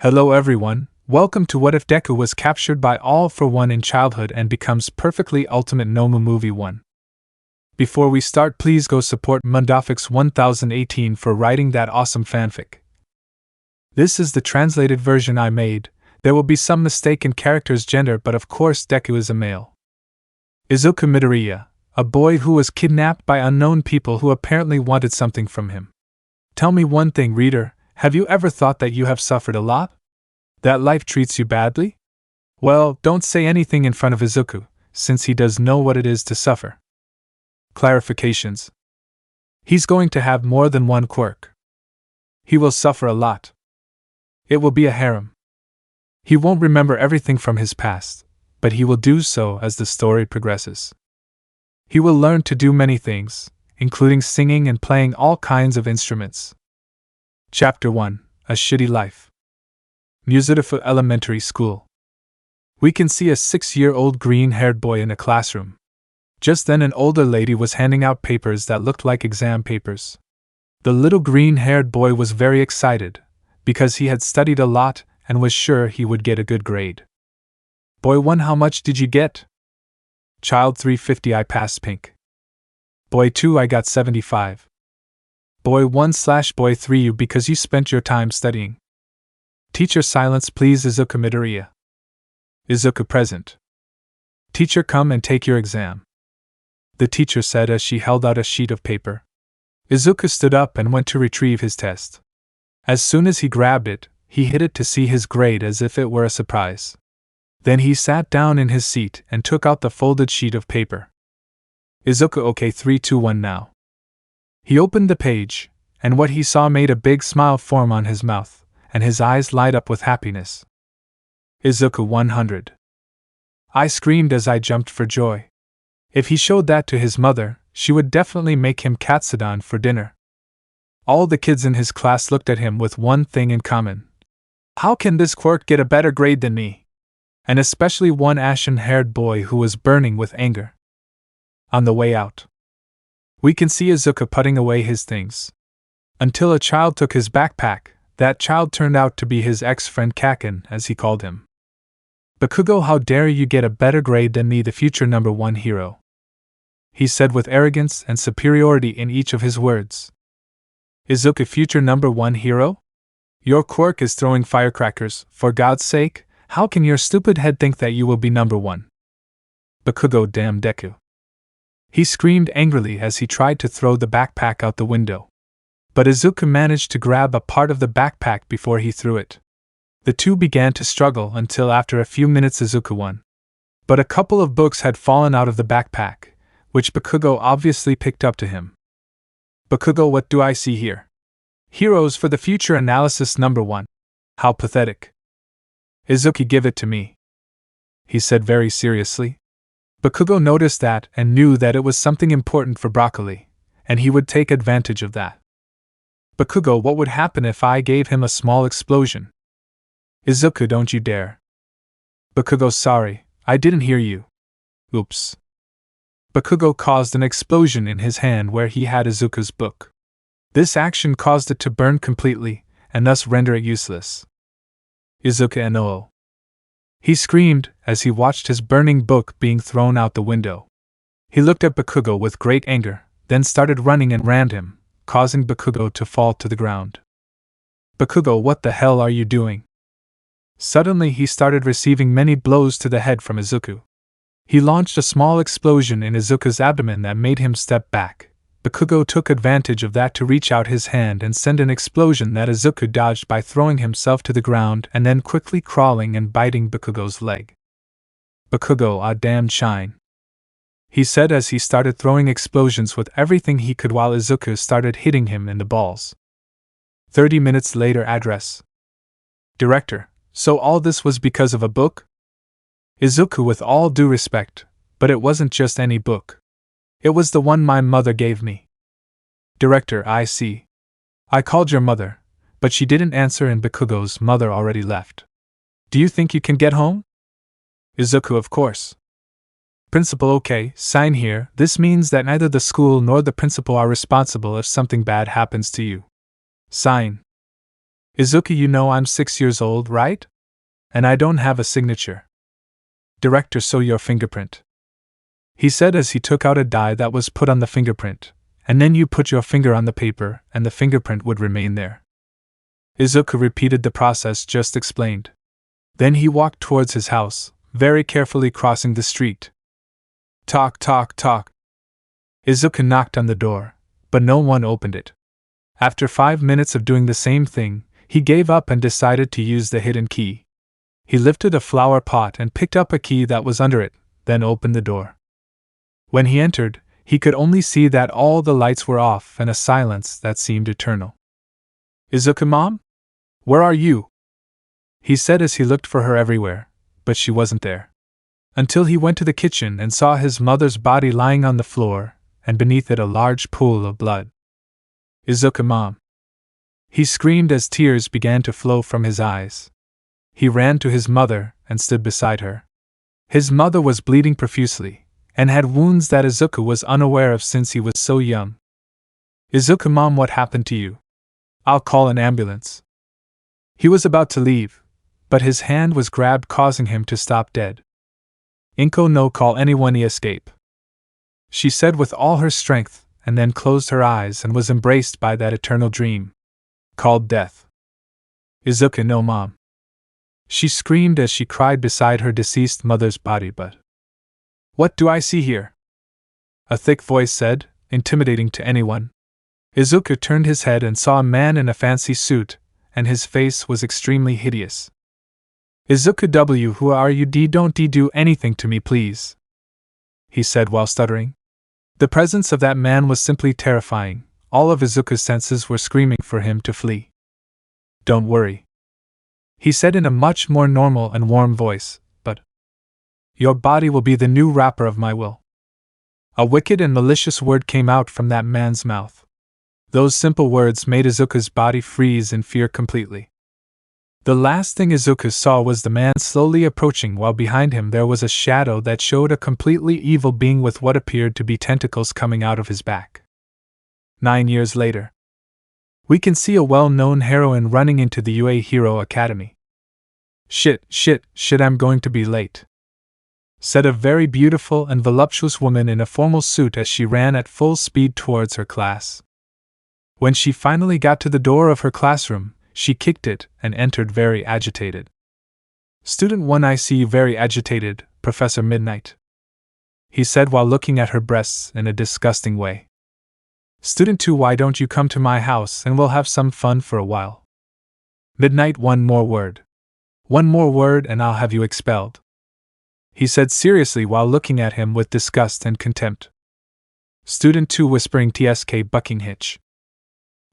Hello everyone, welcome to What If Deku was captured by All for One in childhood and becomes perfectly ultimate Nomu Movie 1. Before we start, please go support Mundafix 1018 for writing that awesome fanfic. This is the translated version I made. There will be some mistake in character's gender, but of course Deku is a male. Izuku Midoriya, a boy who was kidnapped by unknown people who apparently wanted something from him. Tell me one thing, reader, have you ever thought that you have suffered a lot? That life treats you badly? Well, don't say anything in front of Izuku, since he does know what it is to suffer. Clarifications. He's going to have more than one quirk. He will suffer a lot. It will be a harem. He won't remember everything from his past, but he will do so as the story progresses. He will learn to do many things, including singing and playing all kinds of instruments. Chapter 1: A Shitty Life. Musutifu Elementary School. We can see a 6-year-old green-haired boy in a classroom. Just then an older lady was handing out papers that looked like exam papers. The little green-haired boy was very excited, because he had studied a lot and was sure he would get a good grade. Boy 1, how much did you get? Child 350, I passed pink. Boy 2, I got 75. Boy 1/boy 3, you because you spent your time studying. Teacher, silence please. Izuku Midoriya. Izuku, present. Teacher, come and take your exam, the teacher said as she held out a sheet of paper. Izuku stood up and went to retrieve his test. As soon as he grabbed it, he hid it to see his grade as if it were a surprise. Then he sat down in his seat and took out the folded sheet of paper. Izuku, okay, 3, 2, 1 now. He opened the page, and what he saw made a big smile form on his mouth, and his eyes light up with happiness. Izuku 100. I screamed as I jumped for joy. If he showed that to his mother, she would definitely make him katsudon for dinner. All the kids in his class looked at him with one thing in common. How can this quirk get a better grade than me? And especially one ashen-haired boy who was burning with anger. On the way out, we can see Izuku putting away his things. Until a child took his backpack. That child turned out to be his ex-friend Kaken, as he called him. Bakugo, how dare you get a better grade than me, the future number 1 hero, he said with arrogance and superiority in each of his words. Izuku, future number 1 hero? Your quirk is throwing firecrackers, for God's sake, how can your stupid head think that you will be number 1? Bakugo, damn Deku, he screamed angrily as he tried to throw the backpack out the window. But Izuku managed to grab a part of the backpack before he threw it. The two began to struggle until after a few minutes Izuku won. But a couple of books had fallen out of the backpack, which Bakugo obviously picked up to him. Bakugo, what do I see here? Heroes for the Future Analysis number 1. How pathetic. Izuku, give it to me, he said very seriously. Bakugo noticed that and knew that it was something important for Broccoli, and he would take advantage of that. Bakugo, what would happen if I gave him a small explosion? Izuku, don't you dare. Bakugo, sorry, I didn't hear you. Oops. Bakugo caused an explosion in his hand where he had Izuku's book. This action caused it to burn completely, and thus render it useless. Izuku no. He screamed as he watched his burning book being thrown out the window. He looked at Bakugo with great anger, then started running and rammed him, causing Bakugo to fall to the ground. Bakugo, what the hell are you doing? Suddenly he started receiving many blows to the head from Izuku. He launched a small explosion in Izuku's abdomen that made him step back. Bakugo took advantage of that to reach out his hand and send an explosion that Izuku dodged by throwing himself to the ground and then quickly crawling and biting Bakugo's leg. Bakugo, ah damn shine, he said as he started throwing explosions with everything he could while Izuku started hitting him in the balls. 30 minutes later. Address. Director, so all this was because of a book? Izuku, with all due respect, but it wasn't just any book. It was the one my mother gave me. Director, I see. I called your mother, but she didn't answer and Bakugo's mother already left. Do you think you can get home? Izuku, of course. Principal, okay, sign here. This means that neither the school nor the principal are responsible if something bad happens to you. Sign. Izuku, you know I'm 6 years old, right? And I don't have a signature. Director, so your fingerprint. He said as he took out a die that was put on the fingerprint, and then you put your finger on the paper and the fingerprint would remain there. Izuku repeated the process just explained. Then he walked towards his house, very carefully crossing the street. Talk, talk, talk. Izuku knocked on the door, but no one opened it. After 5 minutes of doing the same thing, he gave up and decided to use the hidden key. He lifted a flower pot and picked up a key that was under it, then opened the door. When he entered, he could only see that all the lights were off and a silence that seemed eternal. Izuku, Mom? Where are you? He said as he looked for her everywhere, but she wasn't there. Until he went to the kitchen and saw his mother's body lying on the floor, and beneath it a large pool of blood. Izuku, Mom! He screamed as tears began to flow from his eyes. He ran to his mother and stood beside her. His mother was bleeding profusely, and had wounds that Izuku was unaware of since he was so young. Izuku, Mom, what happened to you? I'll call an ambulance. He was about to leave, but his hand was grabbed, causing him to stop dead. Inko no call anyone, escape. She said with all her strength, and then closed her eyes and was embraced by that eternal dream, called death. Izuku, no, Mom. She screamed as she cried beside her deceased mother's body, but what do I see here? A thick voice said, intimidating to anyone. Izuku turned his head and saw a man in a fancy suit, and his face was extremely hideous. Izuku W, who are you? Don't do anything to me, please, he said while stuttering. The presence of that man was simply terrifying. All of Izuku's senses were screaming for him to flee. Don't worry, he said in a much more normal and warm voice, but your body will be the new wrapper of my will. A wicked and malicious word came out from that man's mouth. Those simple words made Izuku's body freeze in fear completely. The last thing Izuku saw was the man slowly approaching, while behind him there was a shadow that showed a completely evil being with what appeared to be tentacles coming out of his back. 9 years later, we can see a well-known heroine running into the UA Hero Academy. Shit, I'm going to be late, said a very beautiful and voluptuous woman in a formal suit as she ran at full speed towards her class. When she finally got to the door of her classroom, she kicked it and entered very agitated. Student 1, I see you very agitated, Professor Midnight, he said while looking at her breasts in a disgusting way. Student 2, why don't you come to my house and we'll have some fun for a while? Midnight, one more word and I'll have you expelled, he said seriously while looking at him with disgust and contempt. Student 2 whispering TSK bucking hitch.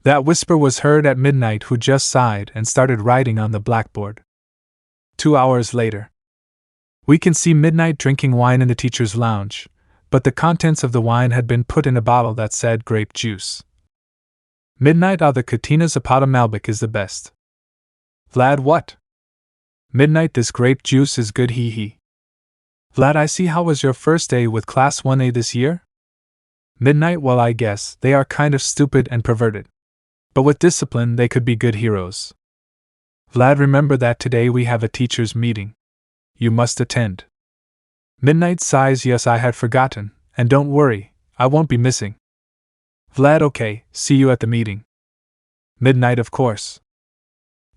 That whisper was heard at Midnight, who just sighed and started writing on the blackboard. 2 hours later, we can see Midnight drinking wine in the teacher's lounge, but the contents of the wine had been put in a bottle that said grape juice. Midnight, the Katina Zapata Malbec is the best. Vlad, what? Midnight, this grape juice is good, he. Vlad, I see. How was your first day with Class 1A this year? Midnight, well, I guess they are kind of stupid and perverted, but with discipline they could be good heroes. Vlad, remember that today we have a teachers' meeting. You must attend. Midnight sighs, yes, I had forgotten, and don't worry, I won't be missing. Vlad, okay, see you at the meeting. Midnight, of course.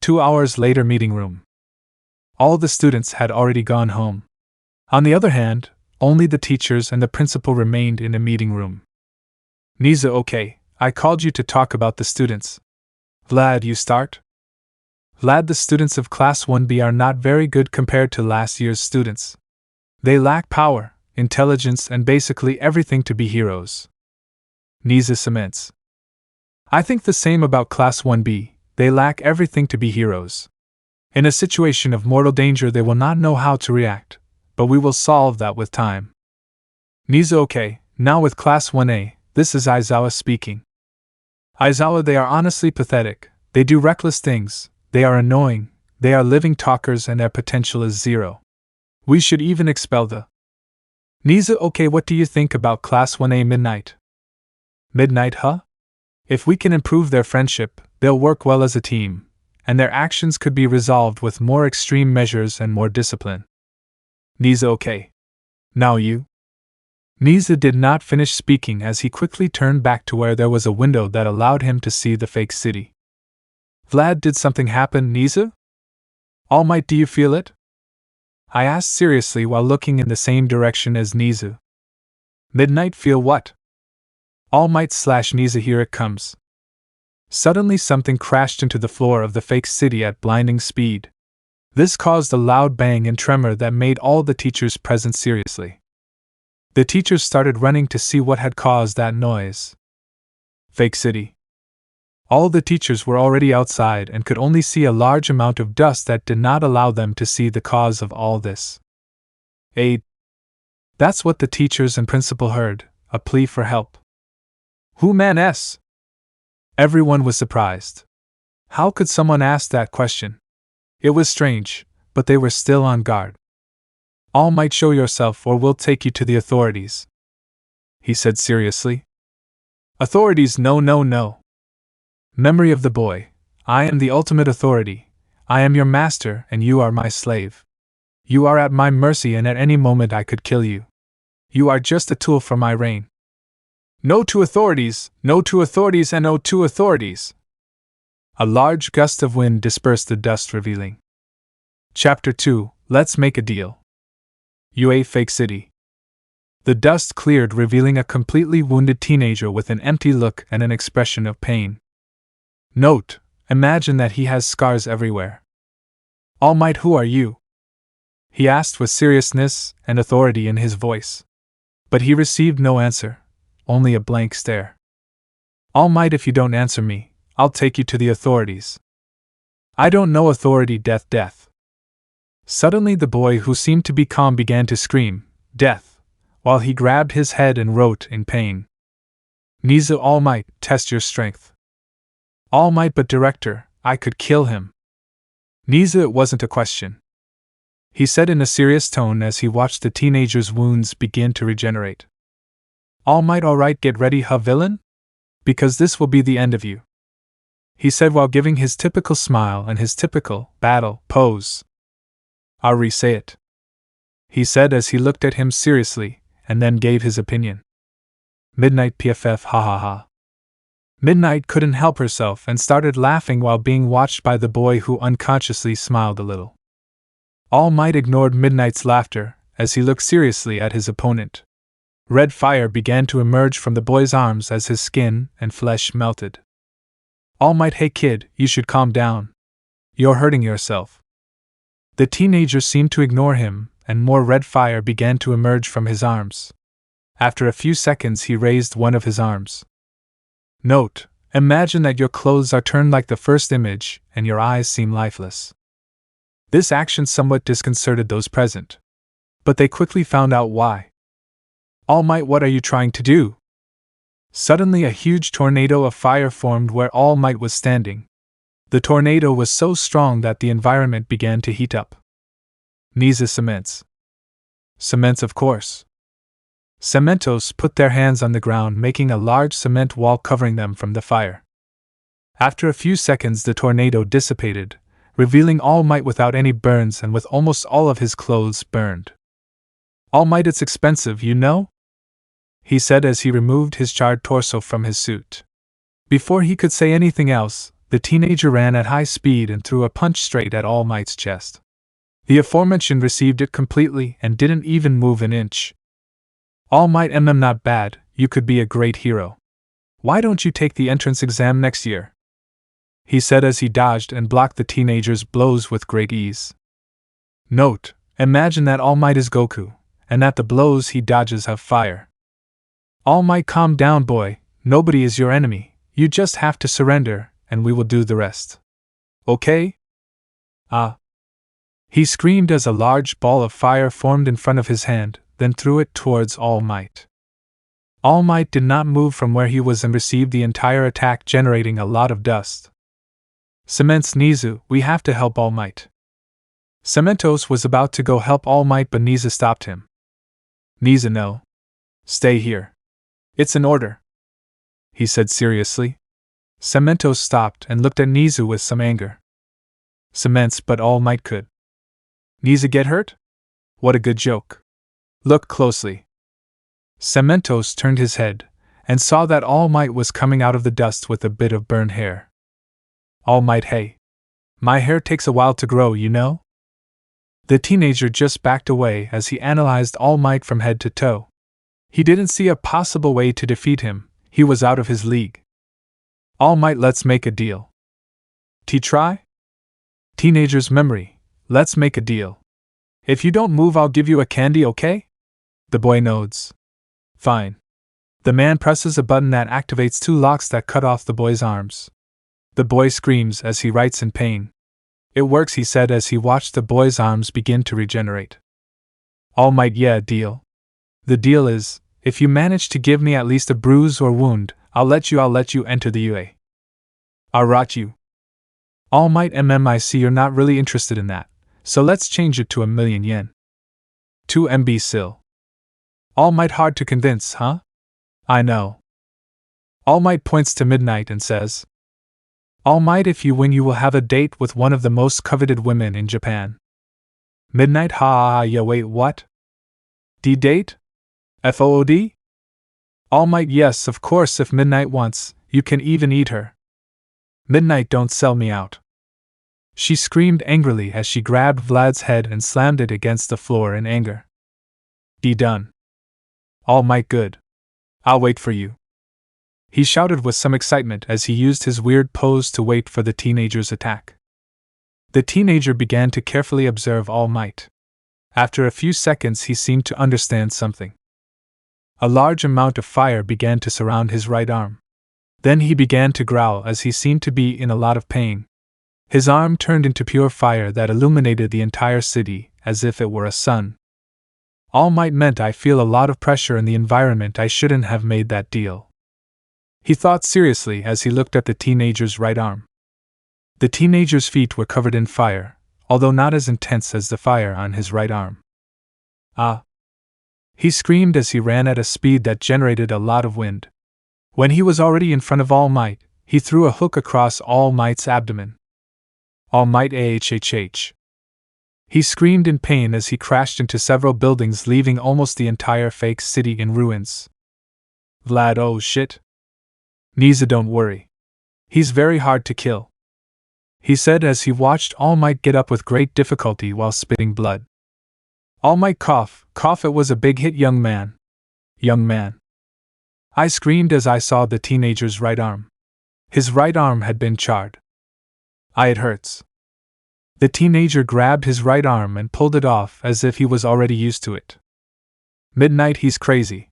2 hours later, meeting room. All the students had already gone home. On the other hand, only the teachers and the principal remained in the meeting room. Niza, okay, I called you to talk about the students. Vlad, you start? Vlad, the students of Class 1B are not very good compared to last year's students. They lack power, intelligence, and basically everything to be heroes. Niza cements. I think the same about Class 1B, they lack everything to be heroes. In a situation of mortal danger they will not know how to react, but we will solve that with time. Niza, okay, now with Class 1A, this is Aizawa speaking. Aizawa, they are honestly pathetic, they do reckless things, they are annoying, they are living talkers and their potential is zero. We should even expel the... Niza, okay, what do you think about Class 1A Midnight? Midnight, huh? If we can improve their friendship, they'll work well as a team, and their actions could be resolved with more extreme measures and more discipline. Niza, okay. Now you? Niza did not finish speaking as he quickly turned back to where there was a window that allowed him to see the fake city. Vlad, did something happen, Niza? All Might, do you feel it? I asked seriously while looking in the same direction as Niza. Midnight, feel what? All Might / Niza, here it comes. Suddenly something crashed into the floor of the fake city at blinding speed. This caused a loud bang and tremor that made all the teachers present seriously. The teachers started running to see what had caused that noise. Fake city. All the teachers were already outside and could only see a large amount of dust that did not allow them to see the cause of all this. That's what the teachers and principal heard, a plea for help. Who man s? Everyone was surprised. How could someone ask that question? It was strange, but they were still on guard. All Might, show yourself or we'll take you to the authorities, he said seriously. Authorities, no, no, no. Memory of the boy, I am the ultimate authority. I am your master and you are my slave. You are at my mercy and at any moment I could kill you. You are just a tool for my reign. No to authorities, no to authorities, and no to authorities. A large gust of wind dispersed the dust, revealing. Chapter 2, Let's Make a Deal. UA Fake City. The dust cleared, revealing a completely wounded teenager with an empty look and an expression of pain. Note, imagine that he has scars everywhere. All Might, who are you? He asked with seriousness and authority in his voice. But he received no answer, only a blank stare. All Might, if you don't answer me, I'll take you to the authorities. I don't know authority, death, death. Suddenly the boy, who seemed to be calm, began to scream, death, while he grabbed his head and wrote in pain. Niza, All Might, test your strength. All Might, but director, I could kill him. Niza, it wasn't a question, he said in a serious tone as he watched the teenager's wounds begin to regenerate. All Might, alright, get ready, huh, villain? Because this will be the end of you, he said while giving his typical smile and his typical battle pose. I'll re-say it, he said as he looked at him seriously, and then gave his opinion. Midnight PFF, ha ha ha. Midnight couldn't help herself and started laughing while being watched by the boy, who unconsciously smiled a little. All Might ignored Midnight's laughter as he looked seriously at his opponent. Red fire began to emerge from the boy's arms as his skin and flesh melted. All Might, hey kid, you should calm down. You're hurting yourself. The teenager seemed to ignore him, and more red fire began to emerge from his arms. After a few seconds, he raised one of his arms. Note, imagine that your clothes are turned like the first image, and your eyes seem lifeless. This action somewhat disconcerted those present, but they quickly found out why. All Might, what are you trying to do? Suddenly a huge tornado of fire formed where All Might was standing. The tornado was so strong that the environment began to heat up. Niza, cements. Cements, of course. Cementos put their hands on the ground, making a large cement wall covering them from the fire. After a few seconds, the tornado dissipated, revealing All Might without any burns and with almost all of his clothes burned. All Might, it's expensive, you know? He said as he removed his charred torso from his suit. Before he could say anything else, the teenager ran at high speed and threw a punch straight at All Might's chest. The aforementioned received it completely and didn't even move an inch. All Might, not bad, you could be a great hero. Why don't you take the entrance exam next year? He said as he dodged and blocked the teenager's blows with great ease. Note, imagine that All Might is Goku, and that the blows he dodges have fire. All Might, calm down, boy, nobody is your enemy, you just have to surrender, and we will do the rest. Okay? Ah! He screamed as a large ball of fire formed in front of his hand, then threw it towards All Might. All Might did not move from where he was and received the entire attack, generating a lot of dust. Cements, Nizu, we have to help All Might. Cementos was about to go help All Might, but Niza stopped him. Niza, no. Stay here. It's an order, he said seriously. Cementos stopped and looked at Nizu with some anger. Cements, but All Might could. Niza get hurt? What a good joke. Look closely. Cementos turned his head, and saw that All Might was coming out of the dust with a bit of burned hair. All Might, hey. My hair takes a while to grow, you know? The teenager just backed away as he analyzed All Might from head to toe. He didn't see a possible way to defeat him, he was out of his league. All Might, let's make a deal. Try? Teenager's memory, let's make a deal. If you don't move, I'll give you a candy, okay? The boy nods. Fine. The man presses a button that activates two locks that cut off the boy's arms. The boy screams as he writes in pain. It works, he said as he watched the boy's arms begin to regenerate. All Might, yeah, deal. The deal is, if you manage to give me at least a bruise or wound, I'll let you enter the UA. I'll rot you. All Might, I see you're not really interested in that, so let's change it to 1,000,000 yen. 2 MB sil. All Might, hard to convince, huh? I know. All Might points to Midnight and says, All Might, if you win, you will have a date with one of the most coveted women in Japan. Midnight, ha, yeah, wait, what? Date? FOOD? All Might, yes, of course, if Midnight wants, you can even eat her. Midnight, don't sell me out. She screamed angrily as she grabbed Vlad's head and slammed it against the floor in anger. Done. All Might, good. I'll wait for you. He shouted with some excitement as he used his weird pose to wait for the teenager's attack. The teenager began to carefully observe All Might. After a few seconds, he seemed to understand something. A large amount of fire began to surround his right arm. Then he began to growl as he seemed to be in a lot of pain. His arm turned into pure fire that illuminated the entire city, as if it were a sun. All Might meant I feel a lot of pressure in the environment, I shouldn't have made that deal. He thought seriously as he looked at the teenager's right arm. The teenager's feet were covered in fire, although not as intense as the fire on his right arm. Ah! He screamed as he ran at a speed that generated a lot of wind. When he was already in front of All Might, he threw a hook across All Might's abdomen. All Might, ahhh. He screamed in pain as he crashed into several buildings, leaving almost the entire fake city in ruins. Vlad, oh shit. Niza, don't worry. He's very hard to kill, he said as he watched All Might get up with great difficulty while spitting blood. All Might, cough, it was a big hit, young man. Young man. I screamed as I saw the teenager's right arm. His right arm had been charred. It hurts. The teenager grabbed his right arm and pulled it off as if he was already used to it. Midnight, he's crazy.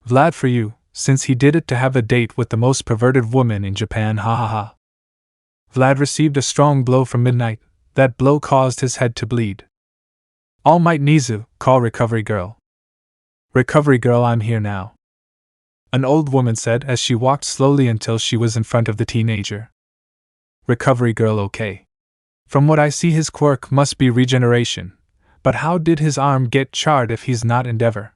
Vlad, for you, since he did it to have a date with the most perverted woman in Japan, ha ha ha. Vlad received a strong blow from Midnight. That blow caused his head to bleed. All Might, Nizu, call Recovery Girl. Recovery Girl, I'm here now. An old woman said as she walked slowly until she was in front of the teenager. Recovery Girl, okay. From what I see, his quirk must be regeneration, but how did his arm get charred if he's not Endeavor?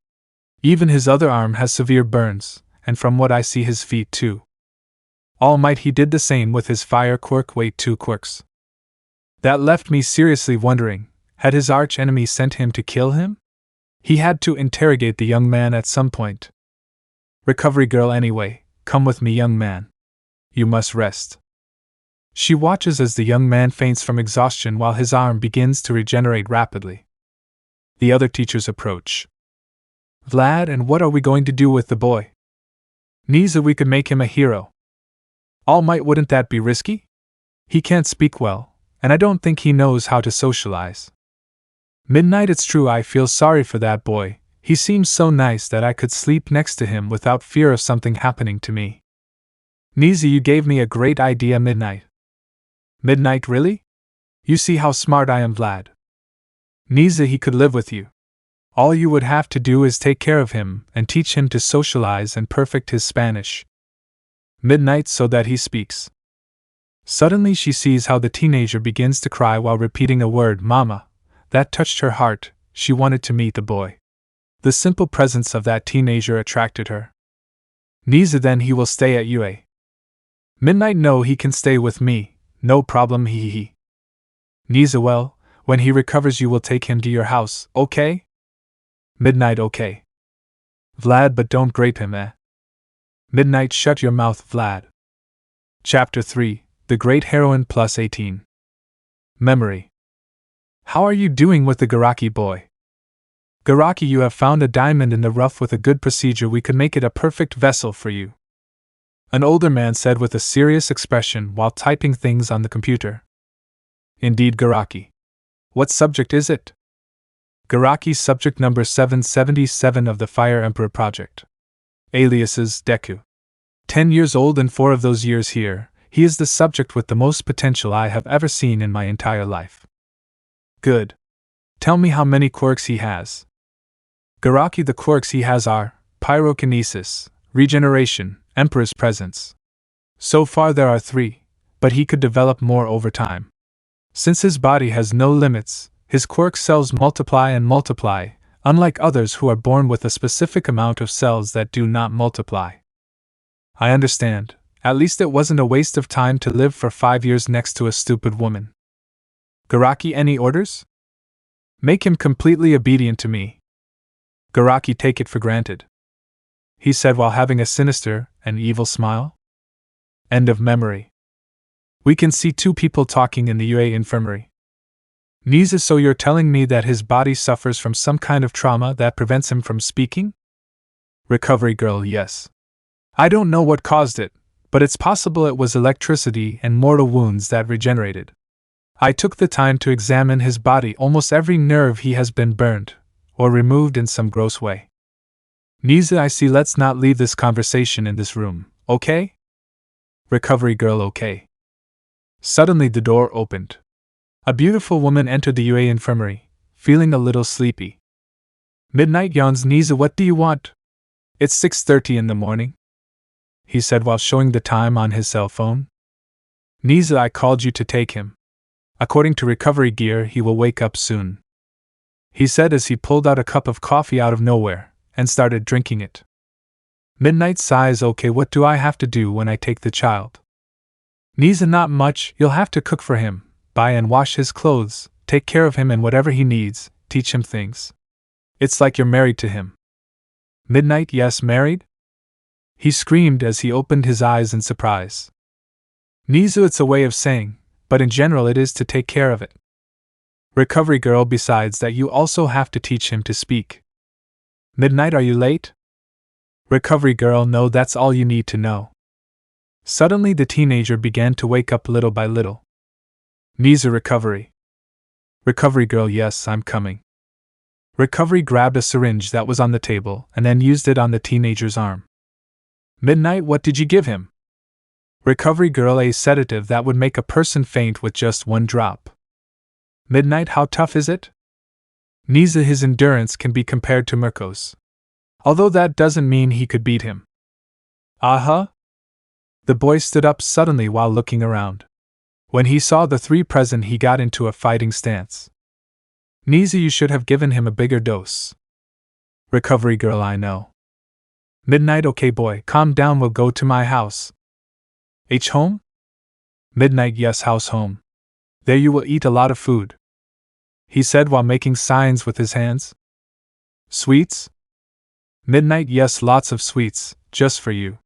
Even his other arm has severe burns, and from what I see, his feet too. All Might, he did the same with his fire quirk, wait, 2 quirks. That left me seriously wondering, had his arch enemy sent him to kill him? He had to interrogate the young man at some point. Recovery Girl, anyway, come with me, young man. You must rest. She watches as the young man faints from exhaustion while his arm begins to regenerate rapidly. The other teachers approach. Vlad, and what are we going to do with the boy? Niza, we could make him a hero. All Might, wouldn't that be risky? He can't speak well, and I don't think he knows how to socialize. Midnight, it's true, I feel sorry for that boy. He seems so nice that I could sleep next to him without fear of something happening to me. Niza, you gave me a great idea, Midnight. Midnight, really? You see how smart I am, Vlad. Niza, he could live with you. All you would have to do is take care of him and teach him to socialize and perfect his Spanish. Midnight, so that he speaks. Suddenly she sees how the teenager begins to cry while repeating a word, Mama. That touched her heart. She wanted to meet the boy. The simple presence of that teenager attracted her. Niza, then he will stay at UA. Midnight, no, he can stay with me. No problem, hee hee. Niza, well, when he recovers you will take him to your house, okay? Midnight, okay. Vlad, but don't grape him, eh? Midnight, shut your mouth, Vlad. Chapter 3, The Great Heroine Plus 18. Memory. How are you doing with the Garaki boy? Garaki, you have found a diamond in the rough. With a good procedure we could make it a perfect vessel for you. An older man said with a serious expression while typing things on the computer. Indeed, Garaki. What subject is it? Garaki, subject number 777 of the Fire Emperor project. Aliases, Deku. 10 years old and 4 of those years here, he is the subject with the most potential I have ever seen in my entire life. Good. Tell me how many quirks he has. Garaki, the quirks he has are pyrokinesis, regeneration, Emperor's presence. So far there are 3, but he could develop more over time. Since his body has no limits, his quirk cells multiply and multiply, unlike others who are born with a specific amount of cells that do not multiply. I understand. At least it wasn't a waste of time to live for 5 years next to a stupid woman. Garaki, any orders? Make him completely obedient to me. Garaki, take it for granted, he said while having a sinister and evil smile. End of memory. We can see 2 people talking in the UA infirmary. Niza, so you're telling me that his body suffers from some kind of trauma that prevents him from speaking? Recovery girl, yes. I don't know what caused it, but it's possible it was electricity and mortal wounds that regenerated. I took the time to examine his body. Almost every nerve he has been burned, or removed in some gross way. Niza, I see. Let's not leave this conversation in this room, okay? Recovery girl, okay. Suddenly the door opened. A beautiful woman entered the UA infirmary, feeling a little sleepy. Midnight yawns. Niza, what do you want? It's 6:30 in the morning, he said while showing the time on his cell phone. Niza, I called you to take him. According to recovery gear, he will wake up soon, he said as he pulled out a cup of coffee out of nowhere and started drinking it. Midnight sighs. Okay, what do I have to do when I take the child? Niza, not much. You'll have to cook for him, buy and wash his clothes, take care of him and whatever he needs, teach him things. It's like you're married to him. Midnight, yes, married? He screamed as he opened his eyes in surprise. Nizu, it's a way of saying, but in general it is to take care of it. Recovery girl, besides that you also have to teach him to speak. Midnight, are you late? Recovery girl, no, that's all you need to know. Suddenly the teenager began to wake up little by little. Nizu, recovery. Recovery girl, yes, I'm coming. Recovery grabbed a syringe that was on the table and then used it on the teenager's arm. Midnight, what did you give him? Recovery girl, a sedative that would make a person faint with just 1 drop. Midnight, how tough is it? Niza, his endurance can be compared to Mirko's. Although that doesn't mean he could beat him. Uh-huh? The boy stood up suddenly while looking around. When he saw the 3 present, he got into a fighting stance. Niza, you should have given him a bigger dose. Recovery girl, I know. Midnight, okay boy, calm down, we'll go to my house. Home? Midnight, yes, house home. There you will eat a lot of food, he said while making signs with his hands. Sweets? Midnight, yes, lots of sweets, just for you.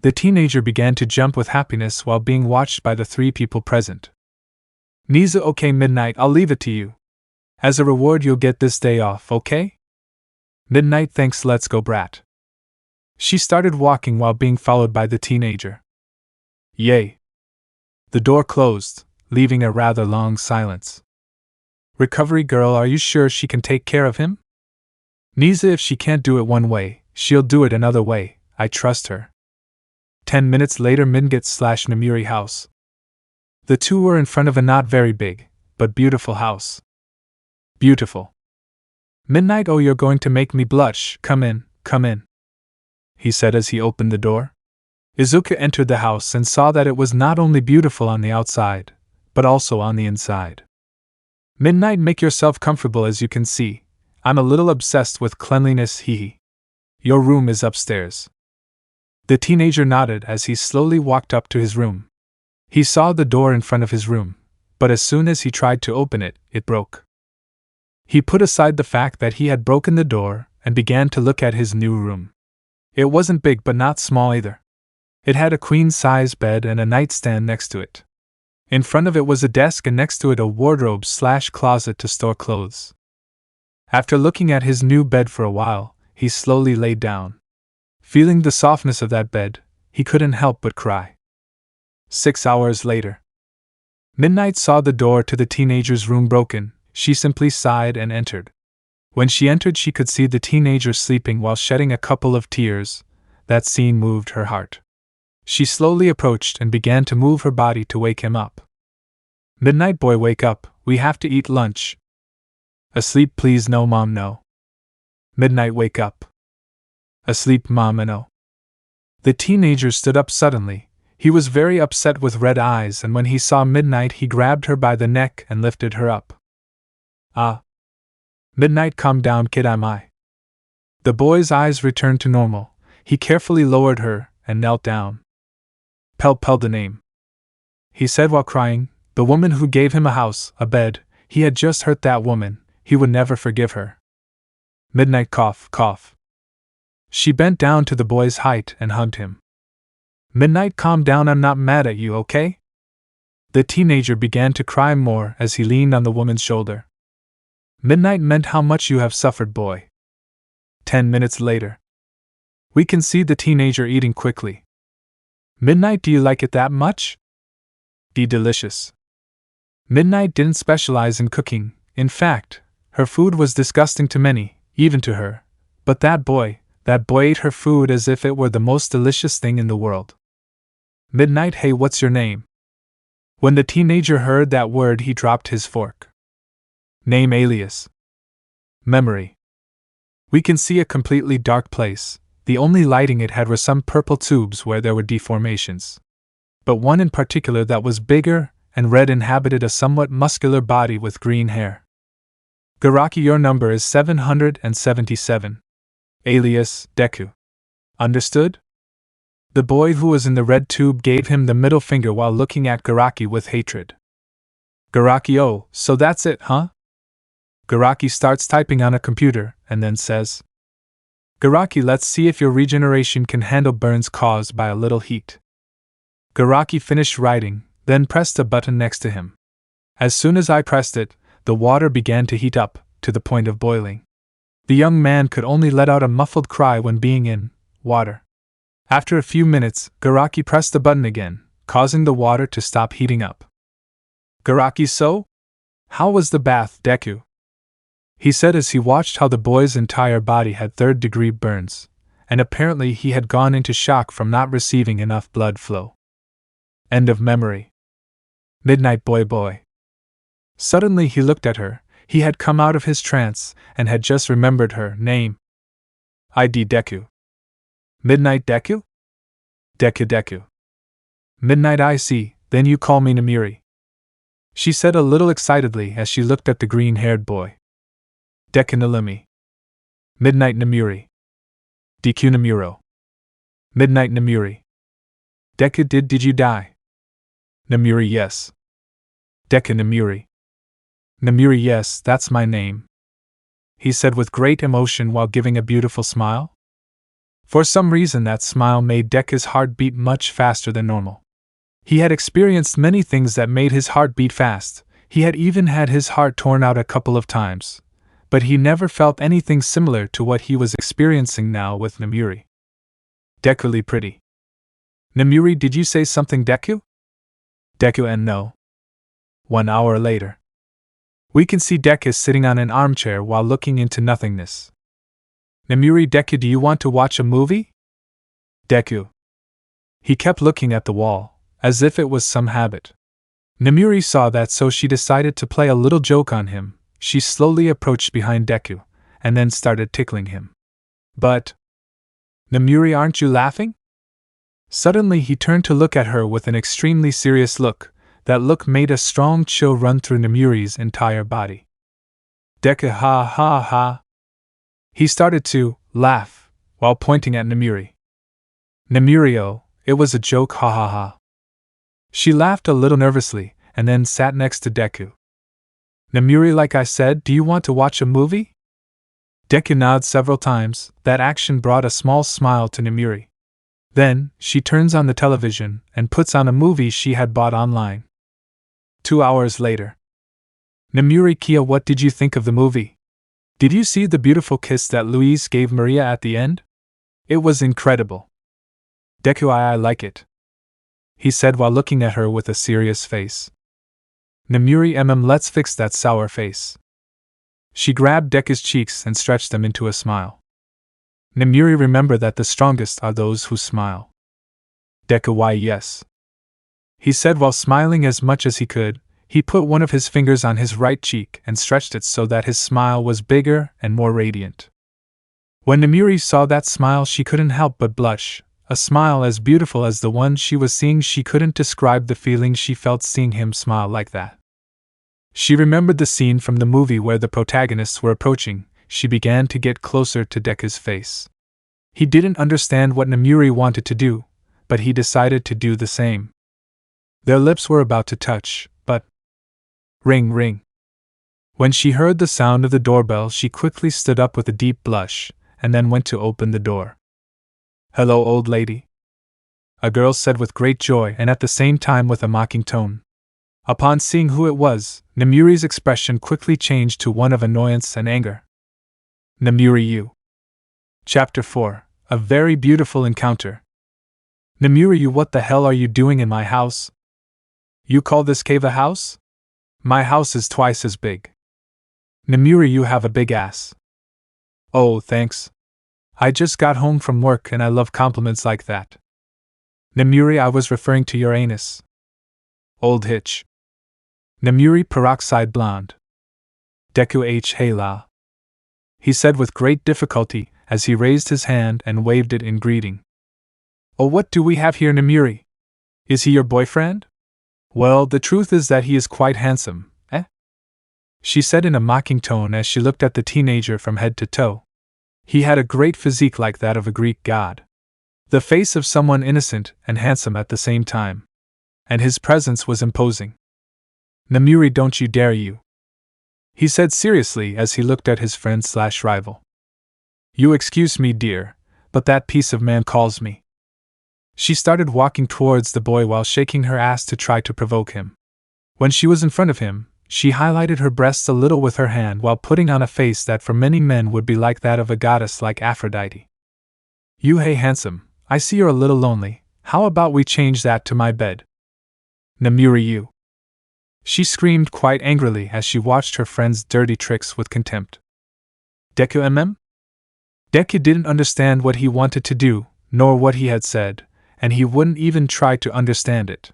The teenager began to jump with happiness while being watched by the 3 people present. Niza, okay Midnight, I'll leave it to you. As a reward you'll get this day off, okay? Midnight, thanks, let's go brat. She started walking while being followed by the teenager. Yay. The door closed, leaving a rather long silence. Recovery girl, are you sure she can take care of him? Niza, if she can't do it one way, she'll do it another way, I trust her. 10 minutes later, Minget/Namiri house. The 2 were in front of a not very big, but beautiful house. Beautiful. Midnight, oh, you're going to make me blush, come in, he said as he opened the door. Izuku entered the house and saw that it was not only beautiful on the outside, but also on the inside. Midnight, make yourself comfortable. As you can see, I'm a little obsessed with cleanliness, hee. Your room is upstairs. The teenager nodded as he slowly walked up to his room. He saw the door in front of his room, but as soon as he tried to open it, it broke. He put aside the fact that he had broken the door and began to look at his new room. It wasn't big but not small either. It had a queen-size bed and a nightstand next to it. In front of it was a desk and next to it a wardrobe/closet to store clothes. After looking at his new bed for a while, he slowly laid down. Feeling the softness of that bed, he couldn't help but cry. 6 hours later. Midnight saw the door to the teenager's room broken. She simply sighed and entered. When she entered, she could see the teenager sleeping while shedding a couple of tears. That scene moved her heart. She slowly approached and began to move her body to wake him up. "Midnight boy, wake up, we have to eat lunch." "Asleep please, no mom, no." "Midnight, wake up." "Asleep mom, no." The teenager stood up suddenly. He was very upset with red eyes, and when he saw Midnight he grabbed her by the neck and lifted her up. "Ah. Midnight, calm down kid, am I?" The boy's eyes returned to normal. He carefully lowered her and knelt down. "Pel the name," he said while crying. The woman who gave him a house, a bed, he had just hurt that woman. He would never forgive her. Midnight, cough, cough. She bent down to the boy's height and hugged him. "Midnight, calm down, I'm not mad at you, okay?" The teenager began to cry more as he leaned on the woman's shoulder. "Midnight meant how much you have suffered, boy." 10 minutes later. We can see the teenager eating quickly. "Midnight, do you like it that much?" Delicious." Midnight didn't specialize in cooking. In fact, her food was disgusting to many, even to her. But that boy ate her food as if it were the most delicious thing in the world. "Midnight, hey, what's your name?" When the teenager heard that word, he dropped his fork. Name, alias. Memory. We can see a completely dark place. The only lighting it had were some purple tubes where there were deformations. But one in particular that was bigger and red inhabited a somewhat muscular body with green hair. "Garaki, your number is 777. Alias, Deku. Understood?" The boy who was in the red tube gave him the middle finger while looking at Garaki with hatred. "Garaki, oh, so that's it, huh?" Garaki starts typing on a computer and then says, "Garaki, let's see if your regeneration can handle burns caused by a little heat." Garaki finished writing, then pressed a button next to him. As soon as I pressed it, the water began to heat up, to the point of boiling. The young man could only let out a muffled cry when being in water. After a few minutes, Garaki pressed the button again, causing the water to stop heating up. "Garaki, so? How was the bath, Deku?" he said as he watched how the boy's entire body had third-degree burns, and apparently he had gone into shock from not receiving enough blood flow. End of memory. Midnight boy. Suddenly he looked at her. He had come out of his trance and had just remembered her name. ID Deku. Midnight Deku? Deku. Midnight, I see, then you call me Namiri, she said a little excitedly as she looked at the green-haired boy. Deku Nalimi. Midnight Namiri. Deku Namuro. Midnight Namiri. Deku, did you die? Namiri, yes. Deku Namiri. Namiri, yes, that's my name, he said with great emotion while giving a beautiful smile. For some reason that smile made Deku's heart beat much faster than normal. He had experienced many things that made his heart beat fast. He had even had his heart torn out a couple of times. But he never felt anything similar to what he was experiencing now with Namiri. Dekuli pretty. Namiri, did you say something, Deku? Deku, and no. 1 hour later. We can see Deku sitting on an armchair while looking into nothingness. Namiri, Deku, do you want to watch a movie? Deku. He kept looking at the wall, as if it was some habit. Namiri saw that, so she decided to play a little joke on him. She slowly approached behind Deku, and then started tickling him. But, Namiri, aren't you laughing? Suddenly he turned to look at her with an extremely serious look. That look made a strong chill run through Namiri's entire body. Deku, ha ha ha. He started to laugh while pointing at Namiri. Namiri, oh, it was a joke, ha ha ha. She laughed a little nervously, and then sat next to Deku. Nemuri, like I said, do you want to watch a movie? Deku nodded several times. That action brought a small smile to Nemuri. Then, she turns on the television and puts on a movie she had bought online. 2 hours later. Nemuri, Kia, what did you think of the movie? Did you see the beautiful kiss that Louise gave Maria at the end? It was incredible. Deku, I like it, he said while looking at her with a serious face. Nemuri, let's fix that sour face. She grabbed Deku's cheeks and stretched them into a smile. Nemuri, remember that the strongest are those who smile. Deku, why yes, he said while smiling as much as he could. He put one of his fingers on his right cheek and stretched it so that his smile was bigger and more radiant. When Nemuri saw that smile, she couldn't help but blush. A smile as beautiful as the one she was seeing. She couldn't describe the feeling she felt seeing him smile like that. She remembered the scene from the movie where the protagonists were approaching. She began to get closer to Deku's face. He didn't understand what Nemuri wanted to do, but he decided to do the same. Their lips were about to touch, but ring, ring. When she heard the sound of the doorbell, she quickly stood up with a deep blush, and then went to open the door. Hello, old lady, a girl said with great joy and at the same time with a mocking tone. Upon seeing who it was, Nemuri's expression quickly changed to one of annoyance and anger. Nemuri, you. Chapter 4. A very beautiful encounter. Nemuri, you, what the hell are you doing in my house? You call this cave a house? My house is twice as big. Nemuri, you have a big ass. Oh, thanks. I just got home from work and I love compliments like that. Nemuri, I was referring to your anus. Old hitch. Nemuri, peroxide blonde. Deku H. Hela, he said with great difficulty as he raised his hand and waved it in greeting. Oh, what do we have here, Nemuri? Is he your boyfriend? Well, the truth is that he is quite handsome, eh? She said in a mocking tone as she looked at the teenager from head to toe. He had a great physique like that of a Greek god. The face of someone innocent and handsome at the same time. And his presence was imposing. Nemuri, don't you dare you, he said seriously as he looked at his friend/rival. You excuse me, dear, but that piece of man calls me. She started walking towards the boy while shaking her ass to try to provoke him. When she was in front of him, she highlighted her breasts a little with her hand while putting on a face that for many men would be like that of a goddess like Aphrodite. You, hey handsome, I see you're a little lonely. How about we change that to my bed? Nemuri, you. She screamed quite angrily as she watched her friend's dirty tricks with contempt. Deku Deku didn't understand what he wanted to do, nor what he had said, and he wouldn't even try to understand it.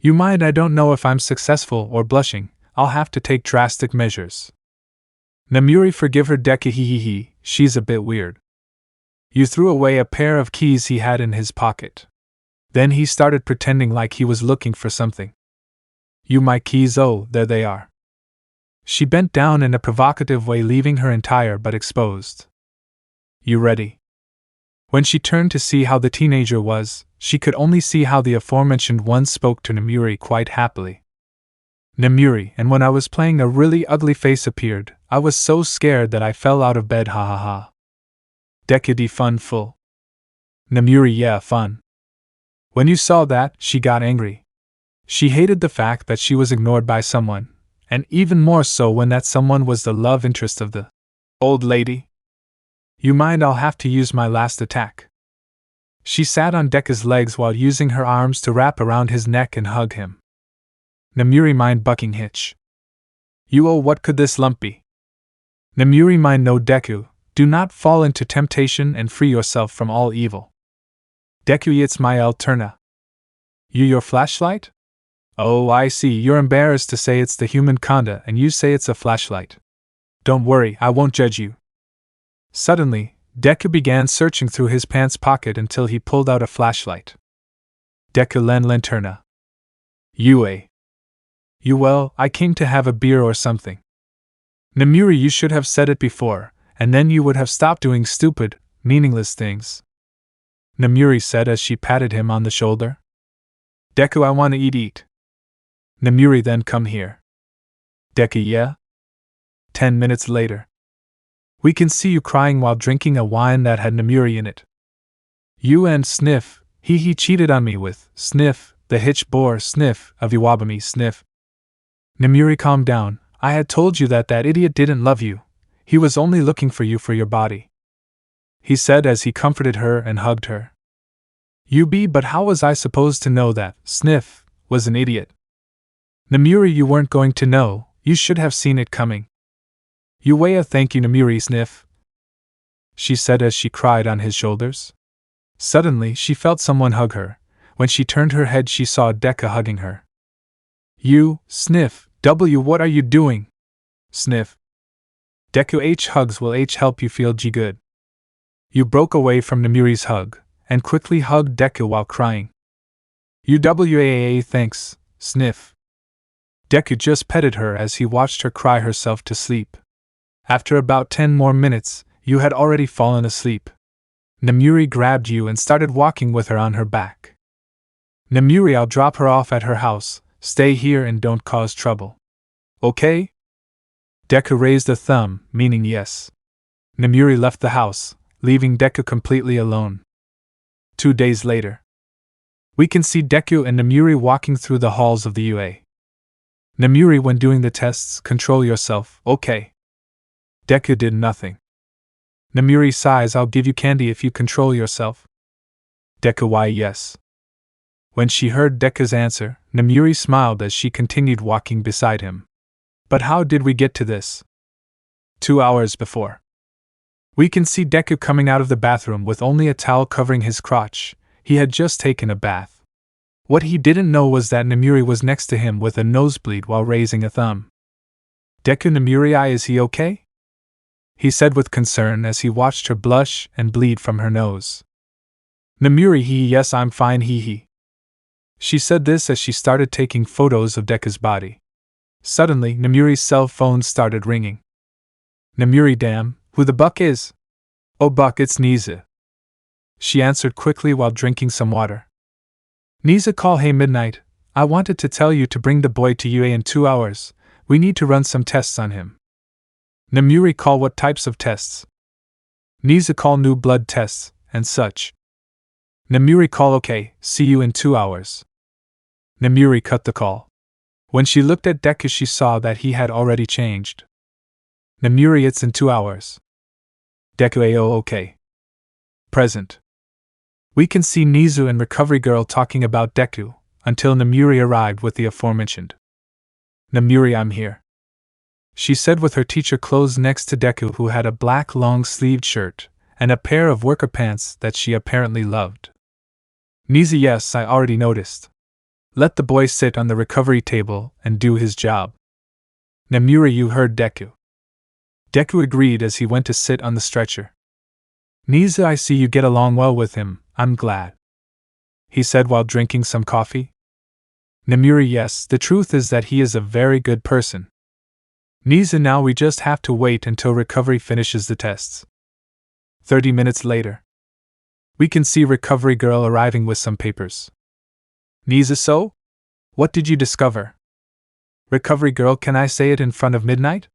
You mind, I don't know if I'm successful or blushing. I'll have to take drastic measures. Nemuri, forgive her, Deku, she's a bit weird. You threw away a pair of keys he had in his pocket. Then he started pretending like he was looking for something. You, my keys, oh, there they are. She bent down in a provocative way, leaving her entire butt exposed. You ready? When she turned to see how the teenager was, she could only see how the aforementioned one spoke to Nemuri quite happily. Nemuri, and when I was playing a really ugly face appeared, I was so scared that I fell out of bed, ha ha ha. Deku, fun full. Nemuri, yeah, fun. When you saw that, she got angry. She hated the fact that she was ignored by someone, and even more so when that someone was the love interest of the old lady. You mind, I'll have to use my last attack. She sat on Deku's legs while using her arms to wrap around his neck and hug him. Nemuri, mind bucking hitch. You, oh, what could this lump be? Nemuri, mind no, Deku, do not fall into temptation and free yourself from all evil. Deku, it's my Alterna. You, your flashlight? Oh, I see, you're embarrassed to say it's the human conda and you say it's a flashlight. Don't worry, I won't judge you. Suddenly, Deku began searching through his pants pocket until he pulled out a flashlight. Deku, lanterna. You, You, well, I came to have a beer or something. Nemuri, you should have said it before, and then you would have stopped doing stupid, meaningless things. Nemuri said as she patted him on the shoulder. Deku, I want to eat. Namuri, then come here. Deku, yeah? 10 minutes later. We can see you crying while drinking a wine that had Namuri in it. You and sniff, he cheated on me with, sniff, the hitch bore, sniff, of Iwabami, sniff. Namuri, calm down, I had told you that idiot didn't love you. He was only looking for you for your body. He said as he comforted her and hugged her. But how was I supposed to know that, sniff, was an idiot? Namuri, you weren't going to know, you should have seen it coming. Thank you, Namuri, sniff, she said as she cried on his shoulders. Suddenly, she felt someone hug her. When she turned her head, she saw Deku hugging her. You, sniff, what are you doing? Sniff. Deku, hugs will help you feel good. You broke away from Namuri's hug, and quickly hugged Deku while crying. Thanks, sniff. Deku just petted her as he watched her cry herself to sleep. After about 10 more minutes, you had already fallen asleep. Namuri grabbed you and started walking with her on her back. Namuri, I'll drop her off at her house, stay here and don't cause trouble. Okay? Deku raised a thumb, meaning yes. Namuri left the house, leaving Deku completely alone. 2 days later. We can see Deku and Namuri walking through the halls of the UA. Namuri, when doing the tests, control yourself, okay? Deku did nothing. Namuri sighs, I'll give you candy if you control yourself. Deku, why yes. When she heard Deku's answer, Namuri smiled as she continued walking beside him. But how did we get to this? 2 hours before. We can see Deku coming out of the bathroom with only a towel covering his crotch. He had just taken a bath. What he didn't know was that Namuri was next to him with a nosebleed while raising a thumb. Deku, Namuri, is he okay? He said with concern as he watched her blush and bleed from her nose. Namuri, yes, I'm fine, She said this as she started taking photos of Deku's body. Suddenly, Namuri's cell phone started ringing. Namuri, damn, who the buck is? Oh, Buck, it's Niza. She answered quickly while drinking some water. Niza, call, hey Midnight, I wanted to tell you to bring the boy to UA in 2 hours, we need to run some tests on him. Namuri, call, what types of tests? Niza, call, new blood tests, and such. Namuri, call, okay, see you in 2 hours. Namuri cut the call. When she looked at Deku, she saw that he had already changed. Namuri, it's in 2 hours. Deku, AO, okay. Present. We can see Nizu and Recovery Girl talking about Deku, until Namuri arrived with the aforementioned. Namuri, I'm here. She said with her teacher clothes next to Deku, who had a black long-sleeved shirt and a pair of worker pants that she apparently loved. Nizu, yes, I already noticed. Let the boy sit on the recovery table and do his job. Namuri, you heard Deku. Deku agreed as he went to sit on the stretcher. Nizu, I see you get along well with him, I'm glad. He said while drinking some coffee. Namuri, yes, the truth is that he is a very good person. Nizu, now we just have to wait until Recovery finishes the tests. 30 minutes later. We can see Recovery Girl arriving with some papers. Nizu, so? What did you discover? Recovery Girl, can I say it in front of Midnight?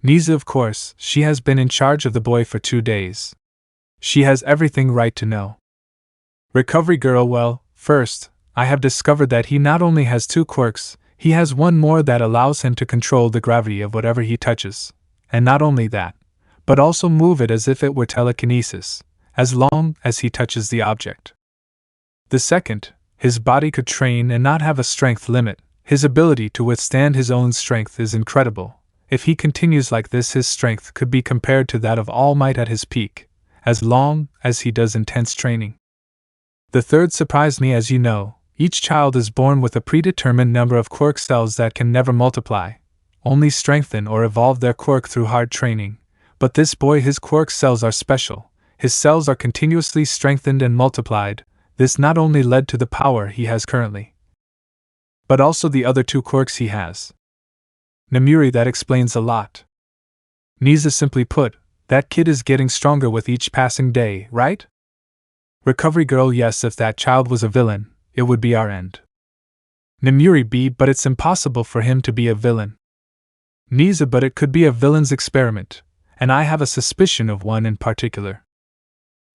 Nizu, of course, she has been in charge of the boy for 2 days. She has everything right to know. Recovery Girl, well, first, I have discovered that he not only has 2 quirks, he has one more that allows him to control the gravity of whatever he touches, and not only that, but also move it as if it were telekinesis, as long as he touches the object. The second, his body could train and not have a strength limit. His ability to withstand his own strength is incredible. If he continues like this, his strength could be compared to that of All Might at his peak, as long as he does intense training. The third surprised me. As you know, each child is born with a predetermined number of quirk cells that can never multiply, only strengthen or evolve their quirk through hard training. But this boy, his quirk cells are special. His cells are continuously strengthened and multiplied. This not only led to the power he has currently, but also the other 2 quirks he has. Namuri, that explains a lot. Nizu, simply put, that kid is getting stronger with each passing day, right? Recovery Girl, yes, if that child was a villain, it would be our end. Nemuri B, but it's impossible for him to be a villain. Niza, but it could be a villain's experiment, and I have a suspicion of one in particular.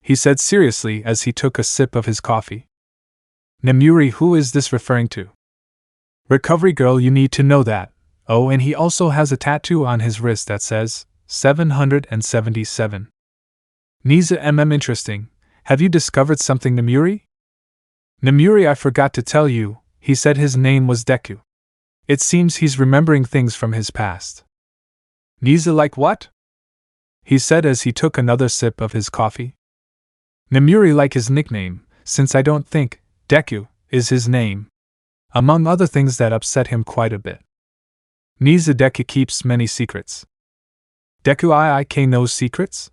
He said seriously as he took a sip of his coffee. Nemuri, who is this referring to? Recovery girl, you need to know that. Oh, and he also has a tattoo on his wrist that says 777. Niza, interesting. Have you discovered something, Nemuri? Nemuri, I forgot to tell you, he said his name was Deku. It seems he's remembering things from his past. Niza, like what? He said as he took another sip of his coffee. Nemuri, like his nickname, since I don't think Deku is his name. Among other things that upset him quite a bit. Niza, Deku keeps many secrets. Deku IIK knows secrets?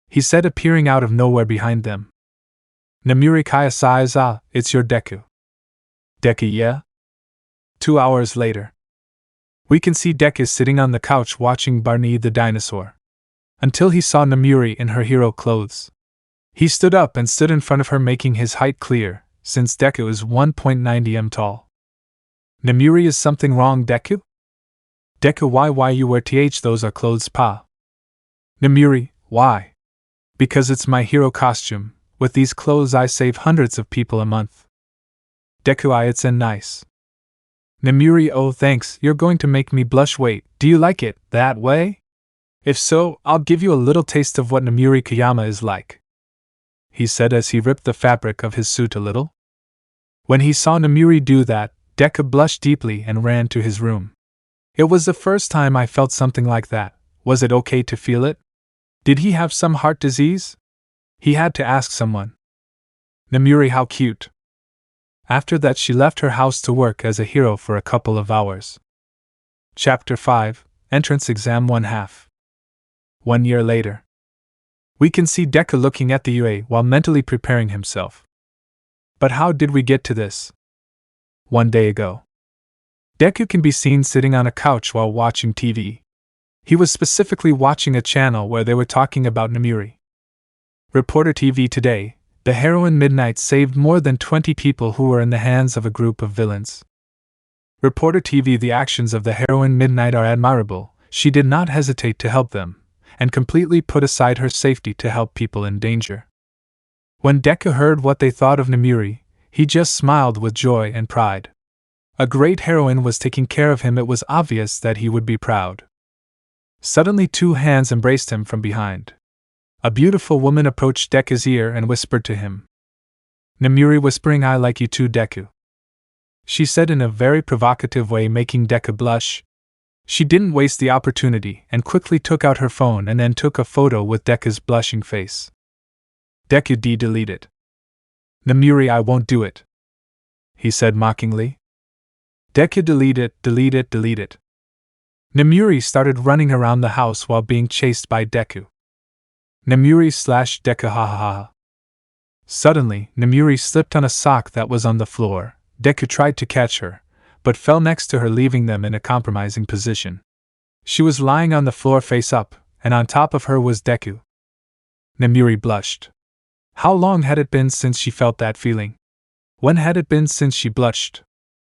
He said, appearing out of nowhere behind them. Nemuri Kaya sighs, it's your Deku. Deku, yeah? 2 hours later. We can see Deku sitting on the couch watching Barney the dinosaur. Until he saw Nemuri in her hero clothes. He stood up and stood in front of her, making his height clear, since Deku is 1.90 m tall. Nemuri, is something wrong, Deku? Deku, why you wear those are clothes, pa? Nemuri, why? Because it's my hero costume. With these clothes I save hundreds of people a month. Deku, it's nice. Nemuri, oh thanks, you're going to make me blush. Wait, do you like it that way? If so, I'll give you a little taste of what Nemuri Kayama is like. He said as he ripped the fabric of his suit a little. When he saw Nemuri do that, Deku blushed deeply and ran to his room. It was the first time I felt something like that. Was it okay to feel it? Did he have some heart disease? He had to ask someone. Nemuri, how cute. After that she left her house to work as a hero for a couple of hours. Chapter 5, Entrance Exam 1/2. 1 year later. We can see Deku looking at the UA while mentally preparing himself. But how did we get to this? 1 day ago. Deku can be seen sitting on a couch while watching TV. He was specifically watching a channel where they were talking about Nemuri. Reporter TV today, the heroine Midnight saved more than 20 people who were in the hands of a group of villains. Reporter TV, the actions of the heroine Midnight are admirable. She did not hesitate to help them, and completely put aside her safety to help people in danger. When Deku heard what they thought of Nemuri, he just smiled with joy and pride. A great heroine was taking care of him. It was obvious that he would be proud. Suddenly 2 hands embraced him from behind. A beautiful woman approached Deku's ear and whispered to him. Nemuri, whispering, I like you too, Deku. She said in a very provocative way, making Deku blush. She didn't waste the opportunity and quickly took out her phone and then took a photo with Deku's blushing face. Deku, delete it. Nemuri, I won't do it. He said mockingly. Deku, delete it. Nemuri started running around the house while being chased by Deku. Nemuri/Deku, ha ha ha. Suddenly, Nemuri slipped on a sock that was on the floor. Deku tried to catch her, but fell next to her, leaving them in a compromising position. She was lying on the floor face up, and on top of her was Deku. Nemuri blushed. How long had it been since she felt that feeling? When had it been since she blushed?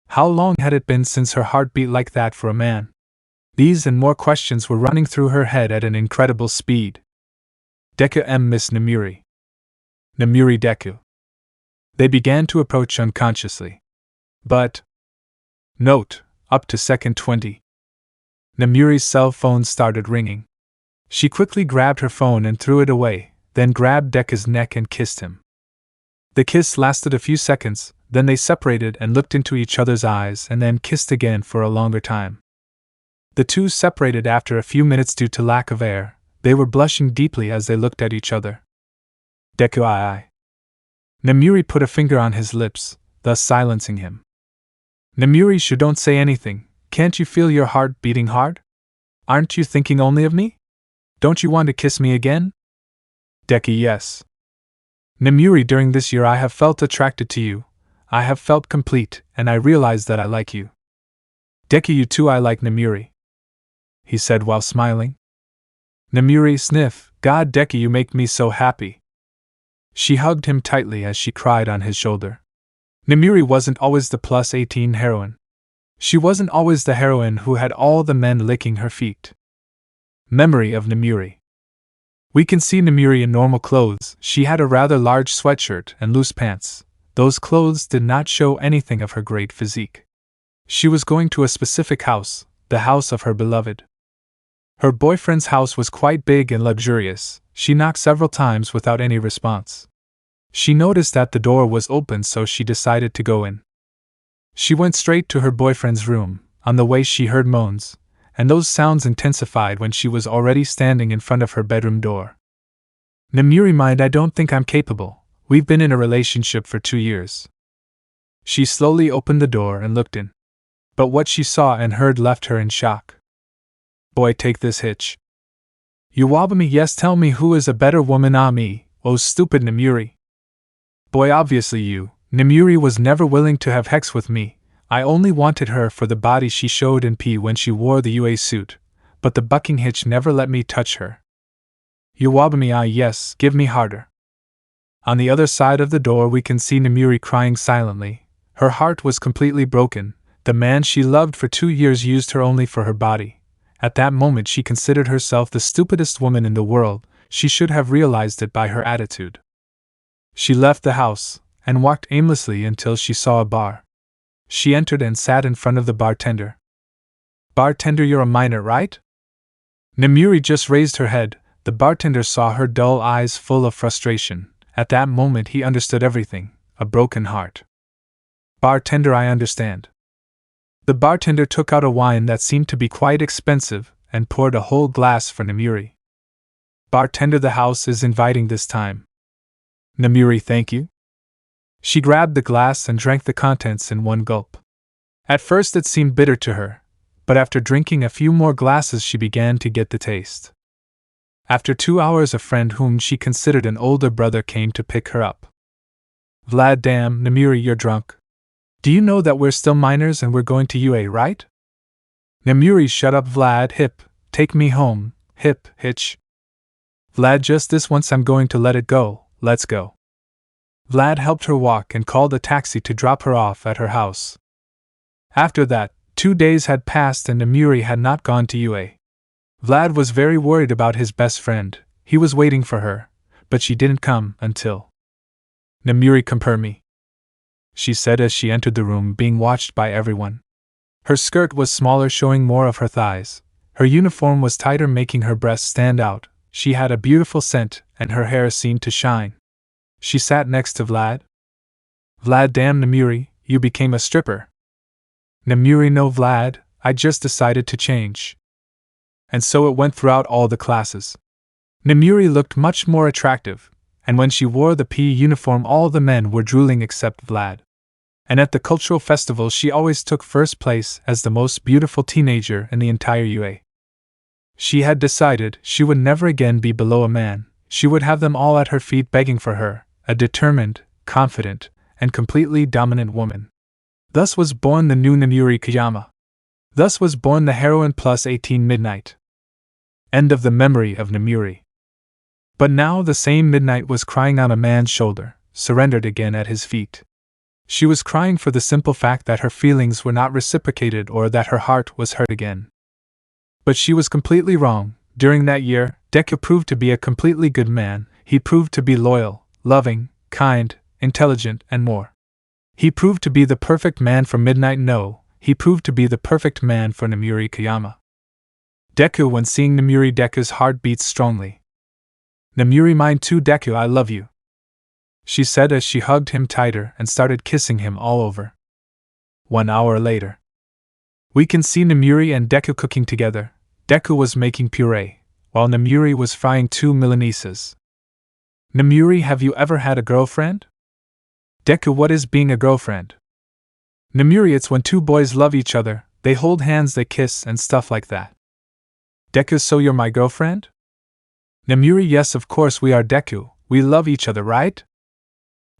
How long had it been since her heart beat like that for a man? These and more questions were running through her head at an incredible speed. Deku Miss Nemuri. Nemuri, Deku. They began to approach unconsciously. But... Note, up to second 20. Nemuri's cell phone started ringing. She quickly grabbed her phone and threw it away, then grabbed Deku's neck and kissed him. The kiss lasted a few seconds, then they separated and looked into each other's eyes and then kissed again for a longer time. The two separated after a few minutes due to lack of air. They were blushing deeply as they looked at each other. Deku I. Nemuri put a finger on his lips, thus silencing him. Nemuri, don't say anything. Can't you feel your heart beating hard? Aren't you thinking only of me? Don't you want to kiss me again? Deku, yes. Nemuri, during this year I have felt attracted to you. I have felt complete, and I realize that I like you. Deku, you too. I like Nemuri, he said while smiling. Nemuri sniff, God Deku, you make me so happy. She hugged him tightly as she cried on his shoulder. Nemuri wasn't always the +18 heroine. She wasn't always the heroine who had all the men licking her feet. Memory of Nemuri. We can see Nemuri in normal clothes. She had a rather large sweatshirt and loose pants. Those clothes did not show anything of her great physique. She was going to a specific house, the house of her beloved. Her boyfriend's house was quite big and luxurious. She knocked several times without any response. She noticed that the door was open, so she decided to go in. She went straight to her boyfriend's room. On the way she heard moans, and those sounds intensified when she was already standing in front of her bedroom door. Nemuri mind, I don't think I'm capable. We've been in a relationship for 2 years. She slowly opened the door and looked in. But what she saw and heard left her in shock. Boy, take this hitch. You wobble me, yes, tell me who is a better woman, me, oh stupid Nemuri. Boy, obviously you. Nemuri was never willing to have sex with me. I only wanted her for the body she showed in P when she wore the UA suit, but the bucking hitch never let me touch her. You wobble me, yes, give me harder. On the other side of the door we can see Nemuri crying silently. Her heart was completely broken. The man she loved for 2 years used her only for her body. At that moment she considered herself the stupidest woman in the world. She should have realized it by her attitude. She left the house and walked aimlessly until she saw a bar. She entered and sat in front of the bartender. Bartender, you're a minor, right? Nemuri just raised her head. The bartender saw her dull eyes full of frustration. At that moment he understood everything. A broken heart. Bartender, I understand. The bartender took out a wine that seemed to be quite expensive and poured a whole glass for Nemuri. Bartender, the house is inviting this time. Nemuri, thank you. She grabbed the glass and drank the contents in one gulp. At first it seemed bitter to her, but after drinking a few more glasses she began to get the taste. After 2 hours a friend whom she considered an older brother came to pick her up. Vlad, damn, Nemuri, you're drunk. Do you know that we're still minors and we're going to UA, right? Nemuri, shut up, Vlad, hip, take me home, hip, hitch. Vlad, just this once, I'm going to let it go, let's go. Vlad helped her walk and called a taxi to drop her off at her house. After that, 2 days had passed and Nemuri had not gone to UA. Vlad was very worried about his best friend. He was waiting for her, but she didn't come until. Nemuri, compare me, she said as she entered the room, being watched by everyone. Her skirt was smaller, showing more of her thighs. Her uniform was tighter, making her breasts stand out. She had a beautiful scent, and her hair seemed to shine. She sat next to Vlad. Vlad, damn, Nemuri, you became a stripper. Nemuri, no, Vlad, I just decided to change. And so it went throughout all the classes. Nemuri looked much more attractive, and when she wore the PE uniform all the men were drooling except Vlad. And at the cultural festival she always took first place as the most beautiful teenager in the entire UA. She had decided she would never again be below a man. She would have them all at her feet begging for her, a determined, confident, and completely dominant woman. Thus was born the new Nemuri Kayama. Thus was born the heroine +18 Midnight. End of the memory of Nemuri. But now the same Midnight was crying on a man's shoulder, surrendered again at his feet. She was crying for the simple fact that her feelings were not reciprocated or that her heart was hurt again. But she was completely wrong. During that year, Deku proved to be a completely good man. He proved to be loyal, loving, kind, intelligent, and more. He proved to be the perfect man for Midnight. No, he proved to be the perfect man for Nemuri Kayama. Deku, when seeing Nemuri, Deku's heart beat strongly. Nemuri, mine too, Deku, I love you, she said as she hugged him tighter and started kissing him all over. 1 hour later, we can see Nemuri and Deku cooking together. Deku was making puree, while Nemuri was frying 2 Milanesas. Nemuri, have you ever had a girlfriend? Deku, what is being a girlfriend? Nemuri, it's when 2 boys love each other, they hold hands, they kiss, and stuff like that. Deku, so you're my girlfriend? Nemuri, yes, of course we are, Deku, we love each other, right?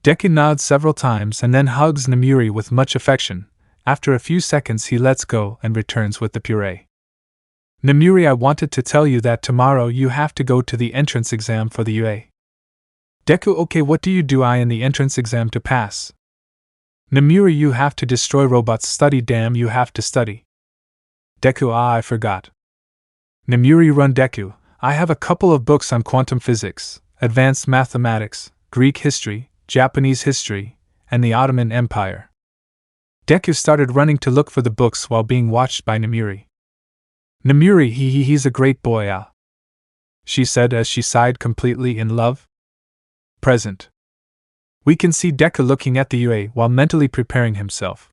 Deku nods several times and then hugs Nemuri with much affection. After a few seconds he lets go and returns with the puree. Nemuri, I wanted to tell you that tomorrow you have to go to the entrance exam for the UA. Deku, okay, what do you do in the entrance exam to pass? Nemuri, you have to destroy robots. Study, damn, you have to study. Deku, I forgot. Nemuri, run. Deku, I have a couple of books on quantum physics, advanced mathematics, Greek history, Japanese history, and the Ottoman Empire. Deku started running to look for the books while being watched by Nemuri. Nemuri, he's a great boy, she said as she sighed, completely in love. Present. We can see Deku looking at the UA while mentally preparing himself.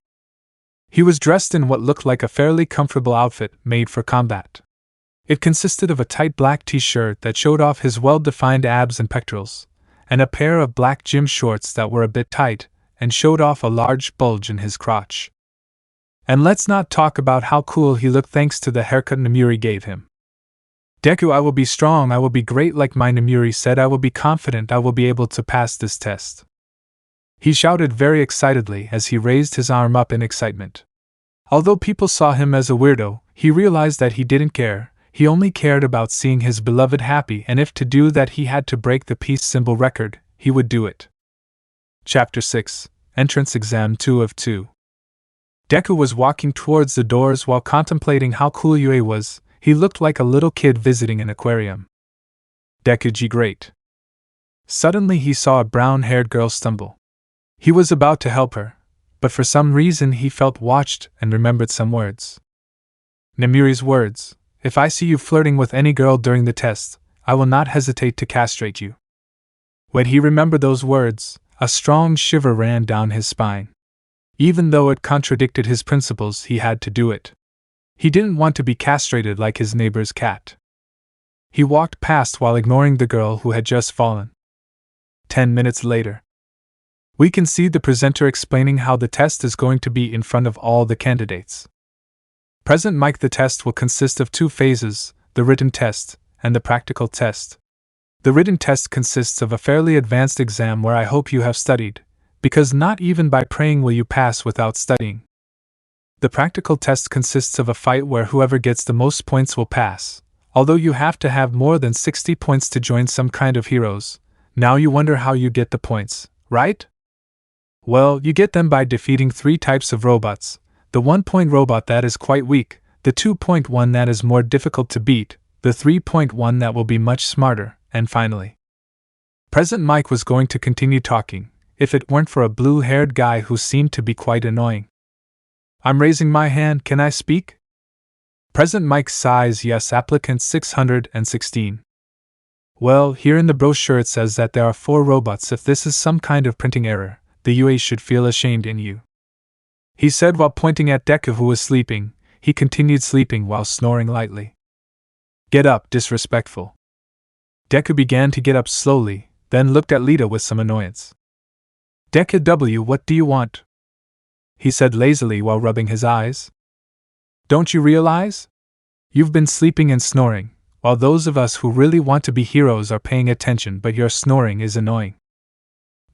He was dressed in what looked like a fairly comfortable outfit made for combat. It consisted of a tight black t-shirt that showed off his well-defined abs and pectorals, and a pair of black gym shorts that were a bit tight and showed off a large bulge in his crotch. And let's not talk about how cool he looked thanks to the haircut Nemuri gave him. Deku, I will be strong, I will be great, like my Nemuri said, I will be confident, I will be able to pass this test. He shouted very excitedly as he raised his arm up in excitement. Although people saw him as a weirdo, he realized that he didn't care, he only cared about seeing his beloved happy, and if to do that he had to break the peace symbol record, he would do it. Chapter 6, Entrance Exam 2 of 2. Deku was walking towards the doors while contemplating how cool Yue was. He looked like a little kid visiting an aquarium. Deku, great. Suddenly he saw a brown-haired girl stumble. He was about to help her, but for some reason he felt watched and remembered some words. Nemuri's words, if I see you flirting with any girl during the test, I will not hesitate to castrate you. When he remembered those words, a strong shiver ran down his spine. Even though it contradicted his principles, he had to do it. He didn't want to be castrated like his neighbor's cat. He walked past while ignoring the girl who had just fallen. 10 minutes later. We can see the presenter explaining how the test is going to be in front of all the candidates. Present Mike, the test will consist of 2 phases, the written test and the practical test. The written test consists of a fairly advanced exam where I hope you have studied, because not even by praying will you pass without studying. The practical test consists of a fight where whoever gets the most points will pass, although you have to have more than 60 points to join some kind of heroes. Now you wonder how you get the points, right? Well, you get them by defeating 3 types of robots, the 1-point robot that is quite weak, the 2-point one that is more difficult to beat, the 3-point one that will be much smarter, and finally. Present Mike was going to continue talking, if it weren't for a blue-haired guy who seemed to be quite annoying. I'm raising my hand, can I speak? Present Mike sighs, yes, applicant 616. Well, here in the brochure it says that there are 4 robots. If this is some kind of printing error, the UA should feel ashamed in you. He said while pointing at Deku, who was sleeping. He continued sleeping while snoring lightly. Get up, disrespectful. Deku began to get up slowly, then looked at Lita with some annoyance. Deku W, what do you want? He said lazily while rubbing his eyes. Don't you realize? You've been sleeping and snoring, while those of us who really want to be heroes are paying attention, but your snoring is annoying.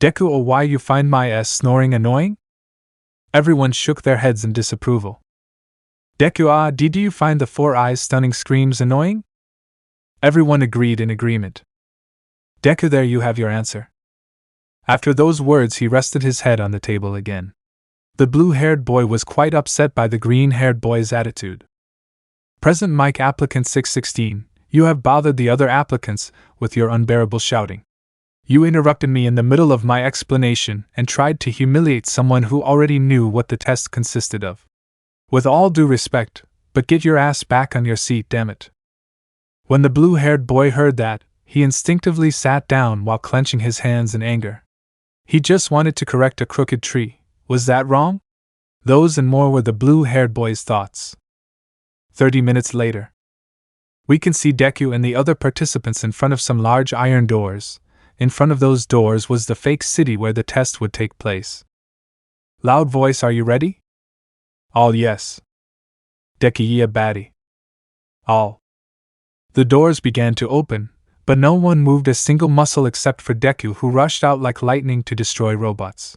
Deku, oh, why you find my snoring annoying? Everyone shook their heads in disapproval. Deku, do you find the 4 eyes stunning screams annoying? Everyone agreed in agreement. Deku, there you have your answer. After those words he rested his head on the table again. The blue-haired boy was quite upset by the green-haired boy's attitude. Present Mike, applicant 616, you have bothered the other applicants with your unbearable shouting. You interrupted me in the middle of my explanation and tried to humiliate someone who already knew what the test consisted of. With all due respect, but get your ass back on your seat, damn it. When the blue-haired boy heard that, he instinctively sat down while clenching his hands in anger. He just wanted to correct a crooked tree. Was that wrong? Those and more were the blue-haired boy's thoughts. 30 minutes later. We can see Deku and the other participants in front of some large iron doors. In front of those doors was the fake city where the test would take place. Loud voice, are you ready? All yes. Deku, yeah, baddie. All. The doors began to open, but no one moved a single muscle except for Deku, who rushed out like lightning to destroy robots.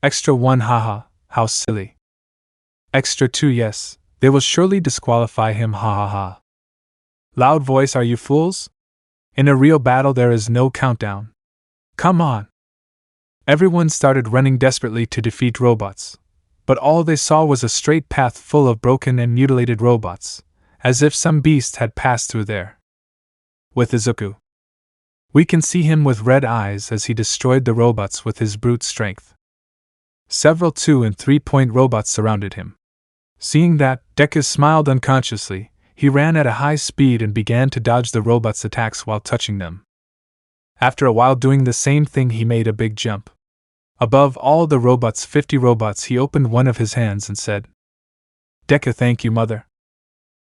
Extra 1, haha, how silly. Extra 2, yes, they will surely disqualify him, ha ha ha. Loud voice, are you fools? In a real battle there is no countdown. Come on. Everyone started running desperately to defeat robots, but all they saw was a straight path full of broken and mutilated robots, as if some beast had passed through there. With Izuku, we can see him with red eyes as he destroyed the robots with his brute strength. Several 2- and 3-point robots surrounded him. Seeing that, Deku smiled unconsciously. He ran at a high speed and began to dodge the robots' attacks while touching them. After a while doing the same thing, he made a big jump. Above all the robots, 50 robots, he opened one of his hands and said, "Deku, thank you, mother."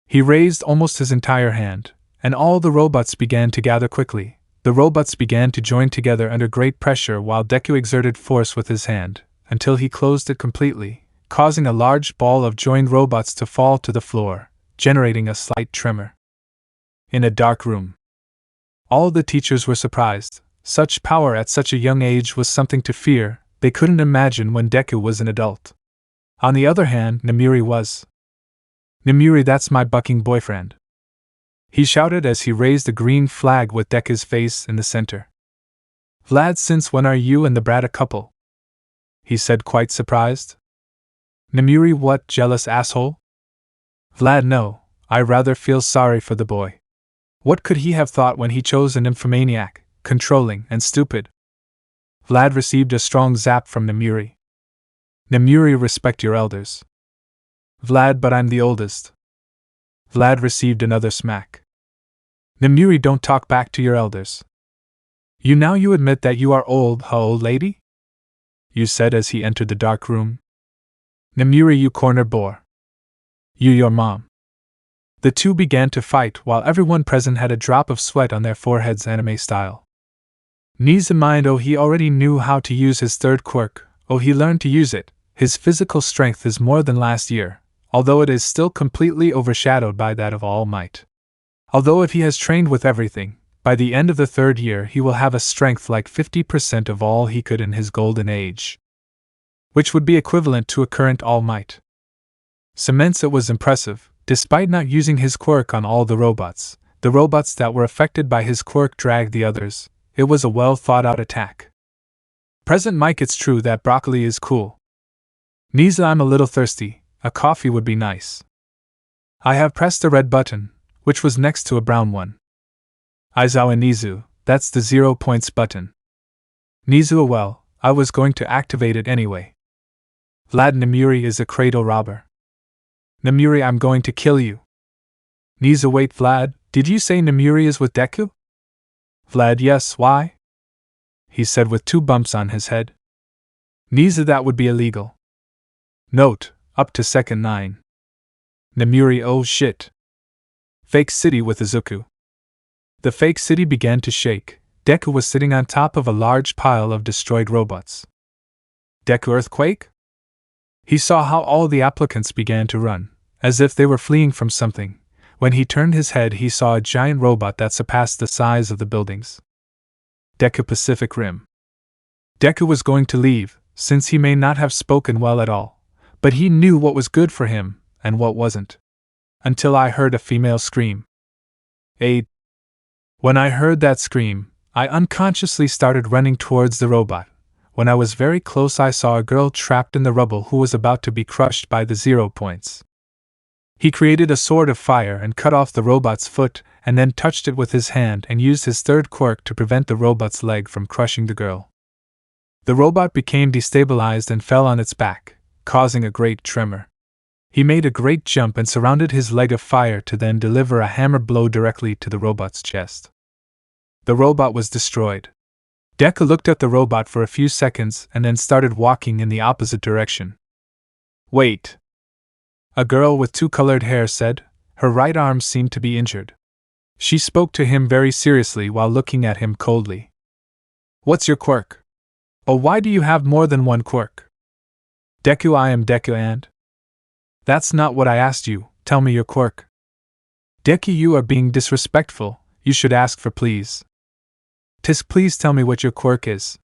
He raised almost his entire hand, and all the robots began to gather quickly. The robots began to join together under great pressure while Deku exerted force with his hand, until he closed it completely, causing a large ball of joined robots to fall to the floor, generating a slight tremor. In a dark room, all the teachers were surprised. Such power at such a young age was something to fear. They couldn't imagine when Deku was an adult. On the other hand, Nemuri was. "Nemuri, that's my bucking boyfriend," he shouted as he raised a green flag with Deku's face in the center. "Vlad, since when are you and the brat a couple?" he said, quite surprised. "Nemuri, what jealous asshole?" "Vlad, no, I rather feel sorry for the boy. What could he have thought when he chose an nymphomaniac, controlling and stupid?" Vlad received a strong zap from Nemuri. "Nemuri, respect your elders." "Vlad, but I'm the oldest." Vlad received another smack. "Nemuri, don't talk back to your elders. You admit that you are old, huh, old lady?" you said as he entered the dark room. "Nemuri, you corner bore. Your mom." The two began to fight while everyone present had a drop of sweat on their foreheads, anime style. Niza mind, oh, he already knew how to use his third quirk. Oh, he learned to use it. His physical strength is more than last year, although it is still completely overshadowed by that of All Might. Although if he has trained with everything, by the end of the 3rd year he will have a strength like 50% of all he could in his golden age, which would be equivalent to a current All Might. Immense, it was impressive. Despite not using his quirk on all the robots that were affected by his quirk dragged the others. It was a well thought out attack. "Present Mike, it's true that broccoli is cool. Niza, I'm a little thirsty, a coffee would be nice." I have pressed a red button, which was next to a brown one. "Aizawa Nizu, that's the 0 points button." "Nizu, well, I was going to activate it anyway." "Vlad, Nemuri is a cradle robber." "Nemuri, I'm going to kill you." "Nizu, wait, Vlad, did you say Nemuri is with Deku?" "Vlad, yes, why?" he said with 2 bumps on his head. "Nizu, that would be illegal." Note, up to second 9. Nemuri, oh shit. Fake city with Izuku. The fake city began to shake. Deku was sitting on top of a large pile of destroyed robots. "Deku, earthquake?" He saw how all the applicants began to run, as if they were fleeing from something. When he turned his head, he saw a giant robot that surpassed the size of the buildings. Deku, Pacific Rim. Deku was going to leave, since he may not have spoken well at all, but he knew what was good for him and what wasn't. Until I heard a female scream. "Aid!" When I heard that scream, I unconsciously started running towards the robot. When I was very close, I saw a girl trapped in the rubble who was about to be crushed by the 0 points. He created a sword of fire and cut off the robot's foot, and then touched it with his hand and used his third quirk to prevent the robot's leg from crushing the girl. The robot became destabilized and fell on its back, causing a great tremor. He made a great jump and surrounded his leg of fire to then deliver a hammer blow directly to the robot's chest. The robot was destroyed. Deku looked at the robot for a few seconds and then started walking in the opposite direction. "Wait," a girl with 2 colored hair said. Her right arm seemed to be injured. She spoke to him very seriously while looking at him coldly. "What's your quirk? Oh, why do you have more than one quirk?" "Deku, I am Deku and..." "That's not what I asked you, tell me your quirk." "Deku, you are being disrespectful, you should ask for please." "Tisk, please tell me what your quirk is."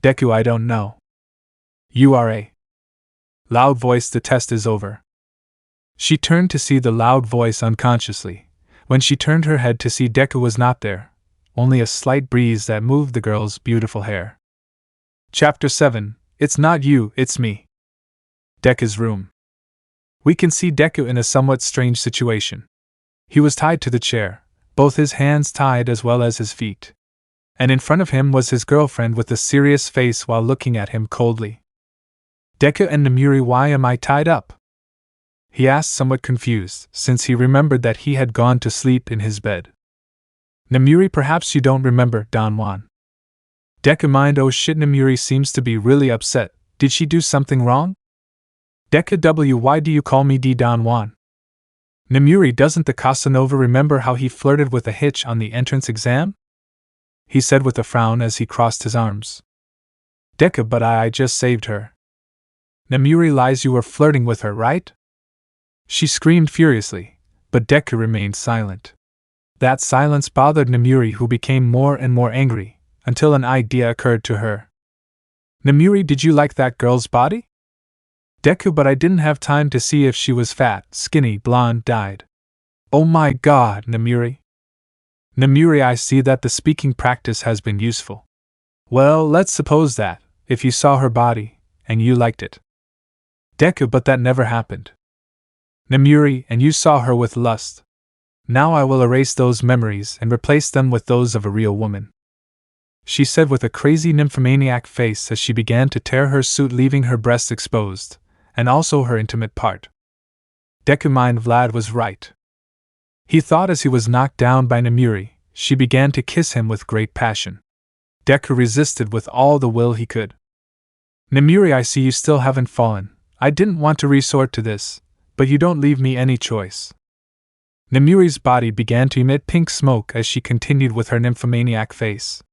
"Deku, I don't know." "You are a..." Loud voice, the test is over. She turned to see the loud voice unconsciously. When she turned her head to see, Deku was not there, only a slight breeze that moved the girl's beautiful hair. Chapter 7. It's not you, it's me. Deku's room. We can see Deku in a somewhat strange situation. He was tied to the chair, both his hands tied as well as his feet. And in front of him was his girlfriend with a serious face while looking at him coldly. Deku and Nomuri, why am I tied up? He asked, somewhat confused, since he remembered that he had gone to sleep in his bed. Nomuri, perhaps you don't remember, Don Juan. Deku mind, oh shit, Nomuri seems to be really upset. Did she do something wrong? Deku W, why do you call me D Don Juan? Nomuri, doesn't the Casanova remember how he flirted with a hitch on the entrance exam? He said with a frown as he crossed his arms. Deku, but I just saved her. Nomuri, lies, you were flirting with her, right? She screamed furiously, but Deku remained silent. That silence bothered Nomuri, who became more and more angry, until an idea occurred to her. Nomuri, did you like that girl's body? Deku, but I didn't have time to see if she was fat, skinny, blonde, dyed. Oh my god, Nomuri. Nomuri, I see that the speaking practice has been useful. Well, let's suppose that, if you saw her body, and you liked it. Deku, but that never happened. Nomuri, and you saw her with lust. Now I will erase those memories and replace them with those of a real woman. She said with a crazy nymphomaniac face as she began to tear her suit, leaving her breasts exposed, and also her intimate part. Deku mind, Vlad was right. He thought as he was knocked down by Nomuri, she began to kiss him with great passion. Deku resisted with all the will he could. Nomuri, I see you still haven't fallen. I didn't want to resort to this, but you don't leave me any choice. Nomuri's body began to emit pink smoke as she continued with her nymphomaniac face.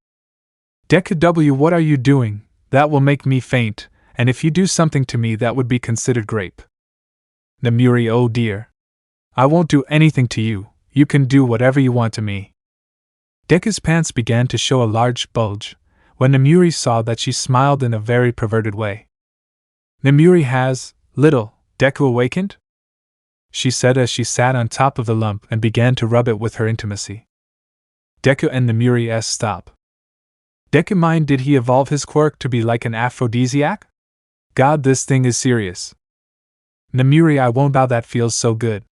Deku W, what are you doing? That will make me faint, and if you do something to me that would be considered rape. Nomuri, oh dear. I won't do anything to you, you can do whatever you want to me. Deku's pants began to show a large bulge, when Nomuri saw that she smiled in a very perverted way. Nomuri has, little, Deku awakened? She said as she sat on top of the lump and began to rub it with her intimacy. Deku and Nomuri s stop. Deku mind, did he evolve his quirk to be like an aphrodisiac? God, this thing is serious. Nomuri, I won't bow, that feels so good.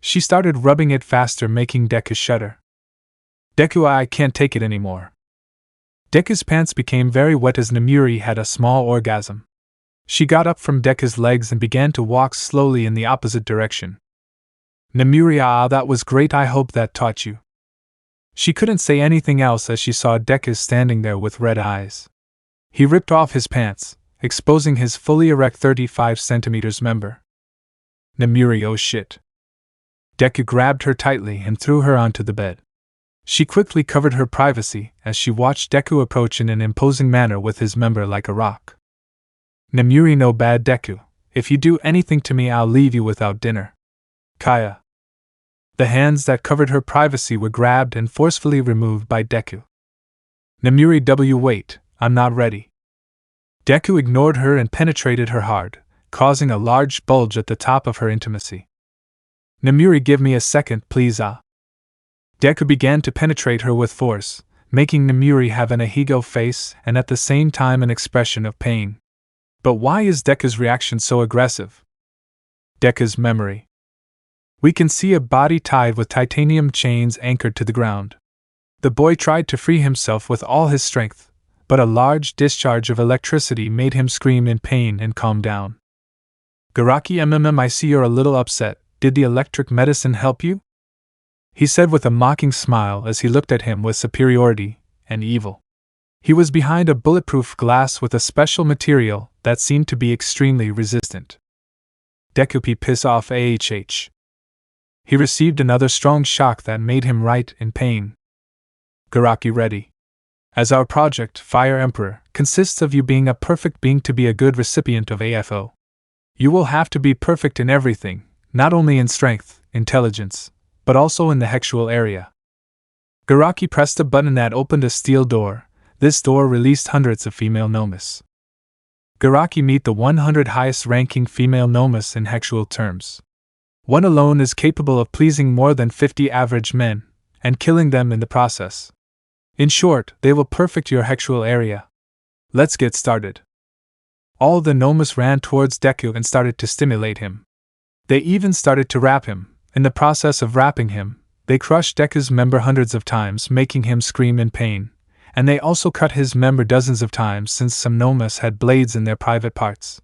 She started rubbing it faster, making Deku shudder. Deku, I can't take it anymore. Deku's pants became very wet as Nomuri had a small orgasm. She got up from Deku's legs and began to walk slowly in the opposite direction. Nomuri, ah, that was great, I hope that taught you. She couldn't say anything else as she saw Deku standing there with red eyes. He ripped off his pants, exposing his fully erect 35 centimeters member. Nomuri, oh shit. Deku grabbed her tightly and threw her onto the bed. She quickly covered her privacy as she watched Deku approach in an imposing manner with his member like a rock. Nomuri, no bad, Deku. If you do anything to me, I'll leave you without dinner. Kaya. The hands that covered her privacy were grabbed and forcefully removed by Deku. Nomuri W, wait, I'm not ready. Deku ignored her and penetrated her hard, causing a large bulge at the top of her intimacy. Nomuri, give me a second, please, ah. Deku began to penetrate her with force, making Nomuri have an ahigo face and at the same time an expression of pain. But why is Deku's reaction so aggressive? Deku's memory. We can see a body tied with titanium chains anchored to the ground. The boy tried to free himself with all his strength, but a large discharge of electricity made him scream in pain and calm down. Garaki, I see you're a little upset. Did the electric medicine help you? He said with a mocking smile as he looked at him with superiority and evil. He was behind a bulletproof glass with a special material that seemed to be extremely resistant. Deku P, piss off, AHH. He received another strong shock that made him writhe in pain. Garaki, ready. As our project, Fire Emperor, consists of you being a perfect being to be a good recipient of AFO. You will have to be perfect in everything, not only in strength, intelligence, but also in the sexual area. Garaki pressed a button that opened a steel door. This door released hundreds of female nomus. Garaki, meet the 100 highest ranking female nomus in sexual terms. One alone is capable of pleasing more than 50 average men, and killing them in the process. In short, they will perfect your sexual area. Let's get started. All the Nomus ran towards Deku and started to stimulate him. They even started to wrap him. In the process of wrapping him, they crushed Deku's member hundreds of times, making him scream in pain, and they also cut his member dozens of times since some Nomus had blades in their private parts.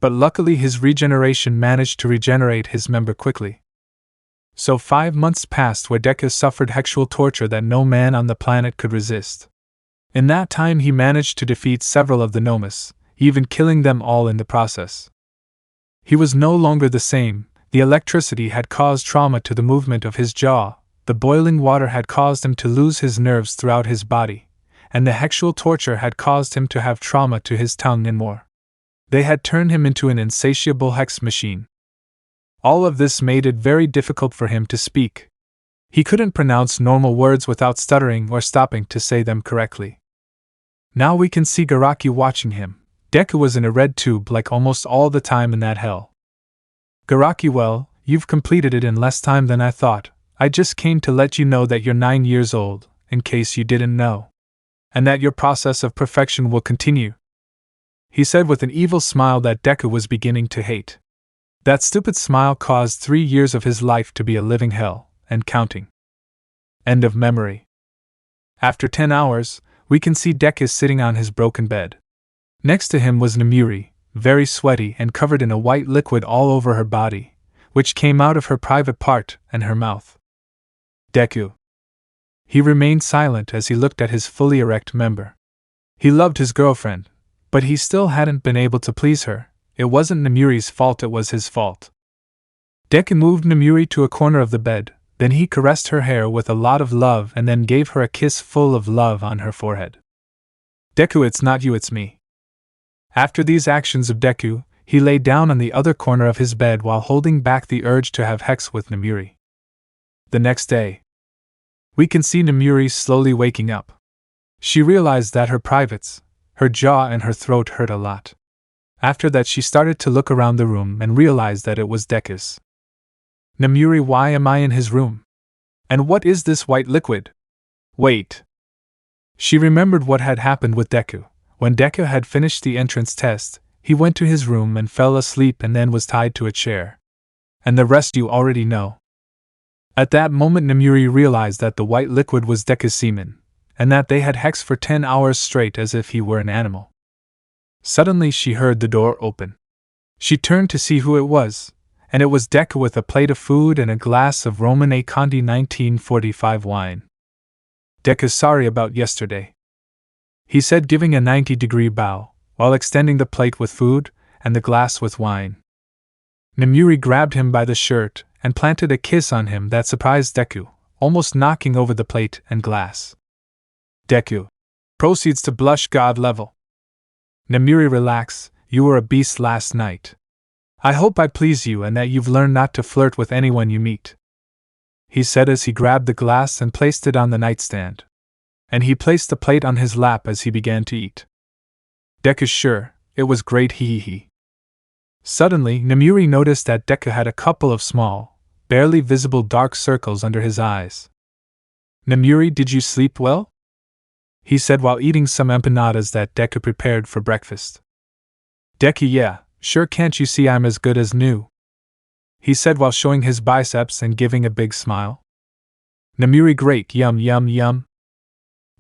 But luckily his regeneration managed to regenerate his member quickly. So 5 months passed where Deku suffered sexual torture that no man on the planet could resist. In that time he managed to defeat several of the Nomus, even killing them all in the process. He was no longer the same. The electricity had caused trauma to the movement of his jaw, the boiling water had caused him to lose his nerves throughout his body, and the sexual torture had caused him to have trauma to his tongue and more. They had turned him into an insatiable hex machine. All of this made it very difficult for him to speak. He couldn't pronounce normal words without stuttering or stopping to say them correctly. Now we can see Garaki watching him. Deku was in a red tube like almost all the time in that hell. Garaki, well, you've completed it in less time than I thought. I just came to let you know that you're 9 years old, in case you didn't know. And that your process of perfection will continue. He said with an evil smile that Deku was beginning to hate. That stupid smile caused 3 years of his life to be a living hell, and counting. End of memory. After 10 hours, we can see Deku sitting on his broken bed. Next to him was Nomuri, very sweaty and covered in a white liquid all over her body, which came out of her private part and her mouth. Deku. He remained silent as he looked at his fully erect member. He loved his girlfriend, but he still hadn't been able to please her. It wasn't Nomuri's fault, it was his fault. Deku moved Nomuri to a corner of the bed, then he caressed her hair with a lot of love and then gave her a kiss full of love on her forehead. Deku, it's not you, it's me. After these actions of Deku, he lay down on the other corner of his bed while holding back the urge to have sex with Nomuri. The next day, we can see Nomuri slowly waking up. She realized that her privates, her jaw and her throat hurt a lot. After that she started to look around the room and realized that it was Deku's. Nomuri, why am I in his room? And what is this white liquid? Wait. She remembered what had happened with Deku. When Deku had finished the entrance test, he went to his room and fell asleep and then was tied to a chair. And the rest you already know. At that moment Nomuri realized that the white liquid was Deku's semen, and that they had sex for 10 hours straight as if he were an animal. Suddenly she heard the door open. She turned to see who it was, and it was Deku with a plate of food and a glass of Roman A Conti 1945 wine. Deku, sorry about yesterday, he said, giving a 90-degree bow, while extending the plate with food and the glass with wine. Nomuri grabbed him by the shirt and planted a kiss on him that surprised Deku, almost knocking over the plate and glass. Deku proceeds to blush god level. Nomuri, relax, you were a beast last night. I hope I please you and that you've learned not to flirt with anyone you meet, he said as he grabbed the glass and placed it on the nightstand. And he placed the plate on his lap as he began to eat. Deku, sure, it was great, hee. Suddenly, Nomuri noticed that Deku had a couple of small, barely visible dark circles under his eyes. Nomuri, did you sleep well? He said while eating some empanadas that Deku prepared for breakfast. Deku, yeah, sure, can't you see I'm as good as new? He said while showing his biceps and giving a big smile. Nomuri, great, yum yum yum.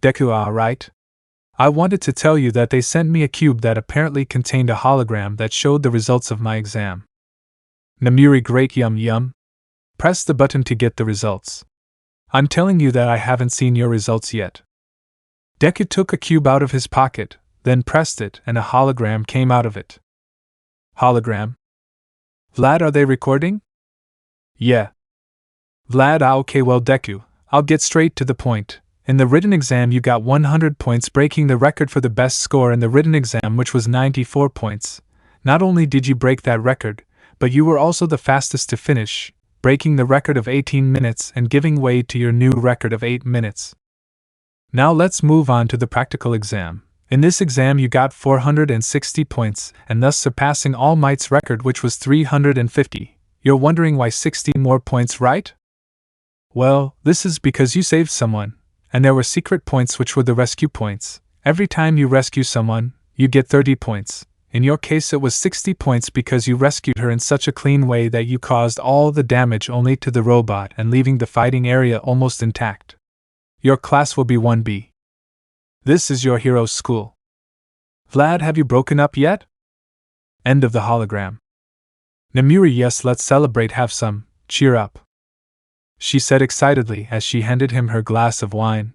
Deku, right? I wanted to tell you that they sent me a cube that apparently contained a hologram that showed the results of my exam. Nomuri, great, yum yum. Press the button to get the results. I'm telling you that I haven't seen your results yet. Deku took a cube out of his pocket, then pressed it and a hologram came out of it. Hologram? Vlad, are they recording? Yeah. Vlad, okay, well Deku, I'll get straight to the point. In the written exam you got 100 points, breaking the record for the best score in the written exam, which was 94 points. Not only did you break that record, but you were also the fastest to finish, breaking the record of 18 minutes and giving way to your new record of 8 minutes. Now let's move on to the practical exam. In this exam you got 460 points, and thus surpassing All Might's record, which was 350. You're wondering why 60 more points, right? Well, this is because you saved someone. And there were secret points which were the rescue points, Every time you rescue someone, you get 30 points. In your case, it was 60 points because you rescued her in such a clean way that you caused all the damage only to the robot and leaving the fighting area almost intact. Your class will be 1B. This is your hero's school. Vlad, have you broken up yet? End of the hologram. Nomuri, yes, let's celebrate, have some, cheer up, she said excitedly as she handed him her glass of wine.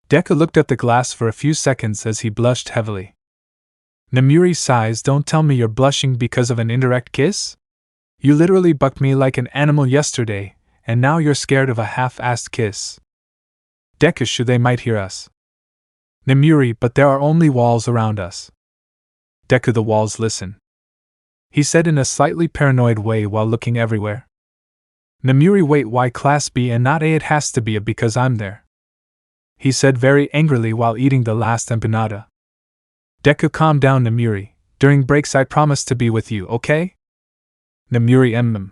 Deku looked at the glass for a few seconds as he blushed heavily. Nomuri sighs, don't tell me you're blushing because of an indirect kiss? You literally bucked me like an animal yesterday, and now you're scared of a half-assed kiss. Deku, they might hear us. Nomuri, but there are only walls around us. Deku, the walls listen, he said in a slightly paranoid way while looking everywhere. Nomuri, wait, why class B and not A? It has to be A because I'm there, he said very angrily while eating the last empanada. Deku, calm down, Nomuri. During breaks I promise to be with you, okay? Nomuri,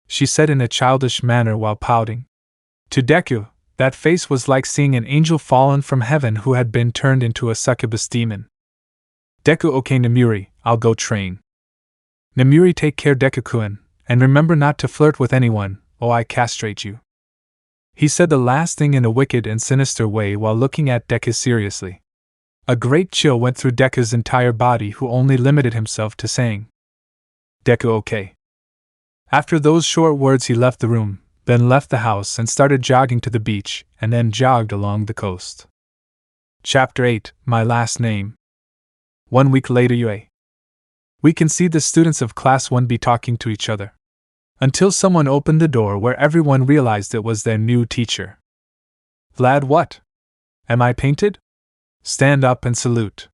she said in a childish manner while pouting. To Deku, that face was like seeing an angel fallen from heaven who had been turned into a succubus demon. Deku, okay Nomuri, I'll go train. Nomuri, take care Deku-kun, and remember not to flirt with anyone, or I castrate you. He said the last thing in a wicked and sinister way while looking at Deku seriously. A great chill went through Deku's entire body, who only limited himself to saying, Deku, okay. After those short words he left the room, then left the house and started jogging to the beach, and then jogged along the coast. Chapter 8, My Last Name. 1 week later, UA. We can see the students of Class 1B talking to each other, until someone opened the door where everyone realized it was their new teacher. Vlad, what? Am I painted? Stand up and salute.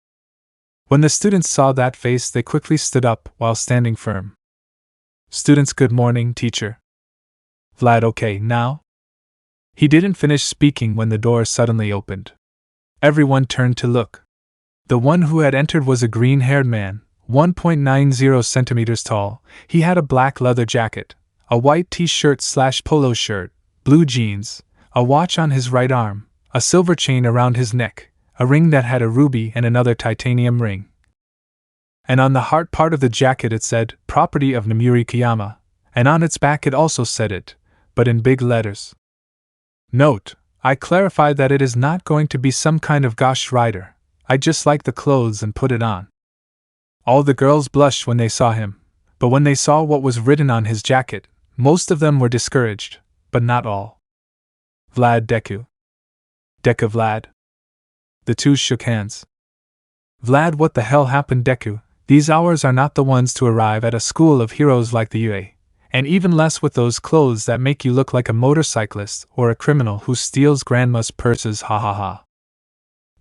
When the students saw that face, they quickly stood up while standing firm. Students, good morning, teacher. Vlad, okay, now? He didn't finish speaking when the door suddenly opened. Everyone turned to look. The one who had entered was a green-haired man, 1.90 centimeters tall. He had a black leather jacket, a white t-shirt/polo shirt, blue jeans, a watch on his right arm, a silver chain around his neck, a ring that had a ruby and another titanium ring. And on the heart part of the jacket it said, Property of Nomuri Kiyama, and on its back it also said it, but in big letters. Note, I clarified that it is not going to be some kind of Ghost Rider. I just like the clothes and put it on. All the girls blushed when they saw him, but when they saw what was written on his jacket, most of them were discouraged, but not all. Vlad, Deku. Deku, Vlad. The two shook hands. Vlad, what the hell happened, Deku? These hours are not the ones to arrive at a school of heroes like the UA, and even less with those clothes that make you look like a motorcyclist or a criminal who steals grandma's purses, ha ha ha.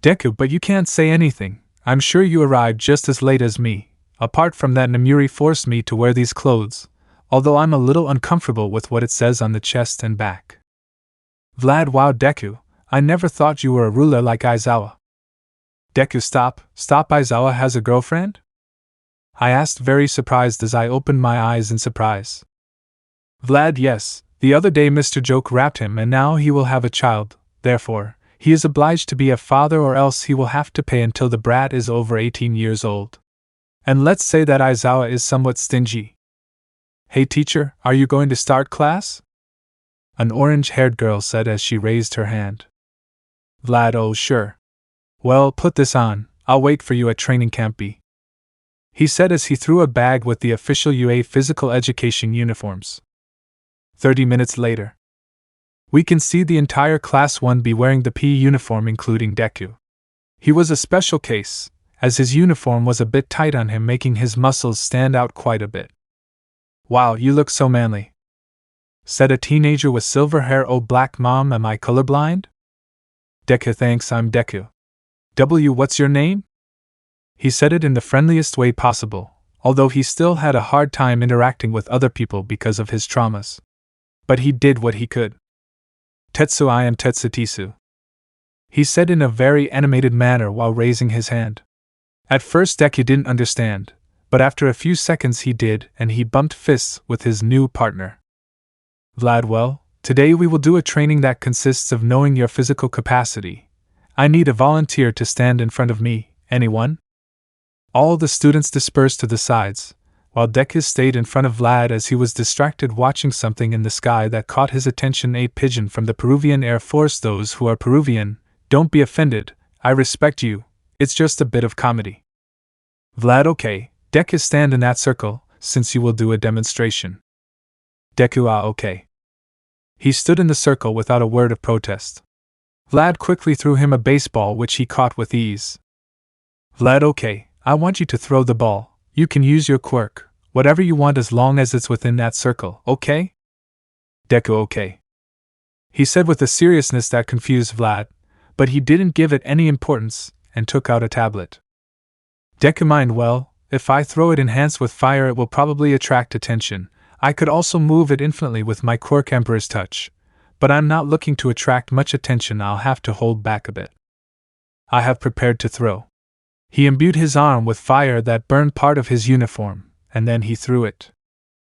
Deku, but you can't say anything. I'm sure you arrived just as late as me. Apart from that, Nomuri forced me to wear these clothes, although I'm a little uncomfortable with what it says on the chest and back. Vlad, wow, Deku, I never thought you were a ruler like Aizawa. Deku, stop, Aizawa has a girlfriend? I asked, very surprised as I opened my eyes in surprise. Vlad, yes, the other day Mr. Joke rapped him and now he will have a child, therefore, he is obliged to be a father or else he will have to pay until the brat is over 18 years old. And let's say that Aizawa is somewhat stingy. Hey teacher, are you going to start class? An orange-haired girl said as she raised her hand. Vlad, oh sure. Well, put this on, I'll wait for you at training camp B, he said as he threw a bag with the official UA physical education uniforms. 30 minutes later. We can see the entire Class 1B wearing the PE uniform including Deku. He was a special case, as his uniform was a bit tight on him, making his muscles stand out quite a bit. Wow, you look so manly, said a teenager with silver hair. Oh black mom, am I colorblind? Deku, thanks, I'm Deku. W, what's your name? He said it in the friendliest way possible, although he still had a hard time interacting with other people because of his traumas. But he did what he could. Tetsu, I am Tetsutisu, he said in a very animated manner while raising his hand. At first Deku didn't understand, but after a few seconds he did, and he bumped fists with his new partner. Vlad, well, today we will do a training that consists of knowing your physical capacity. I need a volunteer to stand in front of me, anyone? All the students dispersed to the sides, while Deku stayed in front of Vlad as he was distracted watching something in the sky that caught his attention. A pigeon from the Peruvian Air Force. Those who are Peruvian, don't be offended, I respect you, it's just a bit of comedy. Vlad, okay, Deku, stand in that circle, since you will do a demonstration. Deku, ah, okay. He stood in the circle without a word of protest. Vlad quickly threw him a baseball which he caught with ease. Vlad, okay, I want you to throw the ball. You can use your quirk, whatever you want as long as it's within that circle, okay? Deku, okay. He said with a seriousness that confused Vlad, but he didn't give it any importance, and took out a tablet. Deku mind, well, if I throw it enhanced with fire it will probably attract attention. I could also move it infinitely with my quirk Emperor's Touch, but I'm not looking to attract much attention. I'll have to hold back a bit. I have prepared to throw. He imbued his arm with fire that burned part of his uniform, and then he threw it.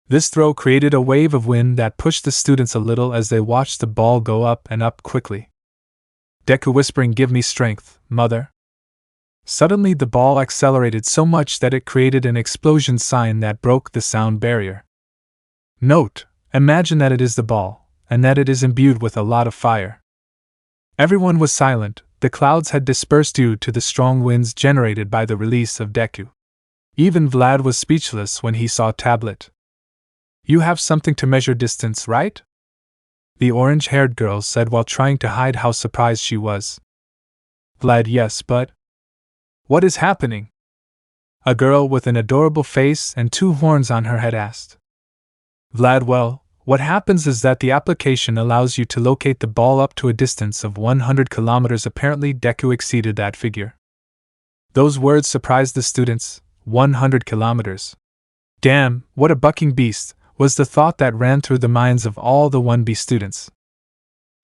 This throw created a wave of wind that pushed the students a little as they watched the ball go up and up quickly. Deku whispering, give me strength, mother. Suddenly the ball accelerated so much that it created an explosion sign that broke the sound barrier. Note, imagine that it is the ball, and that it is imbued with a lot of fire. Everyone was silent. The clouds had dispersed due to the strong winds generated by the release of Deku. Even Vlad was speechless when he saw Tablet. You have something to measure distance, right? The orange-haired girl said while trying to hide how surprised she was. Vlad, yes, but... What is happening? A girl with an adorable face and 2 horns on her head asked. Vlad, well, what happens is that the application allows you to locate the ball up to a distance of 100 kilometers. Apparently Deku exceeded that figure. Those words surprised the students. 100 kilometers. Damn, what a bucking beast, was the thought that ran through the minds of all the 1B students.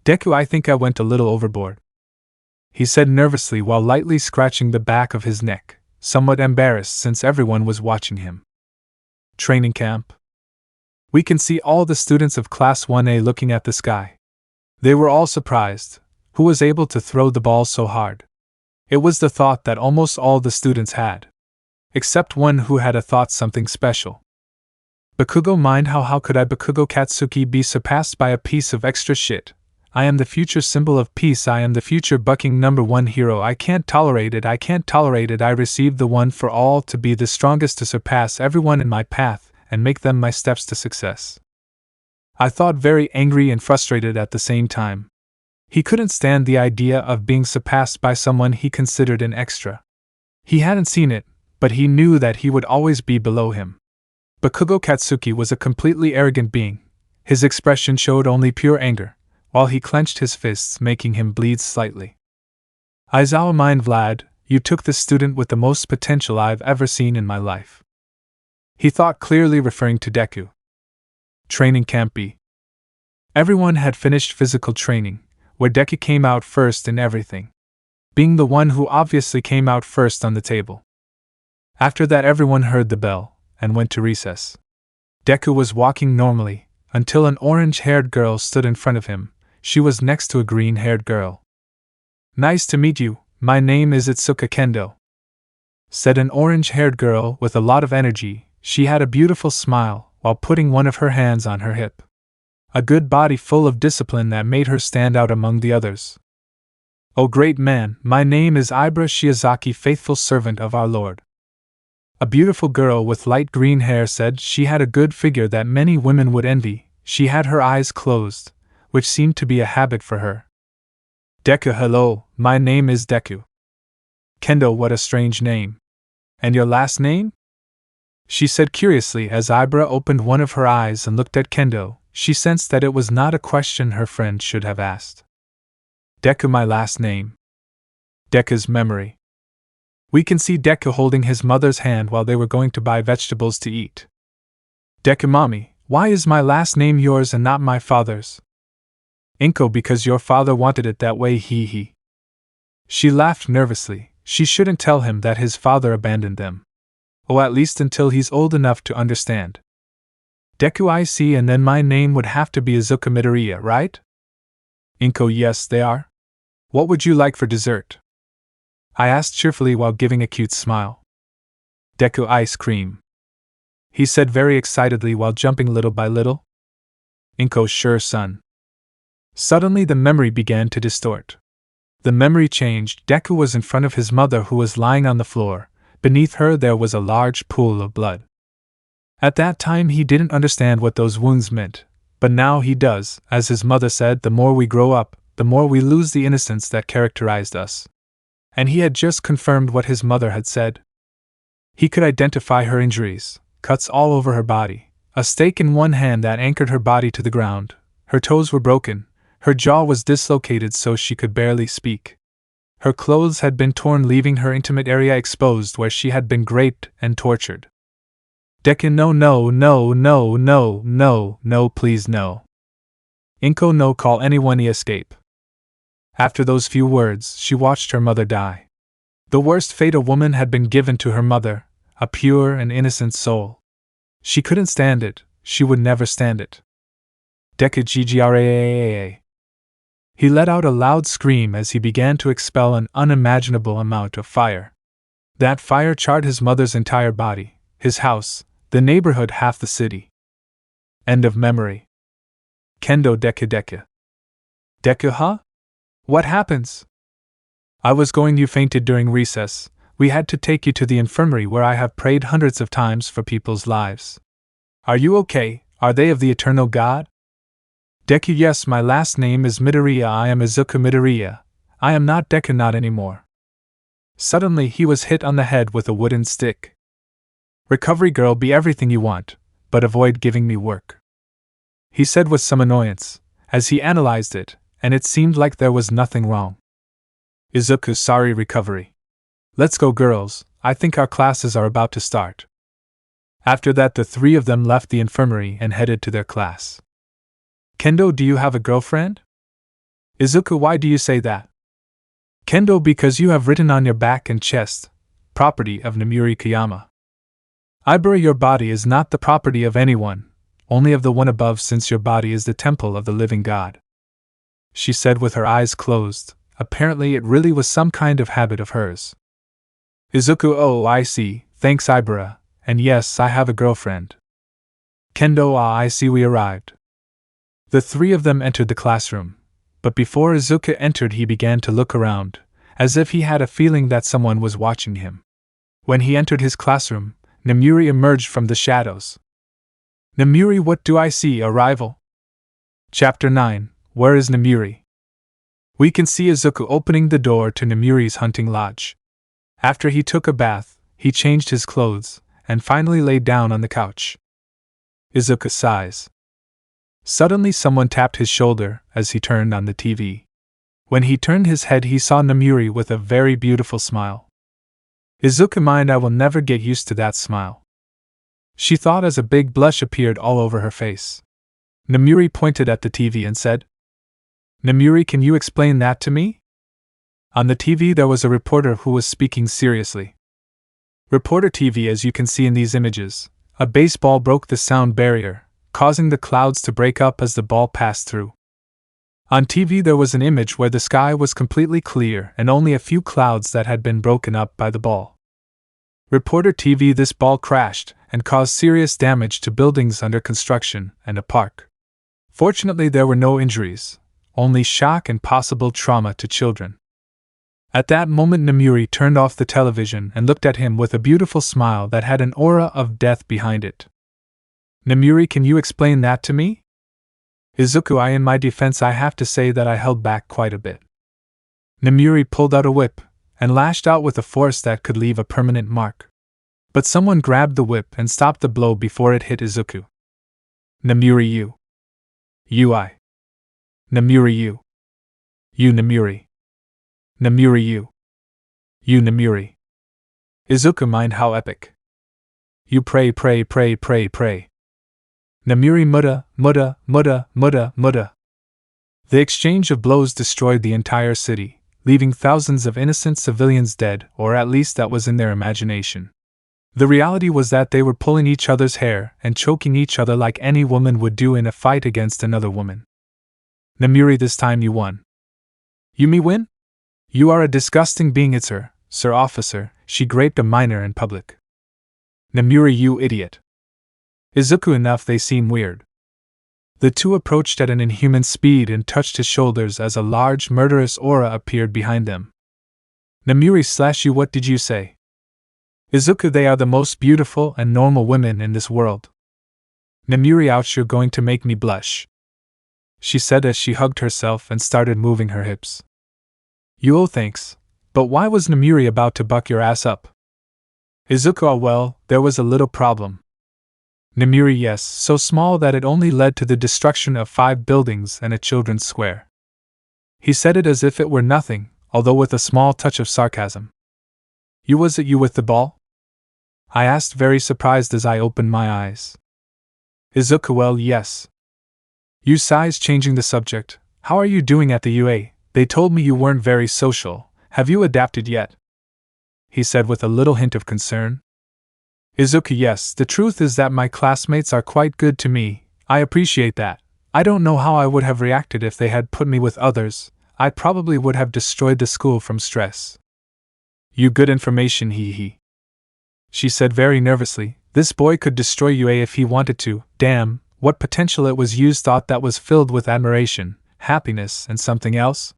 Deku, I think I went a little overboard, he said nervously while lightly scratching the back of his neck, somewhat embarrassed since everyone was watching him. Training camp. We can see all the students of Class 1A looking at the sky. They were all surprised. Who was able to throw the ball so hard? It was the thought that almost all the students had. Except one who had a thought something special. Bakugo mind, how could I Bakugo Katsuki be surpassed by a piece of extra shit? I am the future symbol of peace. I am the future bucking #1 hero. I can't tolerate it. I can't tolerate it. I received the one for all to be the strongest, to surpass everyone in my path and make them my steps to success. I thought, very angry and frustrated at the same time. He couldn't stand the idea of being surpassed by someone he considered an extra. He hadn't seen it, but he knew that he would always be below him. Bakugo Katsuki was a completely arrogant being. His expression showed only pure anger, while he clenched his fists, making him bleed slightly. Aizawa mind, Vlad, you took the student with the most potential I've ever seen in my life. He thought clearly, referring to Deku. Training Camp B. Everyone had finished physical training, where Deku came out first in everything, being the one who obviously came out first on the table. After that everyone heard the bell, and went to recess. Deku was walking normally, until an orange-haired girl stood in front of him. She was next to a green-haired girl. Nice to meet you, my name is Itsuka Kendo, said an orange-haired girl with a lot of energy. She had a beautiful smile, while putting one of her hands on her hip. A good body full of discipline that made her stand out among the others. Oh great man, my name is Ibra Shiozaki, faithful servant of our Lord. A beautiful girl with light green hair said. She had a good figure that many women would envy. She had her eyes closed, which seemed to be a habit for her. Deku, hello, my name is Deku. Kendo, what a strange name. And your last name? She said curiously as Ibra opened one of her eyes and looked at Kendo. She sensed that it was not a question her friend should have asked. Deku, my last name. Deku's memory. We can see Deku holding his mother's hand while they were going to buy vegetables to eat. Deku, mommy, why is my last name yours and not my father's? Inko, because your father wanted it that way, he. She laughed nervously. She shouldn't tell him that his father abandoned them. Oh, at least until he's old enough to understand. Deku, I see, and then my name would have to be Izuku Midoriya, right? Inko, yes, they are. What would you like for dessert? I asked cheerfully while giving a cute smile. Deku ice cream, he said very excitedly while jumping little by little. Inko, sure son. Suddenly the memory began to distort. The memory changed. Deku was in front of his mother, who was lying on the floor. Beneath her there was a large pool of blood. At that time he didn't understand what those wounds meant, but now he does. As his mother said, the more we grow up, the more we lose the innocence that characterized us. And he had just confirmed what his mother had said. He could identify her injuries, cuts all over her body, a stake in one hand that anchored her body to the ground. Her toes were broken, her jaw was dislocated so she could barely speak. Her clothes had been torn, leaving her intimate area exposed where she had been raped and tortured. Deku, no, no, no, no, no, no, no, please no. Inko, no, call anyone, escape. After those few words, she watched her mother die. The worst fate a woman had been given to her mother, a pure and innocent soul. She couldn't stand it, she would never stand it. Deku GGRAAAA. He let out a loud scream as he began to expel an unimaginable amount of fire. That fire charred his mother's entire body, his house, the neighborhood, half the city. End of memory. Kendo, Deku Deku. Deku, huh? What happens? I was going, you fainted during recess. We had to take you to the infirmary where I have prayed hundreds of times for people's lives. Are you okay? Are they of the eternal God? Deku, yes, my last name is Midoriya. I am Izuku Midoriya. I am not Deku, not anymore. Suddenly he was hit on the head with a wooden stick. Recovery girl, be everything you want, but avoid giving me work, he said with some annoyance, as he analyzed it, and it seemed like there was nothing wrong. Izuku, sorry, recovery. Let's go, girls, I think our classes are about to start. After that the three of them left the infirmary and headed to their class. Kendo, do you have a girlfriend? Izuku, why do you say that? Kendo, because you have written on your back and chest, property of Namuri Kayama. Ibara, your body is not the property of anyone, only of the one above, since your body is the temple of the living God, she said with her eyes closed. Apparently it really was some kind of habit of hers. Izuku, oh, I see, thanks Ibara, and yes, I have a girlfriend. Kendo, ah, I see, we arrived. The three of them entered the classroom, but before Izuku entered he began to look around, as if he had a feeling that someone was watching him. When he entered his classroom, Namuri emerged from the shadows. Namuri, what do I see, a rival? Chapter 9, Where is Namuri? We can see Izuku opening the door to Namuri's hunting lodge. After he took a bath, he changed his clothes, and finally lay down on the couch. Izuku sighs. Suddenly someone tapped his shoulder as he turned on the TV. When he turned his head he saw Namuri with a very beautiful smile. Izuku mind, I will never get used to that smile, she thought as a big blush appeared all over her face. Namuri pointed at the TV and said, Namuri, can you explain that to me? On the TV there was a reporter who was speaking seriously. Reporter TV, as you can see in these images, a baseball broke the sound barrier, causing the clouds to break up as the ball passed through. On TV there was an image where the sky was completely clear and only a few clouds that had been broken up by the ball. Reporter TV, this ball crashed and caused serious damage to buildings under construction and a park. Fortunately there were no injuries, only shock and possible trauma to children. At that moment Namuri turned off the television and looked at him with a beautiful smile that had an aura of death behind it. Namuri, can you explain that to me? Izuku, in my defense I have to say that I held back quite a bit. Namuri pulled out a whip and lashed out with a force that could leave a permanent mark. But someone grabbed the whip and stopped the blow before it hit Izuku. Namuri, you. Namuri, you. Namuri. Namuri, you. Namuri. Izuku, mind how epic. You pray. Namuri, mutta. The exchange of blows destroyed the entire city, leaving thousands of innocent civilians dead, or at least that was in their imagination. The reality was that they were pulling each other's hair and choking each other like any woman would do in a fight against another woman. Namuri, this time you won. You me win? You are a disgusting being, it's her, Sir Officer, she raped a minor in public. Nemuri, you idiot. Izuku, enough, they seem weird. The two approached at an inhuman speed and touched his shoulders as a large murderous aura appeared behind them. Nemuri / you, what did you say? Izuku, they are the most beautiful and normal women in this world. Nemuri, ouch, you're going to make me blush, she said as she hugged herself and started moving her hips. You, oh thanks, but why was Nemuri about to buck your ass up? Izuku, oh well, there was a little problem. Nemuri, yes, so small that it only led to the destruction of 5 buildings and a children's square. He said it as if it were nothing, although with a small touch of sarcasm. Was it you with the ball? I asked, very surprised as I opened my eyes. Izuku, well, yes. You sighs, changing the subject. How are you doing at the UA? They told me you weren't very social. Have you adapted yet? He said with a little hint of concern. Izuku, yes, the truth is that my classmates are quite good to me. I appreciate that. I don't know how I would have reacted if they had put me with others. I probably would have destroyed the school from stress. You, good information, he. She said very nervously. This boy could destroy UA if he wanted to. Damn, what potential it was used, thought that was filled with admiration, happiness, and something else.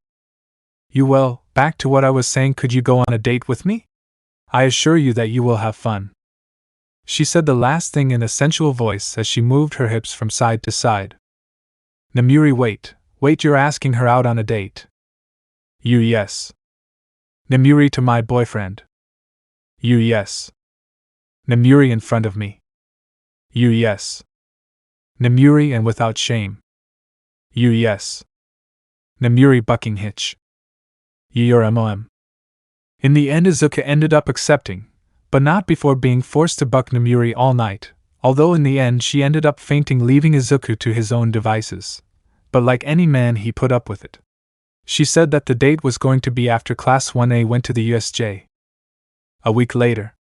You, well, back to what I was saying, could you go on a date with me? I assure you that you will have fun. She said the last thing in a sensual voice as she moved her hips from side to side. Nemuri, wait, you're asking her out on a date? You, yes. Nemuri, to my boyfriend? You, yes. Nemuri, in front of me? You, yes. Nemuri, and without shame? You, yes. Nemuri, bucking hitch? You're MOM. In the end, Izuku ended up accepting, but not before being forced to buck Nemuri all night, although in the end she ended up fainting, leaving Izuku to his own devices. But like any man, he put up with it. She said that the date was going to be after Class 1A went to the USJ. A week later,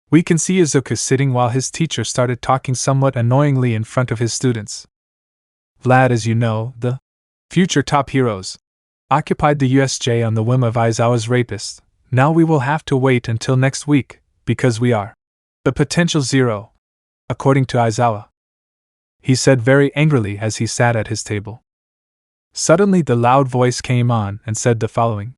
we can see Izuku sitting while his teacher started talking somewhat annoyingly in front of his students. Vlad, as you know, the future top heroes, occupied the USJ on the whim of Aizawa's rapist. Now we will have to wait until next week, because we are the potential 0, according to Aizawa, he said very angrily as he sat at his table. Suddenly the loud voice came on and said the following.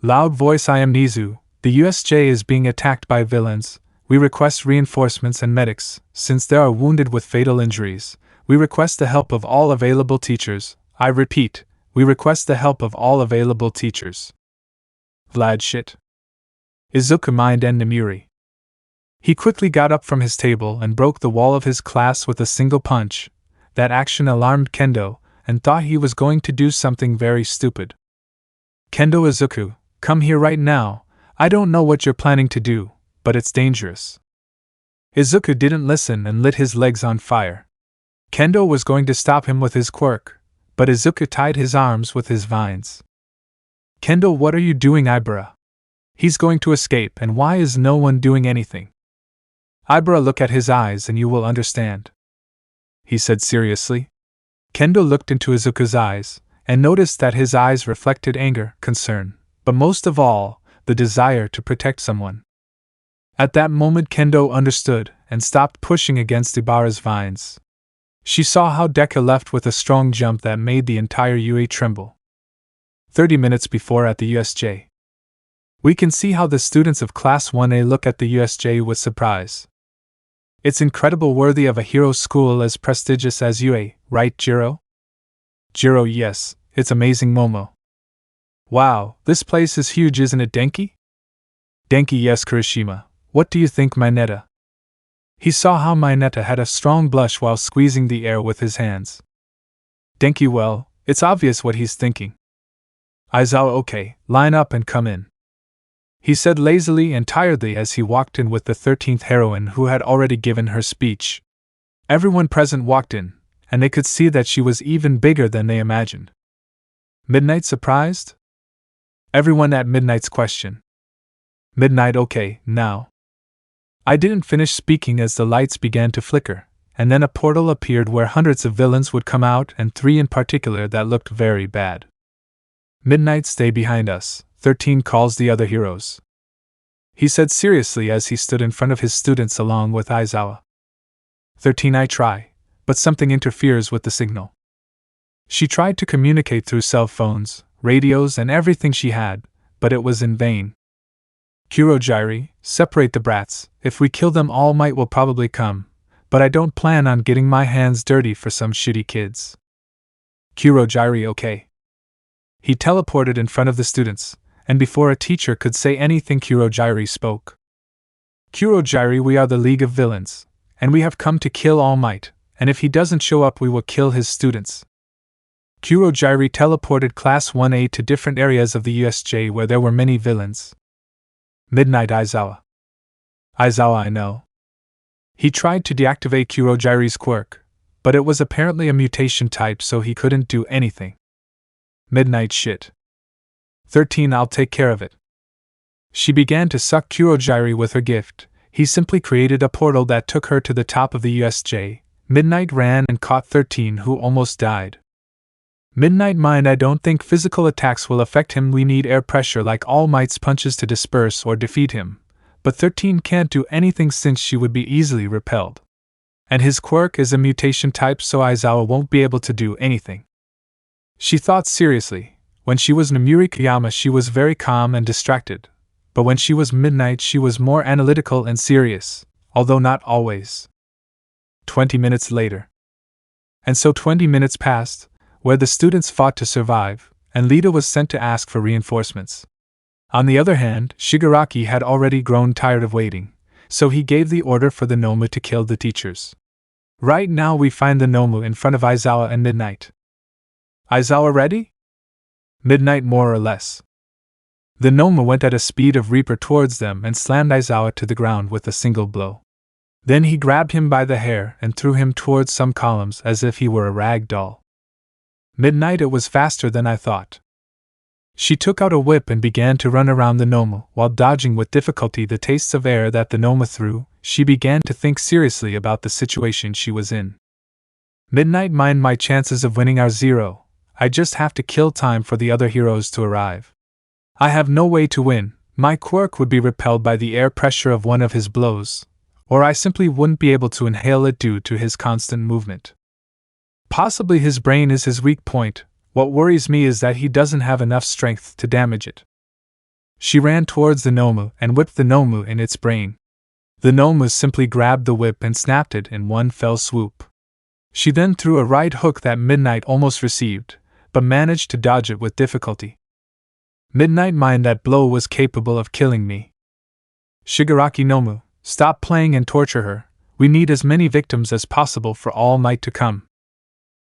Loud voice, I am Nizu. The USJ is being attacked by villains. We request reinforcements and medics. Since there are wounded with fatal injuries, we request the help of all available teachers. I repeat, we request the help of all available teachers. Vlad, shit. Izuku, mind, and Nemuri. He quickly got up from his table and broke the wall of his class with a single punch. That action alarmed Kendo, and thought he was going to do something very stupid. Kendo, Izuku, come here right now. I don't know what you're planning to do, but it's dangerous. Izuku didn't listen and lit his legs on fire. Kendo was going to stop him with his quirk, but Izuku tied his arms with his vines. Kendo, what are you doing, Ibara? He's going to escape, and why is no one doing anything? Ibara, look at his eyes and you will understand, he said seriously. Kendo looked into Izuku's eyes, and noticed that his eyes reflected anger, concern, but most of all, the desire to protect someone. At that moment Kendo understood, and stopped pushing against Ibara's vines. She saw how Deku left with a strong jump that made the entire UA tremble. 30 minutes before at the USJ. We can see how the students of Class 1A look at the USJ with surprise. It's incredible, worthy of a hero school as prestigious as UA, right, Jiro? Jiro, yes, it's amazing, Momo. Wow, this place is huge, isn't it, Denki? Denki, yes, Kirishima. What do you think, Mineta? He saw how Mineta had a strong blush while squeezing the air with his hands. Denki, well, it's obvious what he's thinking. Aizawa, okay, line up and come in, he said lazily and tiredly as he walked in with the 13th heroine who had already given her speech. Everyone present walked in, and they could see that she was even bigger than they imagined. Midnight, surprised? Everyone at Midnight's question. Midnight, okay, now. I didn't finish speaking as the lights began to flicker, and then a portal appeared where hundreds of villains would come out, and 3 in particular that looked very bad. Midnight, stay behind us, 13 calls the other heroes. He said seriously as he stood in front of his students along with Aizawa. 13, I try, but something interferes with the signal. She tried to communicate through cell phones, radios, and everything she had, but it was in vain. Kurogiri, separate the brats. If we kill them, All Might will probably come, but I don't plan on getting my hands dirty for some shitty kids. Kurogiri, okay. He teleported in front of the students, and before a teacher could say anything, Kurogiri spoke. Kurogiri, we are the League of Villains, and we have come to kill All Might, and if he doesn't show up, we will kill his students. Kurogiri teleported Class 1A to different areas of the USJ where there were many villains. Midnight, Aizawa. Aizawa, I know. He tried to deactivate Kurogiri's quirk, but it was apparently a mutation type, so he couldn't do anything. Midnight, shit. 13, I'll take care of it. She began to suck Kurogiri with her gift. He simply created a portal that took her to the top of the USJ. Midnight ran and caught 13, who almost died. Midnight, mind, I don't think physical attacks will affect him. We need air pressure like All Might's punches to disperse or defeat him. But 13 can't do anything since she would be easily repelled. And his quirk is a mutation type, so Aizawa won't be able to do anything. She thought seriously. When she was Nomuri Kayama, she was very calm and distracted. But when she was Midnight, she was more analytical and serious, although not always. 20 minutes later. And so 20 minutes passed, where the students fought to survive, and Lita was sent to ask for reinforcements. On the other hand, Shigaraki had already grown tired of waiting, so he gave the order for the Nomu to kill the teachers. Right now we find the Nomu in front of Aizawa and Midnight. Aizawa ready? Midnight, more or less. The Nomu went at a speed of Reaper towards them and slammed Aizawa to the ground with a single blow. Then he grabbed him by the hair and threw him towards some columns as if he were a rag doll. Midnight, it was faster than I thought. She took out a whip and began to run around the Nomu, while dodging with difficulty the tastes of air that the Nomu threw. She began to think seriously about the situation she was in. Midnight, mind, my chances of winning are 0. I just have to kill time for the other heroes to arrive. I have no way to win. My quirk would be repelled by the air pressure of one of his blows, or I simply wouldn't be able to inhale it due to his constant movement. Possibly his brain is his weak point. What worries me is that he doesn't have enough strength to damage it. She ran towards the Nomu and whipped the Nomu in its brain. The Nomu simply grabbed the whip and snapped it in one fell swoop. She then threw a right hook that Midnight almost received, but managed to dodge it with difficulty. Midnight, mind, that blow was capable of killing me. Shigaraki, Nomu, stop playing and torture her. We need as many victims as possible for All Might to come,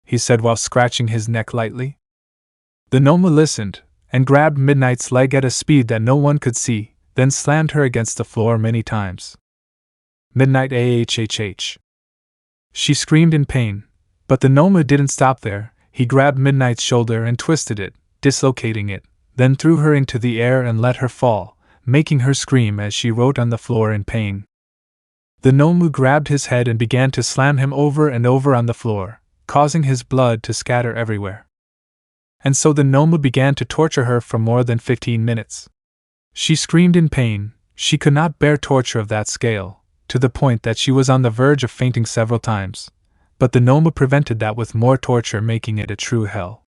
he said while scratching his neck lightly. The Nomu listened, and grabbed Midnight's leg at a speed that no one could see, then slammed her against the floor many times. Midnight, ahhh. She screamed in pain, but the Nomu didn't stop there. He grabbed Midnight's shoulder and twisted it, dislocating it, then threw her into the air and let her fall, making her scream as she rolled on the floor in pain. The Nomu grabbed his head and began to slam him over and over on the floor, causing his blood to scatter everywhere. And so the Nomu began to torture her for more than 15 minutes. She screamed in pain. She could not bear torture of that scale, to the point that she was on the verge of fainting several times. But the Nomu prevented that with more torture, making it a true hell.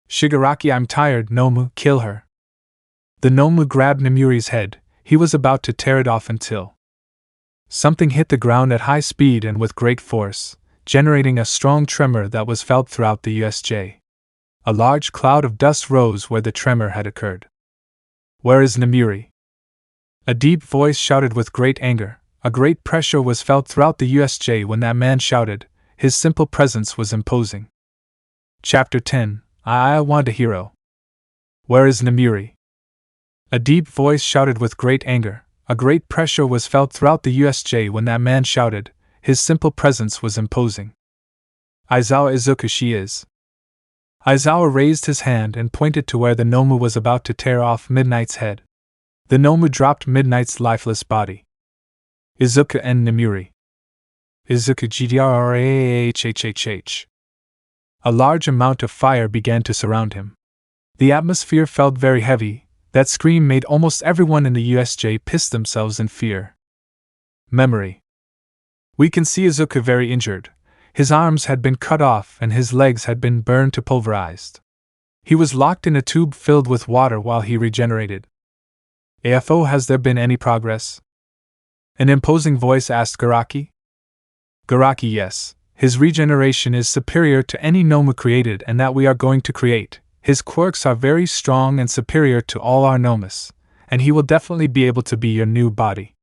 Shigaraki, I'm tired, Nomu, kill her. The Nomu grabbed Nomuri's head. He was about to tear it off until something hit the ground at high speed and with great force, generating a strong tremor that was felt throughout the USJ. A large cloud of dust rose where the tremor had occurred. Where is Nomuri? A deep voice shouted with great anger. A great pressure was felt throughout the USJ when that man shouted. His simple presence was imposing. Chapter 10. I want a hero. Where is Nomuri? A deep voice shouted with great anger. A great pressure was felt throughout the USJ when that man shouted. His simple presence was imposing. Aizawa, Izuku, she is. Aizawa raised his hand and pointed to where the Nomu was about to tear off Midnight's head. The Nomu dropped Midnight's lifeless body. Izuku and Nomuri. Izuku gdrrahhhh. A large amount of fire began to surround him. The atmosphere felt very heavy. That scream made almost everyone in the USJ piss themselves in fear. Memory. We can see Izuku very injured. His arms had been cut off and his legs had been burned to pulverized. He was locked in a tube filled with water while he regenerated. AFO, has there been any progress? An imposing voice asked Garaki. Garaki, yes. His regeneration is superior to any Nomu created and that we are going to create. His quirks are very strong and superior to all our Nomus, and he will definitely be able to be your new body.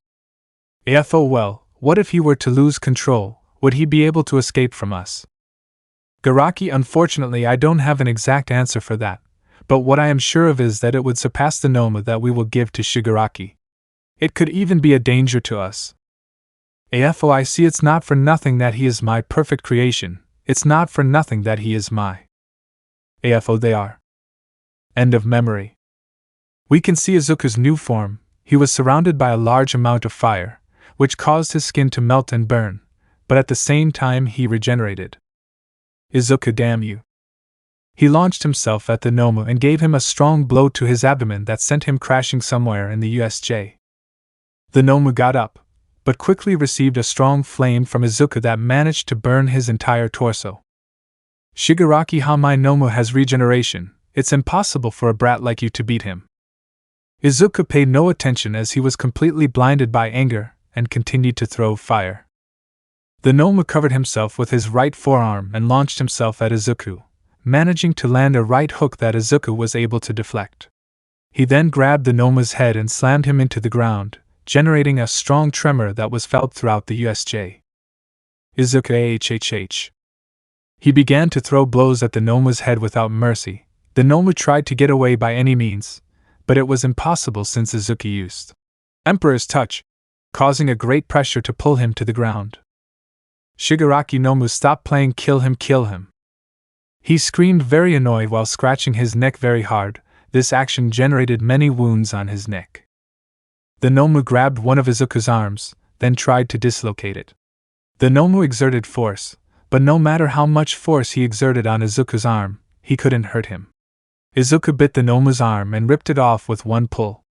AFO, well, what if he were to lose control? Would he be able to escape from us? Garaki, unfortunately I don't have an exact answer for that, but what I am sure of is that it would surpass the Nomu that we will give to Shigaraki. It could even be a danger to us. AFO, I see, it's not for nothing that he is my perfect creation. It's not for nothing that he is my AFO, they are. End of memory. We can see Izuku's new form. He was surrounded by a large amount of fire, which caused his skin to melt and burn, but at the same time he regenerated. Izuku, damn you. He launched himself at the Nomu and gave him a strong blow to his abdomen that sent him crashing somewhere in the USJ. The Nomu got up, but quickly received a strong flame from Izuku that managed to burn his entire torso. Shigaraki, how my Nomu has regeneration, it's impossible for a brat like you to beat him. Izuku paid no attention as he was completely blinded by anger and continued to throw fire. The Nomu covered himself with his right forearm and launched himself at Izuku, managing to land a right hook that Izuku was able to deflect. He then grabbed the Nomu's head and slammed him into the ground, generating a strong tremor that was felt throughout the USJ. Izuku ahhh. He began to throw blows at the Nomu's head without mercy. The Nomu tried to get away by any means, but it was impossible since Izuku used Emperor's Touch, causing a great pressure to pull him to the ground. Shigaraki, Nomu, stop playing, kill him, kill him. He screamed, very annoyed, while scratching his neck very hard. This action generated many wounds on his neck. The Nomu grabbed one of Izuku's arms, then tried to dislocate it. The Nomu exerted force, but no matter how much force he exerted on Izuku's arm, he couldn't hurt him. Izuku bit the Nomu's arm and ripped it off with one pull.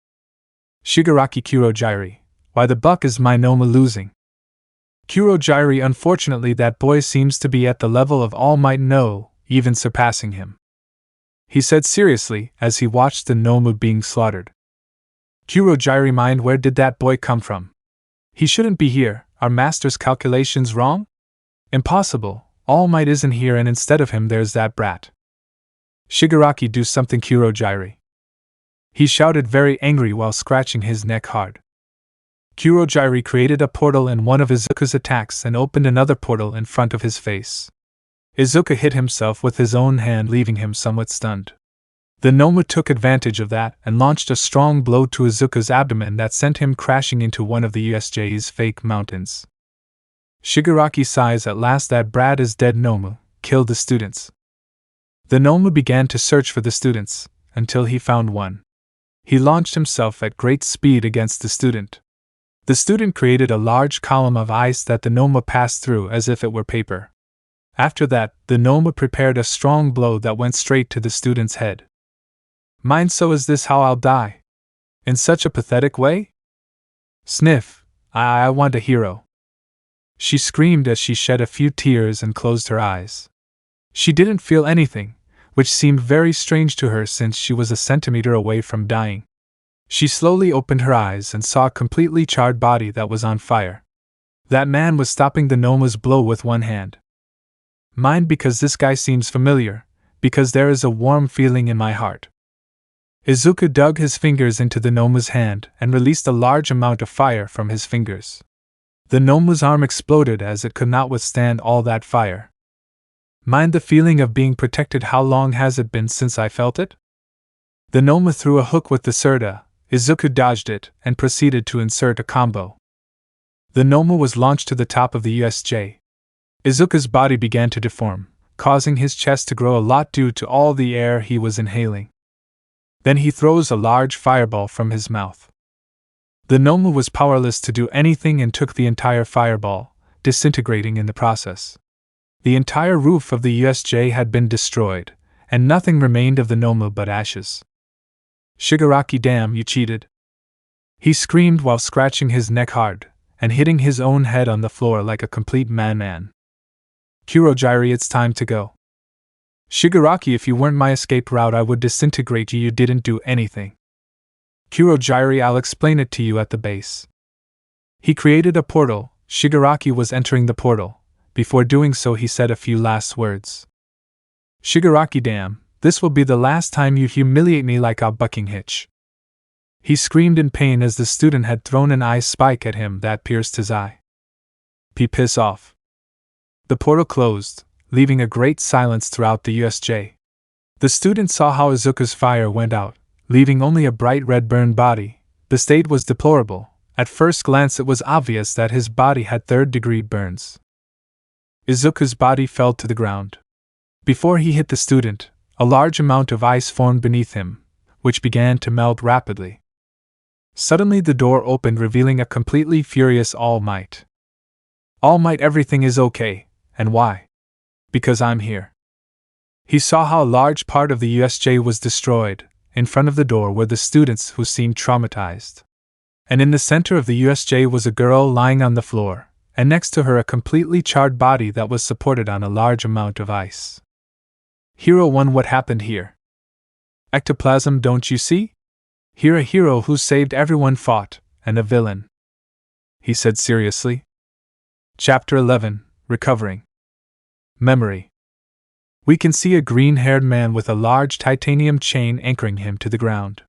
Shigaraki, Kurogyri, why the buck is my Nomu losing? Kurogyri, unfortunately that boy seems to be at the level of All Might, no, even surpassing him. He said seriously as he watched the Nomu being slaughtered. Kurogyri, mind, where did that boy come from? He shouldn't be here. Are master's calculations wrong? Impossible, All Might isn't here and instead of him there's that brat. Shigaraki, do something, Kurogyri. He shouted, very angry while scratching his neck hard. Kurogyri created a portal in one of Izuku's attacks and opened another portal in front of his face. Izuku hit himself with his own hand, leaving him somewhat stunned. The Nomu took advantage of that and launched a strong blow to Izuku's abdomen that sent him crashing into one of the USJ's fake mountains. Shigaraki sighs, at last that brat is dead. Nomu, kill the students. The Nomu began to search for the students, until he found one. He launched himself at great speed against the student. The student created a large column of ice that the Nomu passed through as if it were paper. After that, the Nomu prepared a strong blow that went straight to the student's head. Mind, so is this how I'll die? In such a pathetic way? Sniff, I want a hero. She screamed as she shed a few tears and closed her eyes. She didn't feel anything, which seemed very strange to her since she was a centimeter away from dying. She slowly opened her eyes and saw a completely charred body that was on fire. That man was stopping the Nomu's blow with one hand. Mind, because this guy seems familiar, because there is a warm feeling in my heart. Izuku dug his fingers into the Nomu's hand and released a large amount of fire from his fingers. The Nomu's arm exploded as it could not withstand all that fire. Mind the feeling of being protected, how long has it been since I felt it? The Nomu threw a hook with the Surda. Izuku dodged it and proceeded to insert a combo. The Nomu was launched to the top of the USJ. Izuku's body began to deform, causing his chest to grow a lot due to all the air he was inhaling. Then he throws a large fireball from his mouth. The Nomu was powerless to do anything and took the entire fireball, disintegrating in the process. The entire roof of the USJ had been destroyed, and nothing remained of the Nomu but ashes. Shigaraki, damn, you cheated! He screamed while scratching his neck hard, and hitting his own head on the floor like a complete madman. Kurogiri, it's time to go. Shigaraki, if you weren't my escape route, I would disintegrate you. You didn't do anything. Kurogiri, I'll explain it to you at the base. He created a portal. Shigaraki was entering the portal. Before doing so, he said a few last words. Shigaraki, damn, this will be the last time you humiliate me like a bucking hitch. He screamed in pain as the student had thrown an ice spike at him that pierced his eye. Piss off. The portal closed, leaving a great silence throughout the USJ. The student saw how Izuku's fire went out, leaving only a bright red burned body. The state was deplorable. At first glance it was obvious that his body had third-degree burns. Izuku's body fell to the ground. Before he hit the student, a large amount of ice formed beneath him, which began to melt rapidly. Suddenly the door opened, revealing a completely furious All Might. All Might, everything is okay, and why? Because I'm here. He saw how a large part of the USJ was destroyed. In front of the door were the students, who seemed traumatized. And in the center of the USJ was a girl lying on the floor, and next to her a completely charred body that was supported on a large amount of ice. Hero 1, what happened here? Ectoplasm, don't you see? Here a hero who saved everyone fought, and a villain. He said seriously. Chapter 11, Recovering. Memory. We can see a green-haired man with a large titanium chain anchoring him to the ground.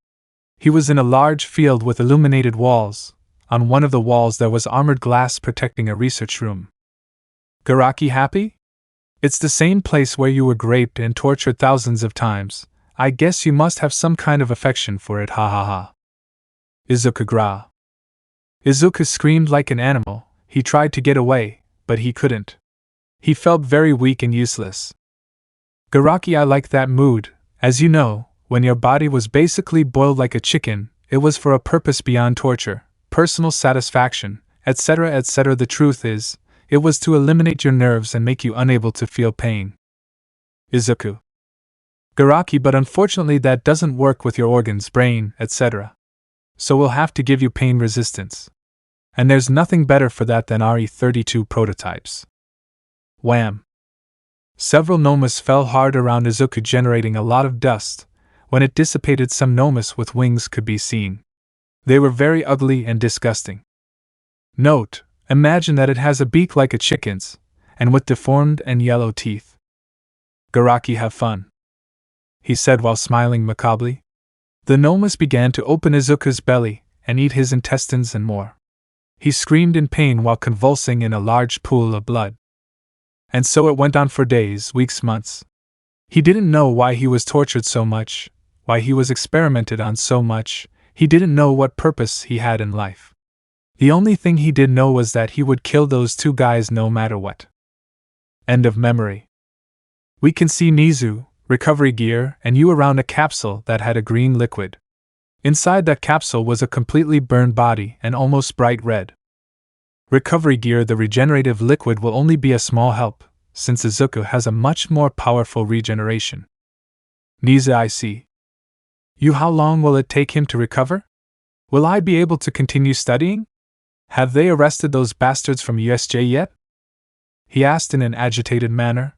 He was in a large field with illuminated walls. On one of the walls there was armored glass protecting a research room. Garaki, happy? It's the same place where you were raped and tortured thousands of times. I guess you must have some kind of affection for it, ha ha ha. Izuku gra. Izuku screamed like an animal. He tried to get away, but he couldn't. He felt very weak and useless. Garaki, I like that mood. As you know, when your body was basically boiled like a chicken, it was for a purpose beyond torture, personal satisfaction, etc., etc. The truth is, it was to eliminate your nerves and make you unable to feel pain. Izuku. Garaki, but unfortunately that doesn't work with your organs, brain, etc. So we'll have to give you pain resistance. And there's nothing better for that than RE32 prototypes. Wham! Several Nomus fell hard around Izuku, generating a lot of dust. When it dissipated, some Nomus with wings could be seen. They were very ugly and disgusting. Note, imagine that it has a beak like a chicken's, and with deformed and yellow teeth. Garaki, have fun, he said while smiling macabrely. The Nomus began to open Izuku's belly and eat his intestines and more. He screamed in pain while convulsing in a large pool of blood. And so it went on for days, weeks, months. He didn't know why he was tortured so much, why he was experimented on so much. He didn't know what purpose he had in life. The only thing he did know was that he would kill those two guys no matter what. End of memory. We can see Nizu, recovery gear, and you around a capsule that had a green liquid. Inside that capsule was a completely burned body and almost bright red. Recovery gear, the regenerative liquid will only be a small help, since Izuku has a much more powerful regeneration. Nizu, I see. You, how long will it take him to recover? Will I be able to continue studying? Have they arrested those bastards from USJ yet? He asked in an agitated manner.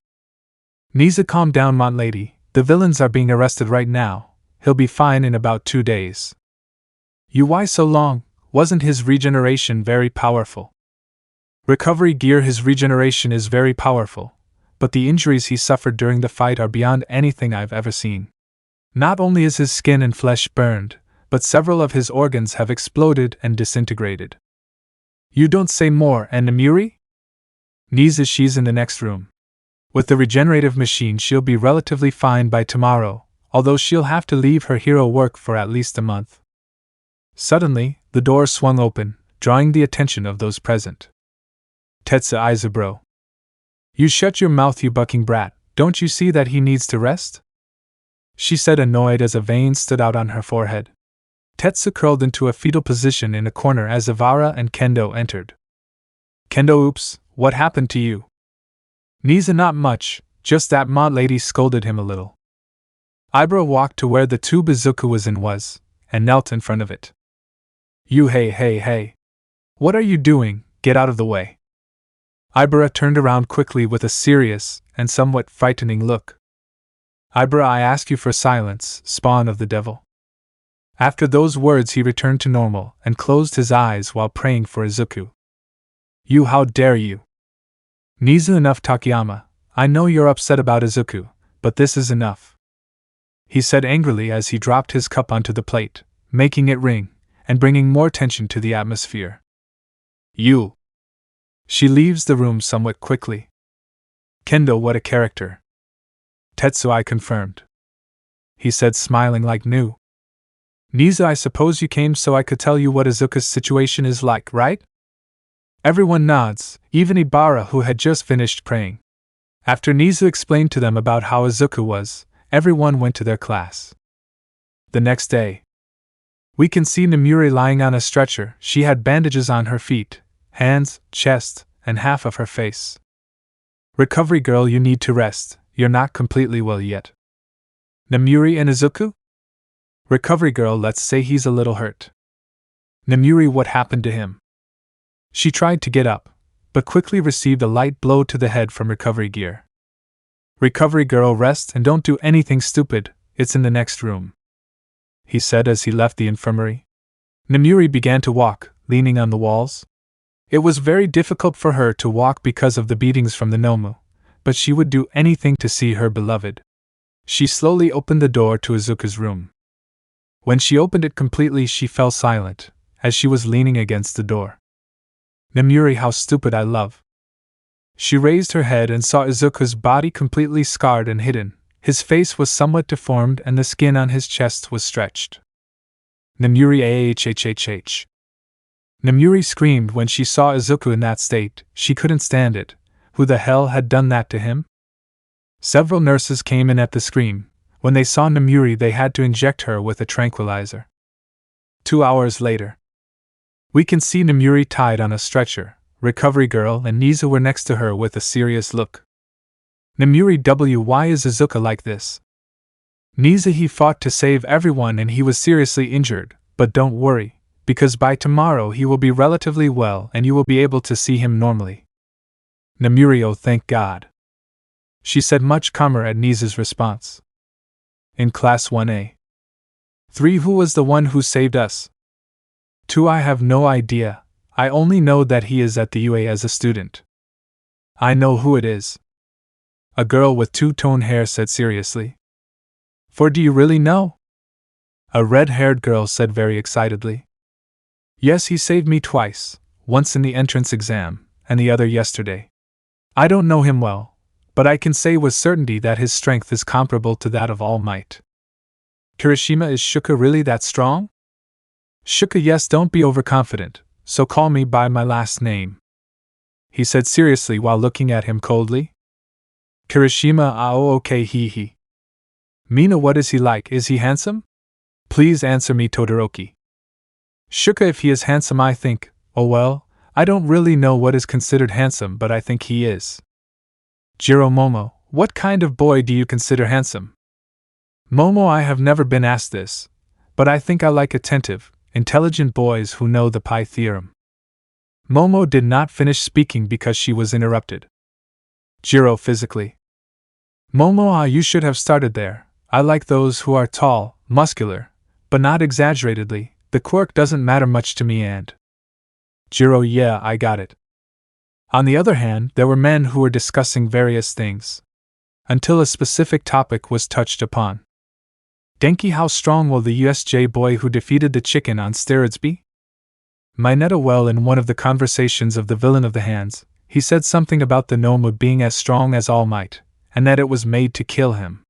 Nizu, calm down, Mont Lady. The villains are being arrested right now. He'll be fine in about 2 days. You, why so long? Wasn't his regeneration very powerful? Recovery gear, his regeneration is very powerful, but the injuries he suffered during the fight are beyond anything I've ever seen. Not only is his skin and flesh burned, but several of his organs have exploded and disintegrated. You don't say more, and Namuri? Nizu, she's in the next room. With the regenerative machine she'll be relatively fine by tomorrow, although she'll have to leave her hero work for at least a month. Suddenly, the door swung open, drawing the attention of those present. Tetsu Izubro. You shut your mouth, you bucking brat, don't you see that he needs to rest? She said, annoyed as a vein stood out on her forehead. Tetsu curled into a fetal position in a corner as Ivara and Kendo entered. Kendo, oops, what happened to you? Nizu, not much, just that Mont Lady scolded him a little. Ibra walked to where the tube Izuku was, and knelt in front of it. You hey. What are you doing? Get out of the way. Ibra turned around quickly with a serious and somewhat frightening look. Ibra, I ask you for silence, spawn of the devil. After those words he returned to normal and closed his eyes while praying for Izuku. You, how dare you? Nizu, enough Takayama, I know you're upset about Izuku, but this is enough. He said angrily as he dropped his cup onto the plate, making it ring, and bringing more tension to the atmosphere. You. She leaves the room somewhat quickly. Kendo, what a character. Tetsuai confirmed. He said, smiling like new. Nizu, I suppose you came so I could tell you what Izuku's situation is like, right? Everyone nods, even Ibara, who had just finished praying. After Nizu explained to them about how Izuku was, everyone went to their class. The next day, we can see Nomuri lying on a stretcher. She had bandages on her feet, hands, chest, and half of her face. Recovery girl, you need to rest, you're not completely well yet. Nomuri and Izuku? Recovery girl, let's say he's a little hurt. Nomuri, what happened to him? She tried to get up, but quickly received a light blow to the head from recovery gear. Recovery girl, rest and don't do anything stupid, it's in the next room, he said as he left the infirmary. Nomuri began to walk, leaning on the walls. It was very difficult for her to walk because of the beatings from the Nomu, but she would do anything to see her beloved. She slowly opened the door to Izuku's room. When she opened it completely, she fell silent, as she was leaning against the door. Nomuri, how stupid, I love. She raised her head and saw Izuku's body completely scarred and hidden. His face was somewhat deformed and the skin on his chest was stretched. Nomuri, ahhhhh. Nomuri screamed when she saw Izuku in that state. She couldn't stand it. Who the hell had done that to him? Several nurses came in at the scream. When they saw Nomuri, they had to inject her with a tranquilizer. 2 hours later, we can see Nomuri tied on a stretcher. Recovery girl and Nizu were next to her with a serious look. Nomuri, why is Izuku like this? Nizu, he fought to save everyone and he was seriously injured, but don't worry, because by tomorrow he will be relatively well and you will be able to see him normally. Nomuri, oh thank God. She said, much calmer at Nizu's response. In Class 1A. 3, who was the one who saved us? 2, I have no idea. I only know that he is at the UA as a student. I know who it is. A girl with two-tone hair said seriously. 4, do you really know? A red-haired girl said very excitedly. Yes, he saved me twice, once in the entrance exam, and the other yesterday. I don't know him well, but I can say with certainty that his strength is comparable to that of All Might. Kirishima, is Shuka really that strong? Shuka, yes, don't be overconfident, so call me by my last name, he said seriously while looking at him coldly. Kirishima, oh okay, he. Mina, what is he like? Is he handsome? Please answer me, Todoroki. Shuka, if he is handsome, I think, oh well, I don't really know what is considered handsome, but I think he is. Jiro, Momo, what kind of boy do you consider handsome? Momo, I have never been asked this, but I think I like attentive, intelligent boys who know the pi theorem. Momo did not finish speaking because she was interrupted. Jiro, physically. Momo, you should have started there. I like those who are tall, muscular, but not exaggeratedly. The quirk doesn't matter much to me and… Jiro, yeah, I got it. On the other hand, there were men who were discussing various things, until a specific topic was touched upon. Denki, how strong will the USJ boy who defeated the chicken on steroids be? Mineta, well, in one of the conversations of the villain of the hands, he said something about the Nomu being as strong as All Might, and that it was made to kill him.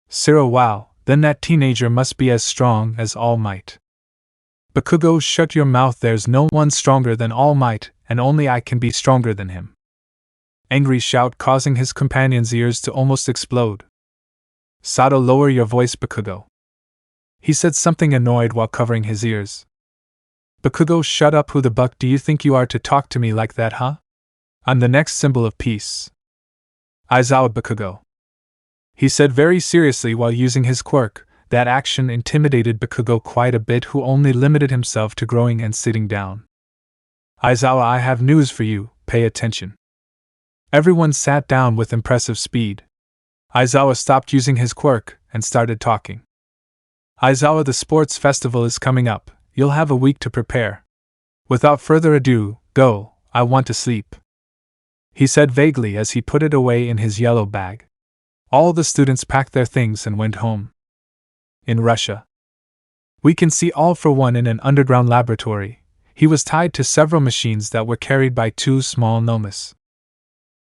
Siro, wow, then that teenager must be as strong as All Might. Bakugo, shut your mouth, there's no one stronger than All Might, and only I can be stronger than him. Angry shout causing his companion's ears to almost explode. Sato, lower your voice, Bakugo. He said something annoyed while covering his ears. Bakugo, shut up, who the buck do you think you are to talk to me like that, huh? I'm the next symbol of peace. Aizawa, Bakugo. he said very seriously while using his quirk. That action intimidated Bakugo quite a bit, who only limited himself to growing and sitting down. Aizawa, I have news for you, pay attention. Everyone sat down with impressive speed. Aizawa stopped using his quirk and started talking. Aizawa, the sports festival is coming up, you'll have a week to prepare. Without further ado, go, I want to sleep. He said vaguely as he put it away in his yellow bag. All the students packed their things and went home. In Russia, we can see All for One in an underground laboratory. He was tied to several machines that were carried by two small Nomus.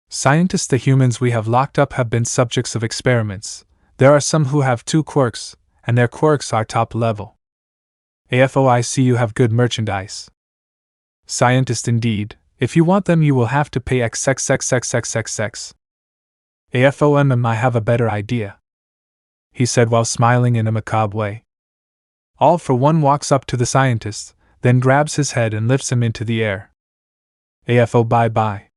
Scientists, the humans we have locked up, have been subjects of experiments. There are some who have 2 quirks, and their quirks are top level. AFO, I see you have good merchandise. Scientist indeed, if you want them you will have to pay XXXXXXX. AFO, I have a better idea, he said while smiling in a macabre way. All for One walks up to the scientist, then grabs his head and lifts him into the air. AFO, bye-bye.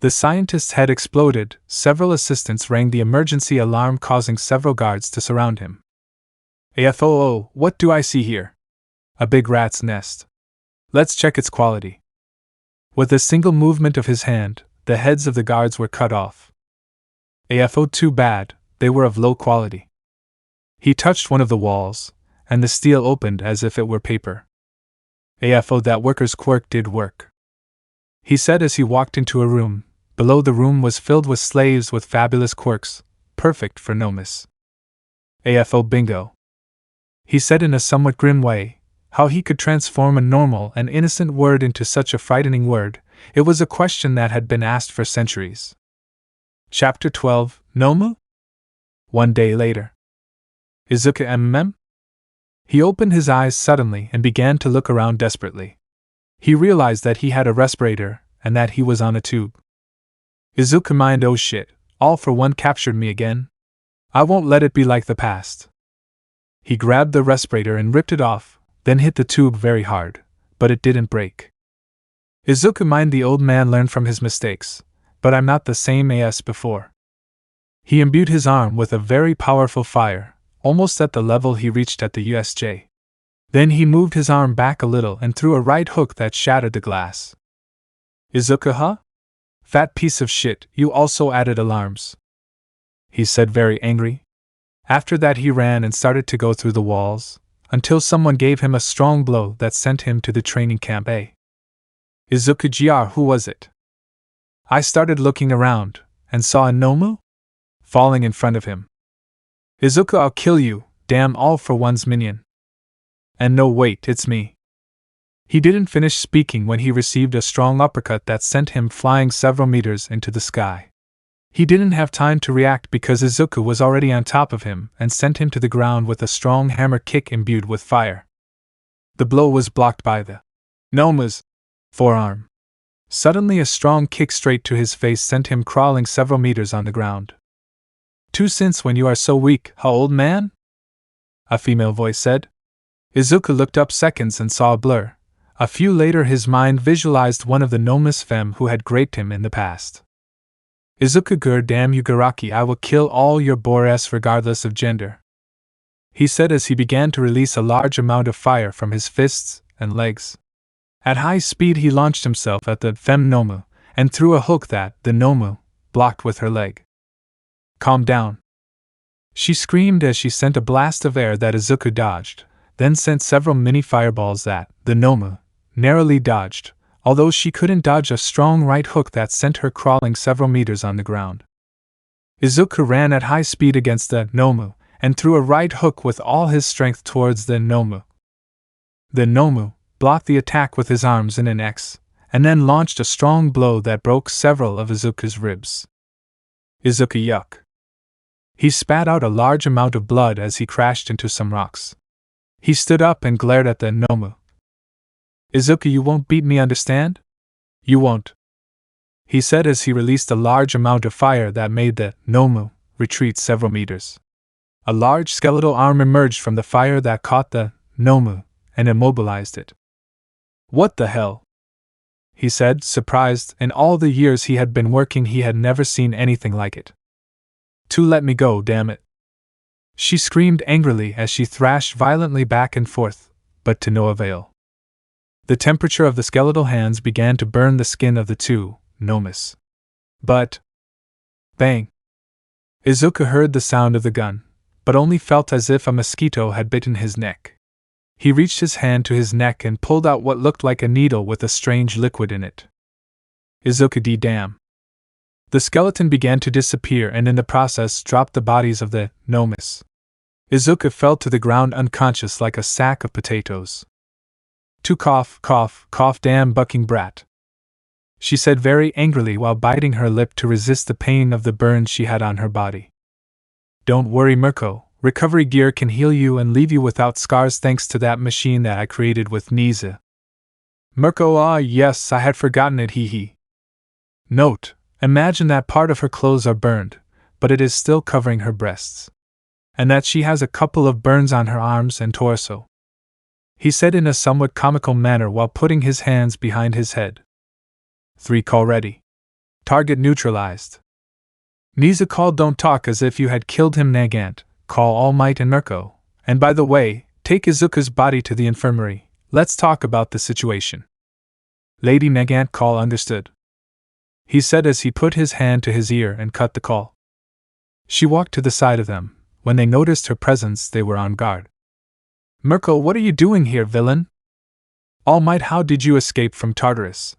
The scientist's head exploded. Several assistants rang the emergency alarm, causing several guards to surround him. AFO, what do I see here? A big rat's nest. Let's check its quality. With a single movement of his hand, the heads of the guards were cut off. AFO, too bad, they were of low quality. He touched one of the walls, and the steel opened as if it were paper. AFO, that worker's quirk did work, he said as he walked into a room. Below, the room was filled with slaves with fabulous quirks, perfect for Nomus. AFO, bingo, he said in a somewhat grim way. How he could transform a normal and innocent word into such a frightening word, it was a question that had been asked for centuries. Chapter 12, Nomu? One day later. Izuku He opened his eyes suddenly and began to look around desperately. He realized that he had a respirator, and that he was on a tube. Izuku, oh shit, All for One captured me again. I won't let it be like the past. He grabbed the respirator and ripped it off, then hit the tube very hard, but it didn't break. Izuku, the old man learned from his mistakes, but I'm not the same as before. He imbued his arm with a very powerful fire, almost at the level he reached at the USJ. Then he moved his arm back a little and threw a right hook that shattered the glass. Izuku, fat piece of shit, you also added alarms, he said very angry. After that he ran and started to go through the walls, until someone gave him a strong blow that sent him to the training camp A. Izuku, who was it? I started looking around, and saw a Nomu falling in front of him. Izuku, I'll kill you, damn All for One's minion. And no, wait, it's me. He didn't finish speaking when he received a strong uppercut that sent him flying several meters into the sky. He didn't have time to react because Izuku was already on top of him and sent him to the ground with a strong hammer kick imbued with fire. The blow was blocked by the Nomu's forearm. Suddenly a strong kick straight to his face sent him crawling several meters on the ground. "Two since when you are so weak, huh, old man?" a female voice said. Izuku looked up seconds and saw a blur. A few later his mind visualized one of the Nomus femme who had raped him in the past. "Izuku, damn you Garaki, I will kill all your Boras regardless of gender," he said as he began to release a large amount of fire from his fists and legs. At high speed he launched himself at the femme Nomu, and threw a hook that the Nomu blocked with her leg. "Calm down," she screamed as she sent a blast of air that Izuku dodged, then sent several mini fireballs that the Nomu narrowly dodged, although she couldn't dodge a strong right hook that sent her crawling several meters on the ground. Izuku ran at high speed against the Nomu, and threw a right hook with all his strength towards the Nomu. The Nomu blocked the attack with his arms in an X, and then launched a strong blow that broke several of Izuku's ribs. Izuku, yuck. He spat out a large amount of blood as he crashed into some rocks. He stood up and glared at the Nomu. "Izuku, you won't beat me, understand? You won't," he said as he released a large amount of fire that made the Nomu retreat several meters. A large skeletal arm emerged from the fire that caught the Nomu and immobilized it. "What the hell?" he said, surprised. In all the years he had been working he had never seen anything like it. To let me go, damn it! She screamed angrily as she thrashed violently back and forth, but to no avail. The temperature of the skeletal hands began to burn the skin of the two, Nomus. But... bang! Izuku heard the sound of the gun, but only felt as if a mosquito had bitten his neck. He reached his hand to his neck and pulled out what looked like a needle with a strange liquid in it. Izuku d damn. The skeleton began to disappear and in the process dropped the bodies of the Nomus. Izuku fell to the ground unconscious like a sack of potatoes. To cough, cough, cough, damn bucking brat, she said very angrily while biting her lip to resist the pain of the burns she had on her body. Don't worry, Mirko, recovery gear can heal you and leave you without scars thanks to that machine that I created with Niza. Mirko, ah yes, I had forgotten it, hee hee. Note, imagine that part of her clothes are burned, but it is still covering her breasts. And that she has a couple of burns on her arms and torso. He said in a somewhat comical manner while putting his hands behind his head. 3 call ready. Target neutralized. Niza called don't talk as if you had killed him Nagant, call All Might and Mirko, and by the way, take Izuku's body to the infirmary, let's talk about the situation. Lady Nagant call understood. He said as he put his hand to his ear and cut the call. She walked to the side of them. When they noticed her presence they were on guard. Mirko, what are you doing here, villain? All Might, how did you escape from Tartarus?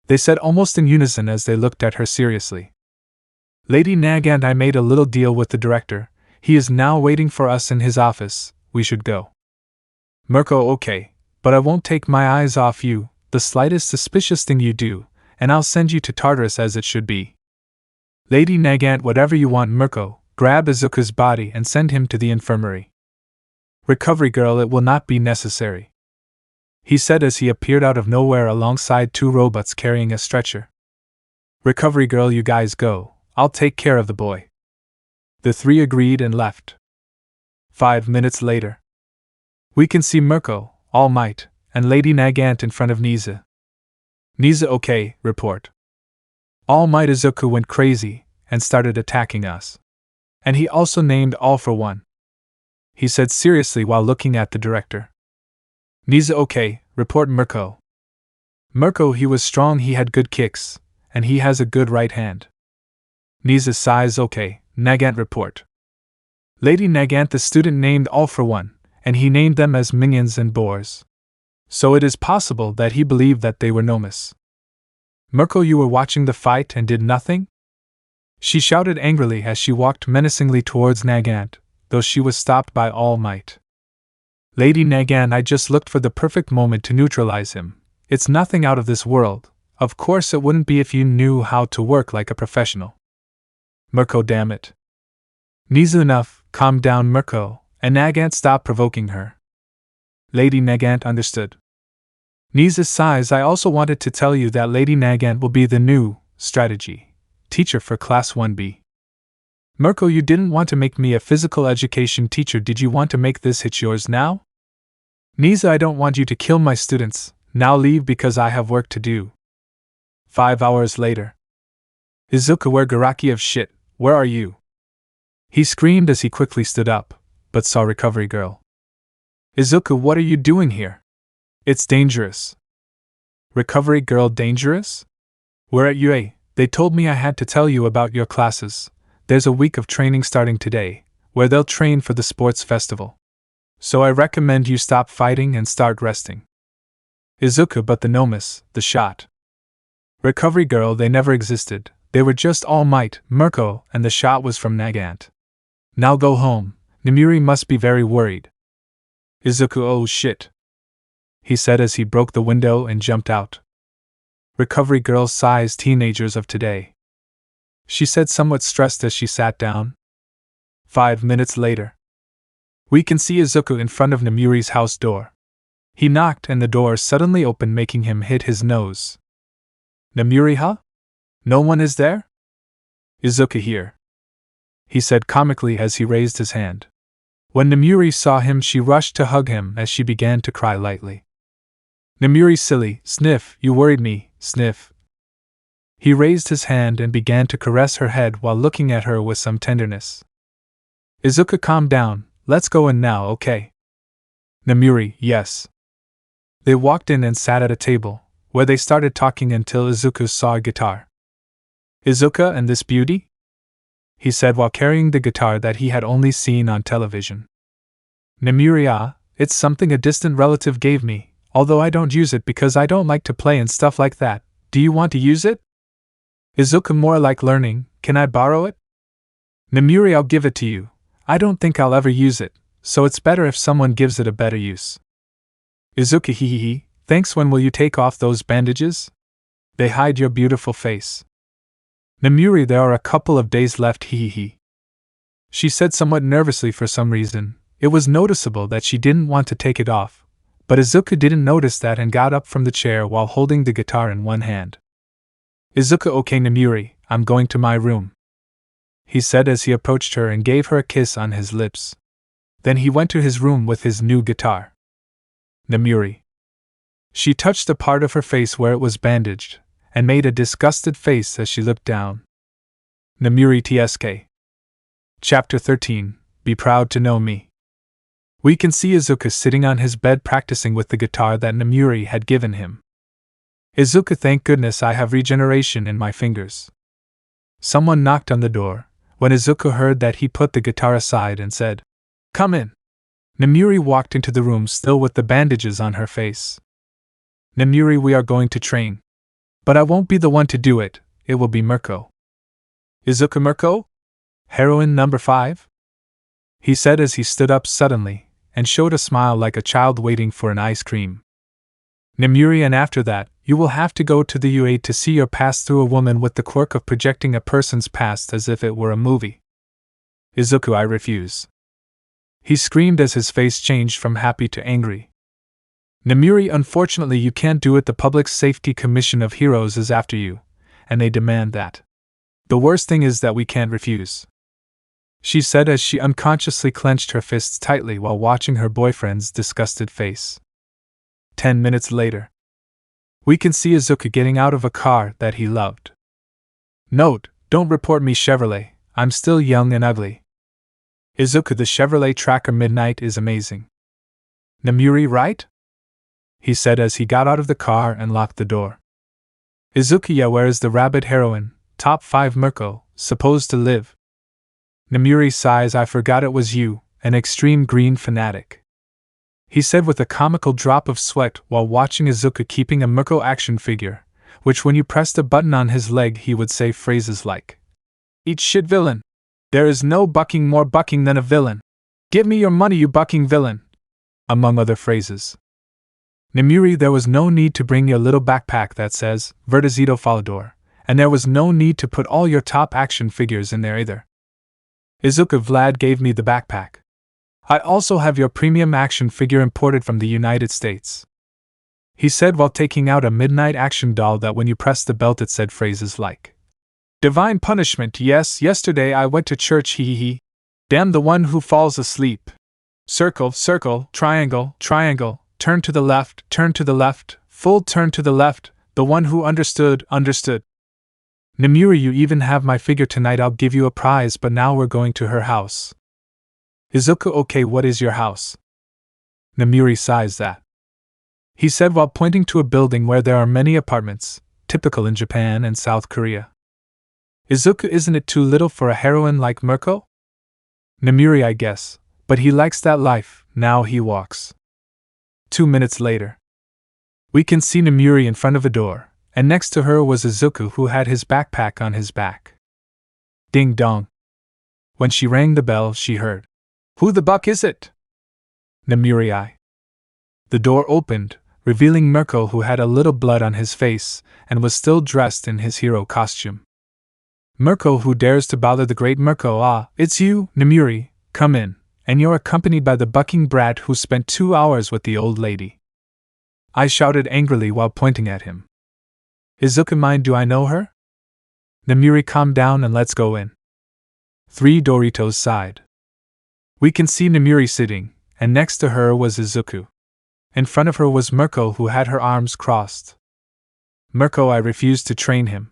They said almost in unison as they looked at her seriously. Lady Nagant, I made a little deal with the director. He is now waiting for us in his office. We should go. Mirko, okay, but I won't take my eyes off you, the slightest suspicious thing you do, and I'll send you to Tartarus as it should be. Lady Nagant, whatever you want, Mirko, grab Izuku's body and send him to the infirmary. Recovery girl, it will not be necessary, he said as he appeared out of nowhere alongside 2 robots carrying a stretcher. Recovery girl, you guys go, I'll take care of the boy. The 3 agreed and left. 5 minutes later. We can see Mirko, All Might, and Lady Nagant in front of Niza. Niza, okay, report. All Might, Izuku went crazy and started attacking us. And he also named All for One, he said seriously while looking at the director. Niza, okay, report Mirko. Mirko, he was strong, he had good kicks, and he has a good right hand. Niza sighs, okay, Nagant, report. Lady Nagant, the student named All for One, and he named them as minions and boars. So it is possible that he believed that they were Nomus. Mirko, you were watching the fight and did nothing? She shouted angrily as she walked menacingly towards Nagant, though she was stopped by All Might. Lady Nagant, I just looked for the perfect moment to neutralize him. It's nothing out of this world. Of course it wouldn't be if you knew how to work like a professional. Mirko, damn it. Niza, enough, calm down Mirko, and Nagant, stop provoking her. Lady Nagant understood. Niza sighs, I also wanted to tell you that Lady Nagant will be the new strategy teacher for Class 1B. Mirko, you didn't want to make me a physical education teacher, did you want to make this hit yours now? Niza, I don't want you to kill my students, now leave because I have work to do. 5 hours later. Izuku, where Garaki of shit, where are you? He screamed as he quickly stood up, but saw Recovery Girl. Izuku, what are you doing here? It's dangerous. Recovery Girl, dangerous? We're at UA, they told me I had to tell you about your classes. There's a week of training starting today, where they'll train for the sports festival. So I recommend you stop fighting and start resting. Izuku, but the Nomus, the shot. Recovery Girl, they never existed, they were just All Might, Mirko, and the shot was from Nagant. Now go home, Namiri must be very worried. Izuku, oh shit, he said as he broke the window and jumped out. Recovery Girl sighs, teenagers of today, she said somewhat stressed as she sat down. 5 minutes later. We can see Izuku in front of Namiri's house door. He knocked and the door suddenly opened, making him hit his nose. Namiri, huh? No one is there? Izuku here, he said comically as he raised his hand. When Namiri saw him, she rushed to hug him as she began to cry lightly. Namiri, silly, sniff, you worried me, sniff. He raised his hand and began to caress her head while looking at her with some tenderness. Izuku, calm down, let's go in now, okay? Nemuri, yes. They walked in and sat at a table, where they started talking until Izuku saw a guitar. Izuku and this beauty? He said while carrying the guitar that he had only seen on television. Nemuri, it's something a distant relative gave me, although I don't use it because I don't like to play and stuff like that. Do you want to use it? Izuku, more like learning, can I borrow it? Nemuri, I'll give it to you. I don't think I'll ever use it, so it's better if someone gives it a better use. Izuku, hehehe, thanks. When will you take off those bandages? They hide your beautiful face. Nemuri, there are a couple of days left, hehehe. She said somewhat nervously for some reason. It was noticeable that she didn't want to take it off, but Izuku didn't notice that and got up from the chair while holding the guitar in one hand. Izuku, okay Nemuri, I'm going to my room, he said as he approached her and gave her a kiss on his lips. Then he went to his room with his new guitar. Nemuri. She touched the part of her face where it was bandaged, and made a disgusted face as she looked down. Nemuri TSK. Chapter 13, Be Proud to Know Me. We can see Izuku sitting on his bed practicing with the guitar that Nemuri had given him. Izuku, thank goodness I have regeneration in my fingers. Someone knocked on the door. When Izuku heard that, he put the guitar aside and said, Come in. Nemuri walked into the room still with the bandages on her face. Nemuri, we are going to train. But I won't be the one to do it, it will be Mirko. Izuku, Mirko? Heroine number 5? He said as he stood up suddenly, and showed a smile like a child waiting for an ice cream. Nemuri, and after that, you will have to go to the UA to see your past through a woman with the quirk of projecting a person's past as if it were a movie. Izuku, I refuse. He screamed as his face changed from happy to angry. Nemuri, unfortunately you can't do it. The Public Safety Commission of Heroes is after you, and they demand that. The worst thing is that we can't refuse, she said as she unconsciously clenched her fists tightly while watching her boyfriend's disgusted face. 10 minutes later. We can see Izuku getting out of a car that he loved. Note, don't report me Chevrolet, I'm still young and ugly. Izuku, the Chevrolet Tracker Midnight is amazing. Nemuri, right? He said as he got out of the car and locked the door. Izuku, yeah, where is the rabbit heroine, top 5 Mirko, supposed to live? Nemuri sighs, I forgot it was you, an extreme green fanatic, he said with a comical drop of sweat while watching Izuku keeping a Mirko action figure, which when you pressed a button on his leg he would say phrases like, Eat shit villain. There is no bucking more bucking than a villain. Give me your money you bucking villain. Among other phrases. Nemuri, there was no need to bring your little backpack that says, Vertizito Falador, and there was no need to put all your top action figures in there either. Izuku, Vlad gave me the backpack. I also have your premium action figure imported from the United States, he said while taking out a midnight action doll that when you pressed the belt it said phrases like, Divine punishment, yes, yesterday I went to church, hee. Damn the one who falls asleep. Circle, circle, triangle, triangle, turn to the left, full turn to the left, the one who understood, understood. Nemuri, you even have my figure tonight, I'll give you a prize, but now we're going to her house. Izuku, okay, what is your house? Nemuri sighs that. He said while pointing to a building where there are many apartments, typical in Japan and South Korea. Izuku, isn't it too little for a heroine like Mirko? Nemuri, I guess, but he likes that life, now he walks. 2 minutes later. We can see Nemuri in front of a door, and next to her was Izuku who had his backpack on his back. Ding dong. When she rang the bell she heard, Who the buck is it? Nemuri, I. The door opened, revealing Mirko who had a little blood on his face, and was still dressed in his hero costume. Mirko, who dares to bother the great Mirko? Ah, it's you, Nemuri, come in, and you're accompanied by the bucking brat who spent 2 hours with the old lady. I shouted angrily while pointing at him. Izuku, mind, do I know her? Nemuri, calm down and let's go in. 3 Doritos sighed. We can see Nemuri sitting, and next to her was Izuku. In front of her was Mirko who had her arms crossed. Mirko, I refused to train him.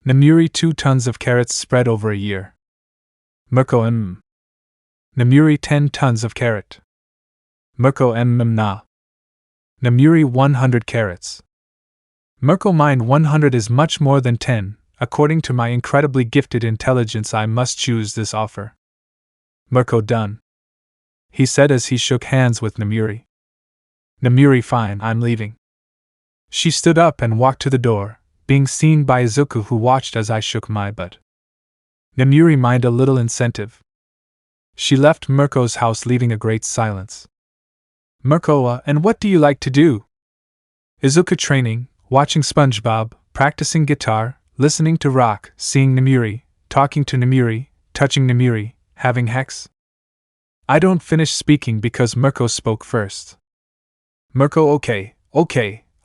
Namuri 2 tons of carrots spread over a year. Mirko Namuri 10 tons of carrot. Mirko na. Namuri 100 carrots. Mirko mind 100 is much more than 10. According to my incredibly gifted intelligence, I must choose this offer. Mirko done, he said as he shook hands with Namuri. Namuri fine, I'm leaving. She stood up and walked to the door, being seen by Izuku, who watched as I shook my butt. Namuri mind a little incentive. She left Mirko's house, leaving a great silence. Mirko, and what do you like to do? Izuku training, watching SpongeBob, practicing guitar, listening to rock, seeing Namuri, talking to Namuri, touching Namuri, having hex. I don't finish speaking because Mirko spoke first. Mirko, okay,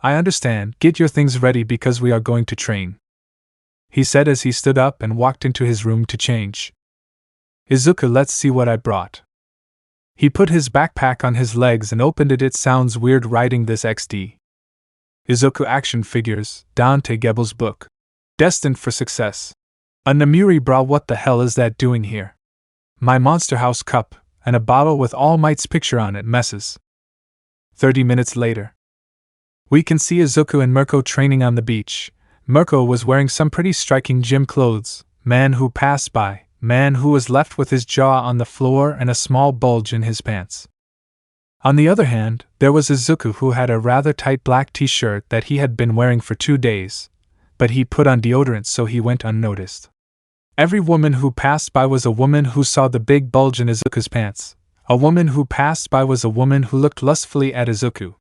I understand, get your things ready because we are going to train, he said as he stood up and walked into his room to change. Izuku, let's see what I brought. He put his backpack on his legs and opened it. It sounds weird writing this XD. Izuku action figures, Dante Gebel's book. Destined for success. A Namuri bra, what the hell is that doing here? My Monster House cup, and a bottle with All Might's picture on it messes. 30 minutes later. We can see Izuku and Mirko training on the beach. Mirko was wearing some pretty striking gym clothes. Man who passed by, man who was left with his jaw on the floor and a small bulge in his pants. On the other hand, there was Izuku, who had a rather tight black t-shirt that he had been wearing for 2 days, but he put on deodorant so he went unnoticed. Every woman who passed by was a woman who saw the big bulge in Izuku's pants. A woman who passed by was a woman who looked lustfully at Izuku.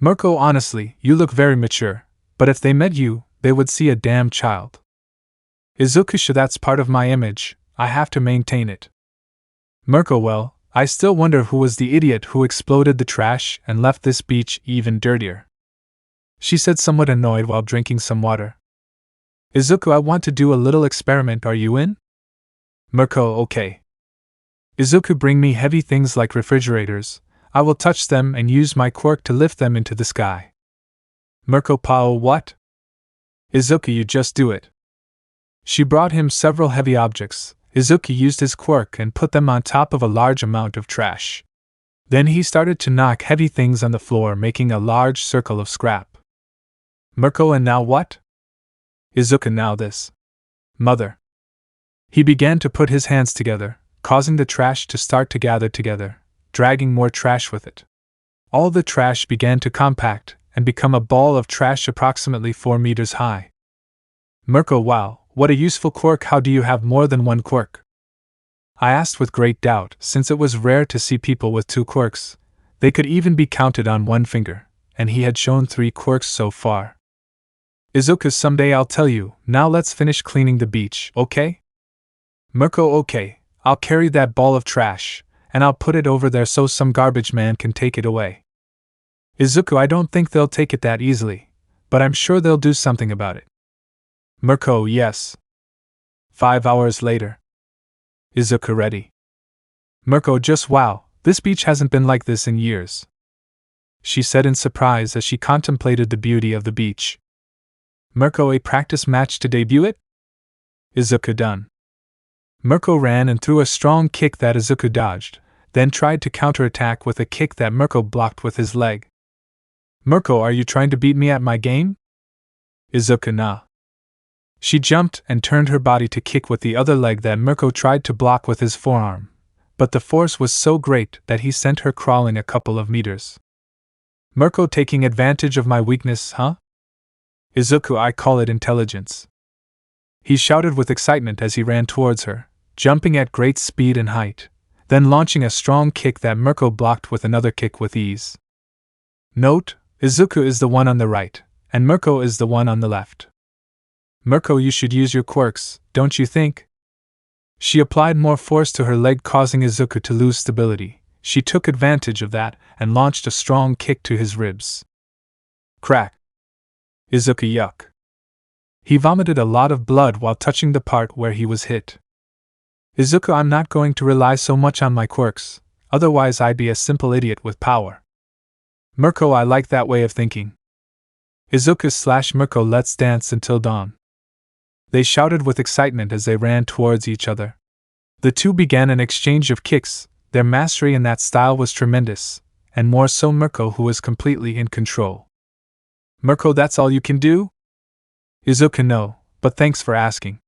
Mirko, honestly, you look very mature, but if they met you, they would see a damn child. Izuku, sure, that's part of my image, I have to maintain it. Mirko, well, I still wonder who was the idiot who exploded the trash and left this beach even dirtier, she said, somewhat annoyed while drinking some water. Izuku, I want to do a little experiment, are you in? Mirko, okay. Izuku, bring me heavy things like refrigerators, I will touch them and use my quirk to lift them into the sky. Mirko, Pao, what? Izuku, you just do it. She brought him several heavy objects. Izuku used his quirk and put them on top of a large amount of trash. Then he started to knock heavy things on the floor, making a large circle of scrap. Mirko, and now what? Izuku, now this. Mother. He began to put his hands together, causing the trash to start to gather together, dragging more trash with it. All the trash began to compact and become a ball of trash approximately 4 meters high. Mirko, wow, what a useful quirk. How do you have more than one quirk? I asked with great doubt, since it was rare to see people with 2 quirks. They could even be counted on one finger, and he had shown 3 quirks so far. Izuku, someday I'll tell you, now let's finish cleaning the beach, okay? Mirko, okay, I'll carry that ball of trash, and I'll put it over there so some garbage man can take it away. Izuku, I don't think they'll take it that easily, but I'm sure they'll do something about it. Mirko, yes. 5 hours later. Izuku, ready. Mirko, just wow, this beach hasn't been like this in years, she said in surprise as she contemplated the beauty of the beach. Mirko, a practice match to debut it? Izuku, done. Mirko ran and threw a strong kick that Izuku dodged, then tried to counterattack with a kick that Mirko blocked with his leg. Mirko, are you trying to beat me at my game? Izuku, nah. She jumped and turned her body to kick with the other leg that Mirko tried to block with his forearm, but the force was so great that he sent her crawling a couple of meters. Mirko, taking advantage of my weakness, huh? Izuku, I call it intelligence, he shouted with excitement as he ran towards her, jumping at great speed and height, then launching a strong kick that Mirko blocked with another kick with ease. Note, Izuku is the one on the right, and Mirko is the one on the left. Mirko, you should use your quirks, don't you think? She applied more force to her leg, causing Izuku to lose stability. She took advantage of that and launched a strong kick to his ribs. Crack. Izuku, yuck. He vomited a lot of blood while touching the part where he was hit. Izuku, I'm not going to rely so much on my quirks, otherwise I'd be a simple idiot with power. Mirko, I like that way of thinking. Izuku / Mirko, let's dance until dawn. They shouted with excitement as they ran towards each other. The two began an exchange of kicks. Their mastery in that style was tremendous, and more so Mirko, who was completely in control. Mirko, that's all you can do? Izuku, no, but thanks for asking.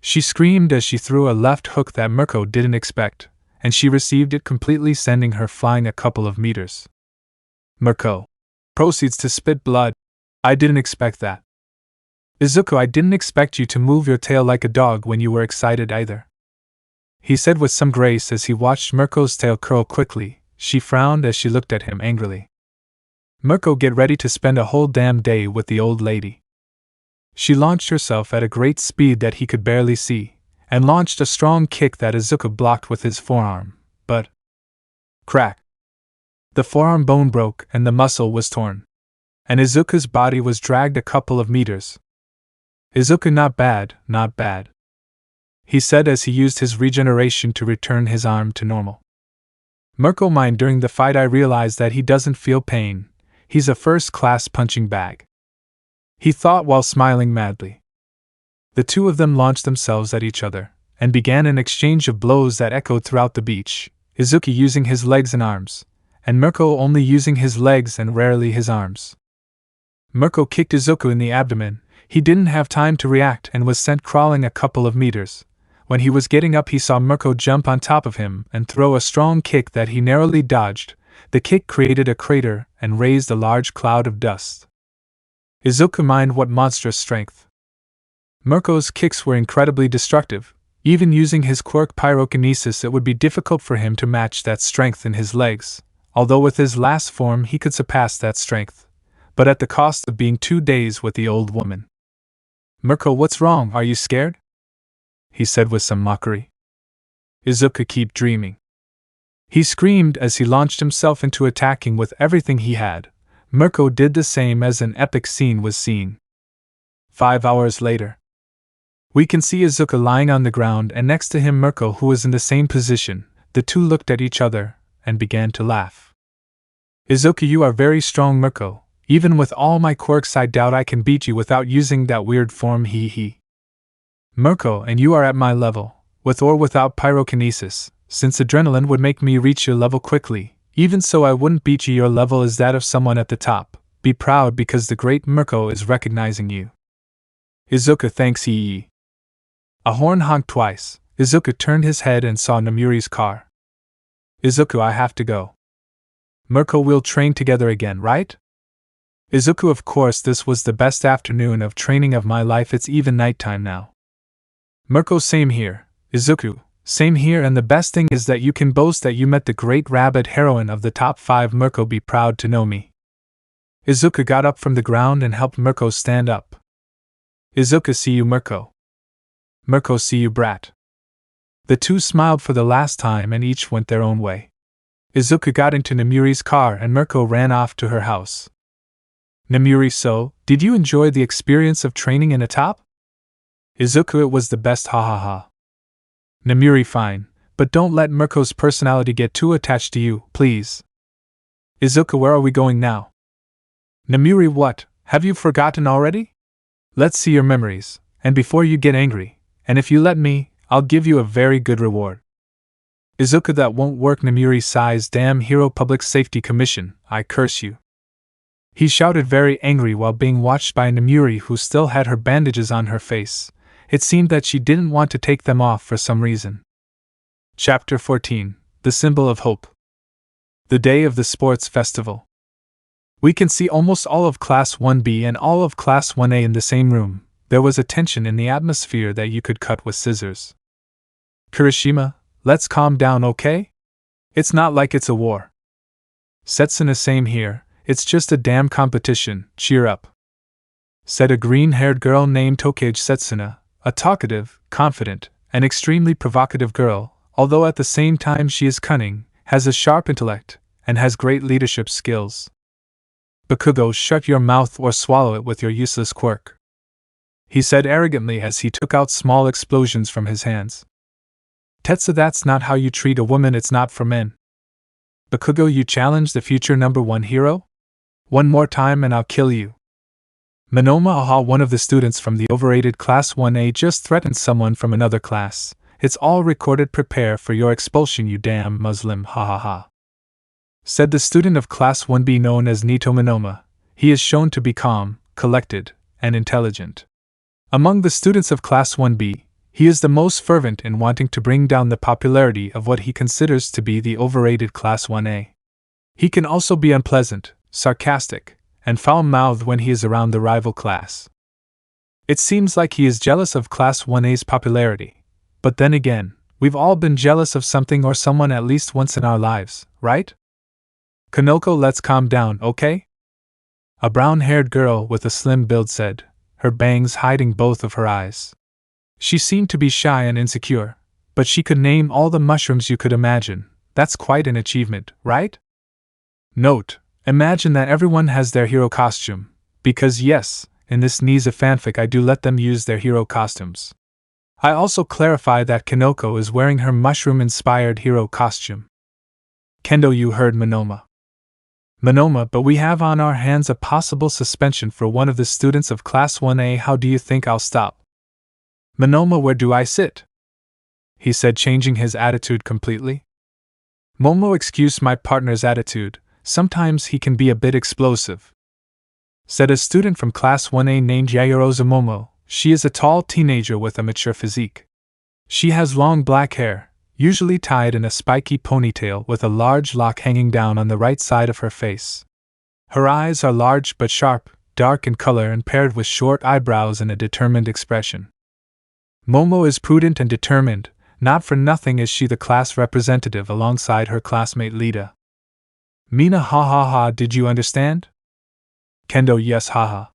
She screamed as she threw a left hook that Mirko didn't expect, and she received it completely, sending her flying a couple of meters. Mirko proceeds to spit blood. I didn't expect that. Izuku, I didn't expect you to move your tail like a dog when you were excited either. He said with some grace as he watched Mirko's tail curl quickly. She frowned as she looked at him angrily. Mirko, get ready to spend a whole damn day with the old lady. She launched herself at a great speed that he could barely see, and launched a strong kick that Izuku blocked with his forearm, but crack! The forearm bone broke and the muscle was torn, and Izuku's body was dragged a couple of meters. Izuku, not bad, not bad, he said as he used his regeneration to return his arm to normal. Mirko, mind, during the fight I realized that he doesn't feel pain. He's a first-class punching bag, he thought while smiling madly. The two of them launched themselves at each other, and began an exchange of blows that echoed throughout the beach, Izuku using his legs and arms, and Mirko only using his legs and rarely his arms. Mirko kicked Izuku in the abdomen. He didn't have time to react and was sent crawling a couple of meters. When he was getting up, he saw Mirko jump on top of him and throw a strong kick that he narrowly dodged. The kick created a crater and raised a large cloud of dust. Izuku, mind, what monstrous strength. Mirko's kicks were incredibly destructive. Even using his quirk pyrokinesis, it would be difficult for him to match that strength in his legs, although with his last form he could surpass that strength, but at the cost of being 2 days with the old woman. Mirko, what's wrong, are you scared? He said with some mockery. Izuku, keep dreaming. He screamed as he launched himself into attacking with everything he had. Mirko did the same as an epic scene was seen. 5 hours later. We can see Izuku lying on the ground and next to him Mirko, who was in the same position. The two looked at each other and began to laugh. Izuku, you are very strong, Mirko. Even with all my quirks I doubt I can beat you without using that weird form, he. Mirko, and you are at my level, with or without pyrokinesis, since adrenaline would make me reach your level quickly. Even so I wouldn't beat you, your level is that of someone at the top. Be proud because the great Mirko is recognizing you. Izuku, thanks, he. A horn honked twice. Izuku turned his head and saw Nomuri's car. Izuku, I have to go. Mirko, we'll train together again, right? Izuku, of course, this was the best afternoon of training of my life, it's even nighttime now. Mirko, same here. Izuku, same here, and the best thing is that you can boast that you met the great rabbit heroine of the top 5. Mirko, be proud to know me. Izuku got up from the ground and helped Mirko stand up. Izuku, see you, Mirko. Mirko, see you, brat. The two smiled for the last time and each went their own way. Izuku got into Nomuri's car and Mirko ran off to her house. Nomuri, so, did you enjoy the experience of training in a top? Izuku, it was the best, ha ha ha. Nomuri, fine, but don't let Mirko's personality get too attached to you, please. Izuku, where are we going now? Nomuri, what, have you forgotten already? Let's see your memories, and before you get angry, and if you let me, I'll give you a very good reward. Izuku, that won't work. Nomuri sighs, damn hero, public safety commission, I curse you. He shouted, very angry, while being watched by Nomuri, who still had her bandages on her face. It seemed that she didn't want to take them off for some reason. Chapter 14. The Symbol of Hope. The day of the sports festival. We can see almost all of Class 1B and all of Class 1A in the same room. There was a tension in the atmosphere that you could cut with scissors. Kirishima, let's calm down, okay? It's not like it's a war. Setsuna, same here, it's just a damn competition, cheer up. Said a green-haired girl named Tokage. Setsuna, a talkative, confident, and extremely provocative girl, although at the same time she is cunning, has a sharp intellect, and has great leadership skills. Bakugo, shut your mouth or swallow it with your useless quirk, he said arrogantly as he took out small explosions from his hands. Tetsu, that's not how you treat a woman, it's not for men. Bakugo, you challenge the future #1 hero? One more time and I'll kill you. Monoma, aha, one of the students from the overrated Class 1A just threatened someone from another class. It's all recorded. Prepare for your expulsion, you damn Muslim, ha ha ha. Said the student of Class 1B known as Nito Monoma. He is shown to be calm, collected, and intelligent. Among the students of Class 1B, he is the most fervent in wanting to bring down the popularity of what he considers to be the overrated Class 1A. He can also be unpleasant, sarcastic, and foul-mouthed when he is around the rival class. It seems like he is jealous of Class 1A's popularity, but then again, we've all been jealous of something or someone at least once in our lives, right? Kanoko, let's calm down, okay? A brown-haired girl with a slim build said, her bangs hiding both of her eyes. She seemed to be shy and insecure, but she could name all the mushrooms you could imagine. That's quite an achievement, right? Note: imagine that everyone has their hero costume, because yes, in this Niza fanfic I do let them use their hero costumes. I also clarify that Kanoko is wearing her mushroom-inspired hero costume. Kendo, you heard Monoma. Monoma, but we have on our hands a possible suspension for one of the students of Class 1A. How do you think I'll stop? Monoma, where do I sit? He said, changing his attitude completely. Momo, excuse my partner's attitude. Sometimes he can be a bit explosive. Said a student from Class 1A named Yayorozu Momo. She is a tall teenager with a mature physique. She has long black hair, usually tied in a spiky ponytail with a large lock hanging down on the right side of her face. Her eyes are large but sharp, dark in color and paired with short eyebrows and a determined expression. Momo is prudent and determined. Not for nothing is she the class representative alongside her classmate Lita. Mina, ha ha ha, did you understand? Kendo, yes, haha.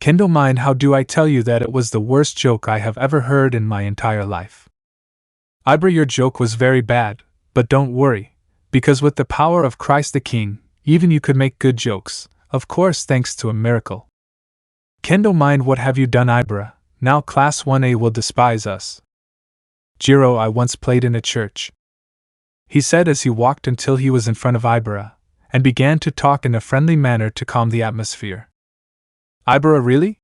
Kendo, mind, how do I tell you that it was the worst joke I have ever heard in my entire life. Ibra, your joke was very bad, but don't worry, because with the power of Christ the King, even you could make good jokes, of course thanks to a miracle. Kendo, mind, what have you done, Ibra? Now Class 1A will despise us. Jiro, I once played in a church. He said as he walked until he was in front of Ibra, and began to talk in a friendly manner to calm the atmosphere. Ibra, really?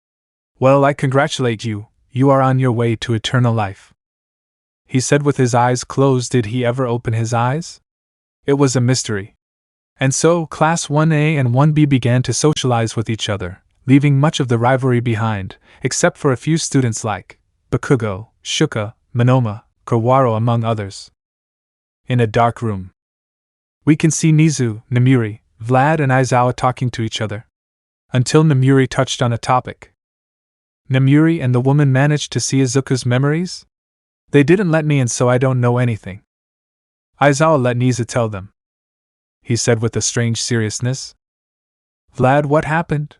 Well, I congratulate you, you are on your way to eternal life. He said with his eyes closed. Did he ever open his eyes? It was a mystery. And so, Class 1A and 1B began to socialize with each other, leaving much of the rivalry behind, except for a few students like Bakugo, Shuka, Monoma, Kurwaro, among others. In a dark room, we can see Nizu, Namuri, Vlad, and Aizawa talking to each other. Until Namuri touched on a topic. Namuri and the woman managed to see Izuku's memories? They didn't let me in, so I don't know anything. Aizawa let Nizu tell them. He said with a strange seriousness. Vlad, what happened?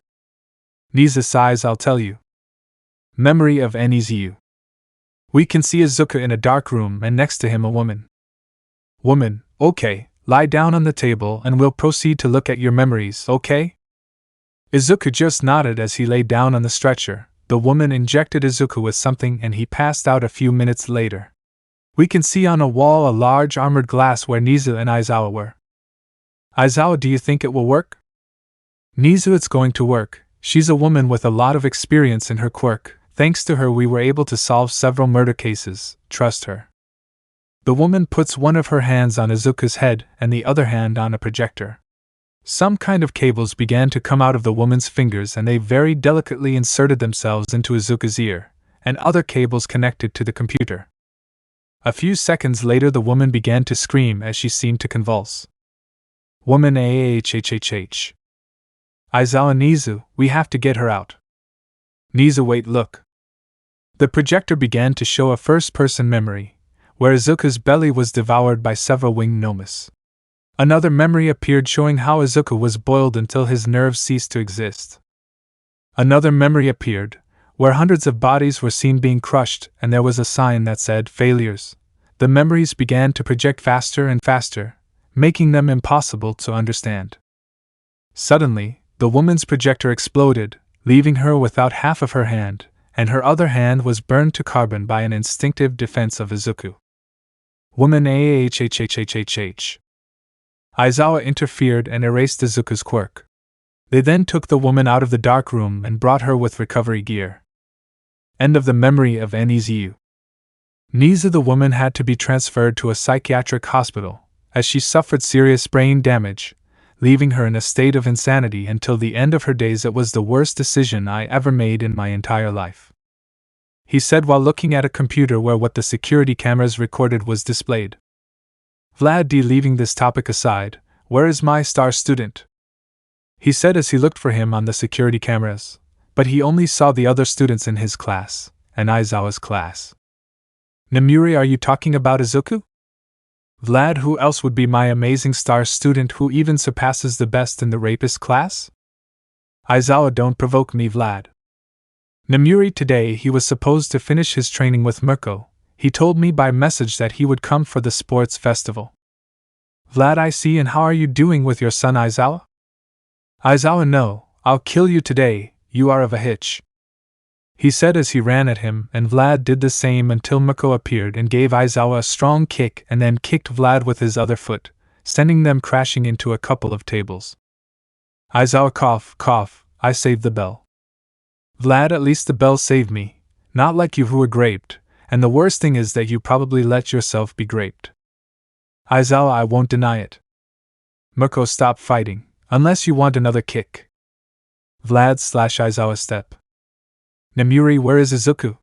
Nizu sighs, I'll tell you. Memory of Nizu. We can see Izuku in a dark room and next to him a woman. Woman, okay, lie down on the table and we'll proceed to look at your memories, okay? Izuku just nodded as he lay down on the stretcher. The woman injected Izuku with something and he passed out a few minutes later. We can see on a wall a large armored glass where Nizu and Aizawa were. Aizawa, do you think it will work? Nizu, it's going to work. She's a woman with a lot of experience in her quirk. Thanks to her we were able to solve several murder cases, trust her. The woman puts one of her hands on Izuku's head and the other hand on a projector. Some kind of cables began to come out of the woman's fingers and they very delicately inserted themselves into Izuku's ear, and other cables connected to the computer. A few seconds later the woman began to scream as she seemed to convulse. Woman, ahhhhh. Aizawa, Nizu, we have to get her out. Nizu, wait, look. The projector began to show a first-person memory, where Izuku's belly was devoured by several winged gnomes. Another memory appeared showing how Izuku was boiled until his nerves ceased to exist. Another memory appeared, where hundreds of bodies were seen being crushed and there was a sign that said, failures. The memories began to project faster and faster, making them impossible to understand. Suddenly, the woman's projector exploded, leaving her without half of her hand, and her other hand was burned to carbon by an instinctive defense of Izuku. Woman, ahhhhhhh. Aizawa interfered and erased Izuku's quirk. They then took the woman out of the dark room and brought her with recovery gear. End of the memory of Nizu. Nizu, the woman, had to be transferred to a psychiatric hospital, as she suffered serious brain damage, leaving her in a state of insanity until the end of her days. It was the worst decision I ever made in my entire life, he said while looking at a computer where what the security cameras recorded was displayed. Vlad D. Leaving this topic aside, where is my star student? He said as he looked for him on the security cameras, but he only saw the other students in his class, and Aizawa's class. Nemuri, are you talking about Izuku? Vlad, who else would be my amazing star student who even surpasses the best in the rapist class? Aizawa, don't provoke me, Vlad. Nemuri, today he was supposed to finish his training with Mirko. He told me by message that he would come for the sports festival. Vlad, I see, and how are you doing with your son Aizawa? Aizawa, no, I'll kill you today, you are of a hitch. He said as he ran at him, and Vlad did the same until Mirko appeared and gave Aizawa a strong kick and then kicked Vlad with his other foot, sending them crashing into a couple of tables. Aizawa, cough, cough, I saved the bell. Vlad, at least the bell saved me, not like you who were graped, and the worst thing is that you probably let yourself be graped. Aizawa, I won't deny it. Mirko, stop fighting, unless you want another kick. Vlad/Aizawa step. Nemuri, where is Izuku?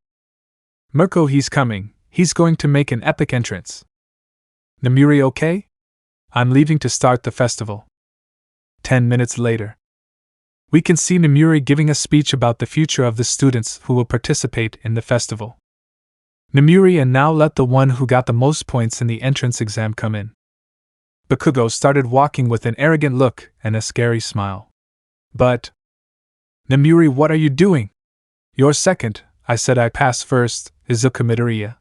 Mirko, he's coming, he's going to make an epic entrance. Nemuri, okay? I'm leaving to start the festival. 10 minutes later. We can see Nemuri giving a speech about the future of the students who will participate in the festival. Nemuri, and now let the one who got the most points in the entrance exam come in. Bakugo started walking with an arrogant look and a scary smile. But... Nemuri, what are you doing? You're second, I said I pass first, Izuku Midoriya.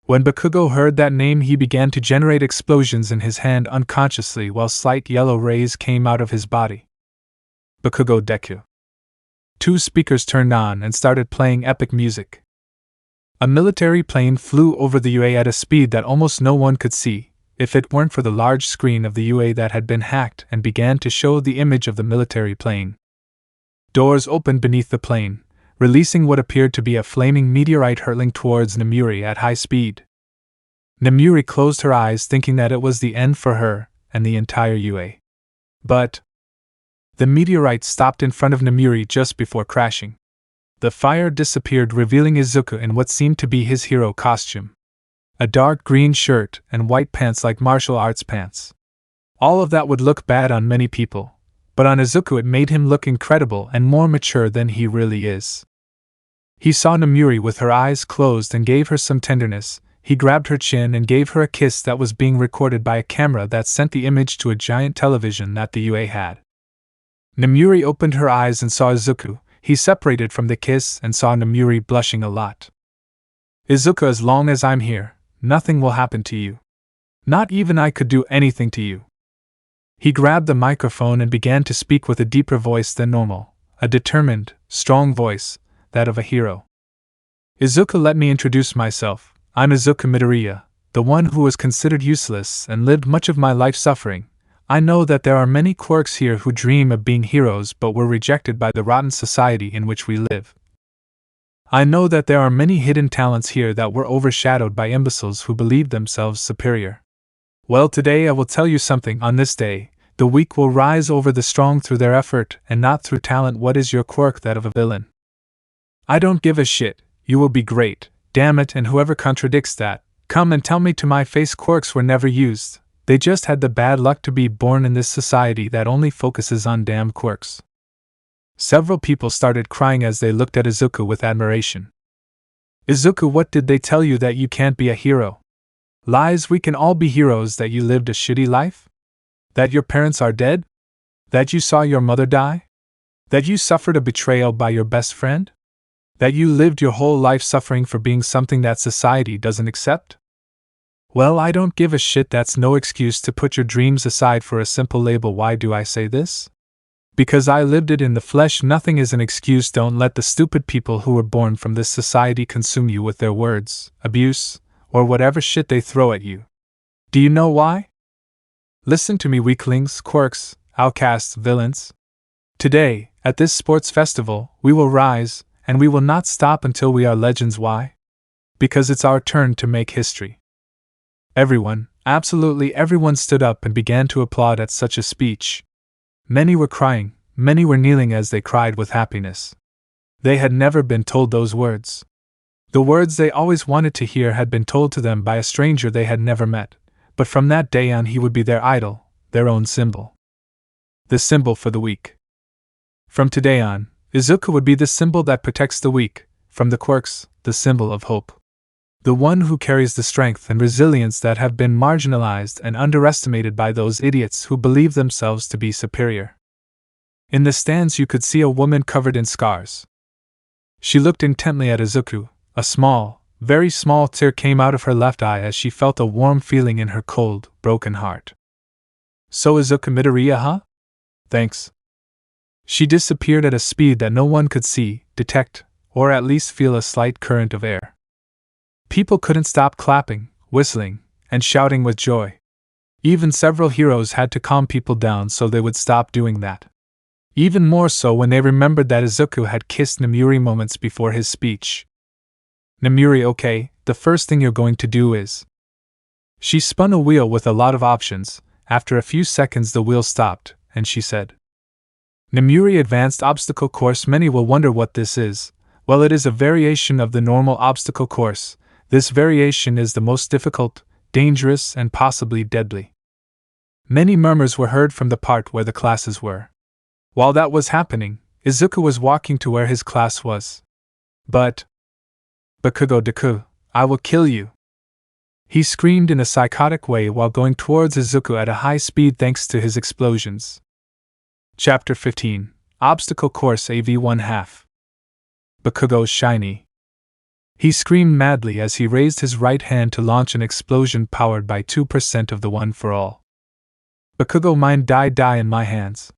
When Bakugo heard that name, he began to generate explosions in his hand unconsciously while slight yellow rays came out of his body. Bakugo Deku. 2 speakers turned on and started playing epic music. A military plane flew over the UA at a speed that almost no one could see, if it weren't for the large screen of the UA that had been hacked, and began to show the image of the military plane. Doors opened beneath the plane, releasing what appeared to be a flaming meteorite hurtling towards Nemuri at high speed. Nemuri closed her eyes, thinking that it was the end for her and the entire UA. But the meteorite stopped in front of Nemuri just before crashing. The fire disappeared, revealing Izuku in what seemed to be his hero costume. A dark green shirt and white pants like martial arts pants. All of that would look bad on many people, but on Izuku it made him look incredible and more mature than he really is. He saw Nemuri with her eyes closed and gave her some tenderness. He grabbed her chin and gave her a kiss that was being recorded by a camera that sent the image to a giant television that the UA had. Nemuri opened her eyes and saw Izuku. He separated from the kiss and saw Nemuri blushing a lot. Izuku, as long as I'm here, nothing will happen to you. Not even I could do anything to you. He grabbed the microphone and began to speak with a deeper voice than normal, a determined, strong voice, that of a hero. Izuku, let me introduce myself. I'm Izuku Midoriya, the one who was considered useless and lived much of my life suffering. I know that there are many quirks here who dream of being heroes but were rejected by the rotten society in which we live. I know that there are many hidden talents here that were overshadowed by imbeciles who believed themselves superior. Well, today I will tell you something. On this day, the weak will rise over the strong through their effort and not through talent. What is your quirk? That of a villain. I don't give a shit, you will be great, damn it, and whoever contradicts that, come and tell me to my face. Quirks were never used. They just had the bad luck to be born in this society that only focuses on damn quirks. Several people started crying as they looked at Izuku with admiration. Izuku, what did they tell you, that you can't be a hero? Lies. We can all be heroes. That you lived a shitty life? That your parents are dead? That you saw your mother die? That you suffered a betrayal by your best friend? That you lived your whole life suffering for being something that society doesn't accept? Well, I don't give a shit. That's no excuse to put your dreams aside for a simple label. Why do I say this? Because I lived it in the flesh. Nothing is an excuse. Don't let the stupid people who were born from this society consume you with their words, abuse, or whatever shit they throw at you. Do you know why? Listen to me, weaklings, quirks, outcasts, villains. Today, at this sports festival, we will rise, and we will not stop until we are legends. Why? Because it's our turn to make history. Everyone, absolutely everyone, stood up and began to applaud at such a speech. Many were crying, many were kneeling as they cried with happiness. They had never been told those words. The words they always wanted to hear had been told to them by a stranger they had never met, but from that day on he would be their idol, their own symbol. The symbol for the weak. From today on, Izuku would be the symbol that protects the weak, from the quirks, the symbol of hope. The one who carries the strength and resilience that have been marginalized and underestimated by those idiots who believe themselves to be superior. In the stands you could see a woman covered in scars. She looked intently at Izuku. A small, very small tear came out of her left eye as she felt a warm feeling in her cold, broken heart. So Izuku Midoriya, huh? Thanks. She disappeared at a speed that no one could see, detect, or at least feel a slight current of air. People couldn't stop clapping, whistling, and shouting with joy. Even several heroes had to calm people down so they would stop doing that. Even more so when they remembered that Izuku had kissed Nomuri moments before his speech. Nomuri, okay, the first thing you're going to do is... She spun a wheel with a lot of options. After a few seconds the wheel stopped, and she said, Nomuri Advanced Obstacle Course. Many will wonder what this is. Well, it is a variation of the normal obstacle course. This variation is the most difficult, dangerous, and possibly deadly. Many murmurs were heard from the part where the classes were. While that was happening, Izuku was walking to where his class was. But... Bakugo Deku, I will kill you! He screamed in a psychotic way while going towards Izuku at a high speed thanks to his explosions. Chapter 15, Obstacle Course AV1/2. Bakugo's Shiny. He screamed madly as he raised his right hand to launch an explosion powered by 2% of the One for All. Bakugo, mine die in my hands.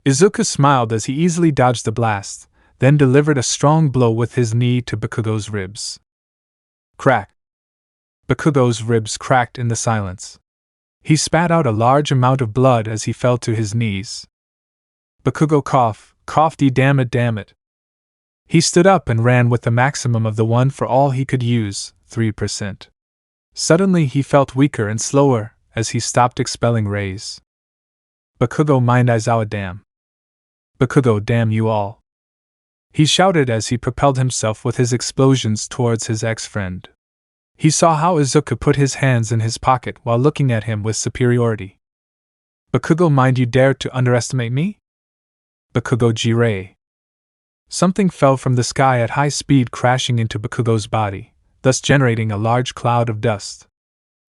Izuku smiled as he easily dodged the blast, then delivered a strong blow with his knee to Bakugo's ribs. Crack! Bakugo's ribs cracked in the silence. He spat out a large amount of blood as he fell to his knees. Bakugo coughed, damn it. He stood up and ran with the maximum of the One for All he could use, 3%. Suddenly he felt weaker and slower as he stopped expelling rays. Bakugo, mind Aizawa, damn. Bakugo, damn you all. He shouted as he propelled himself with his explosions towards his ex-friend. He saw how Izuku put his hands in his pocket while looking at him with superiority. Bakugo, mind you dare to underestimate me? Bakugo Jirei. Something fell from the sky at high speed, crashing into Bakugo's body, thus generating a large cloud of dust.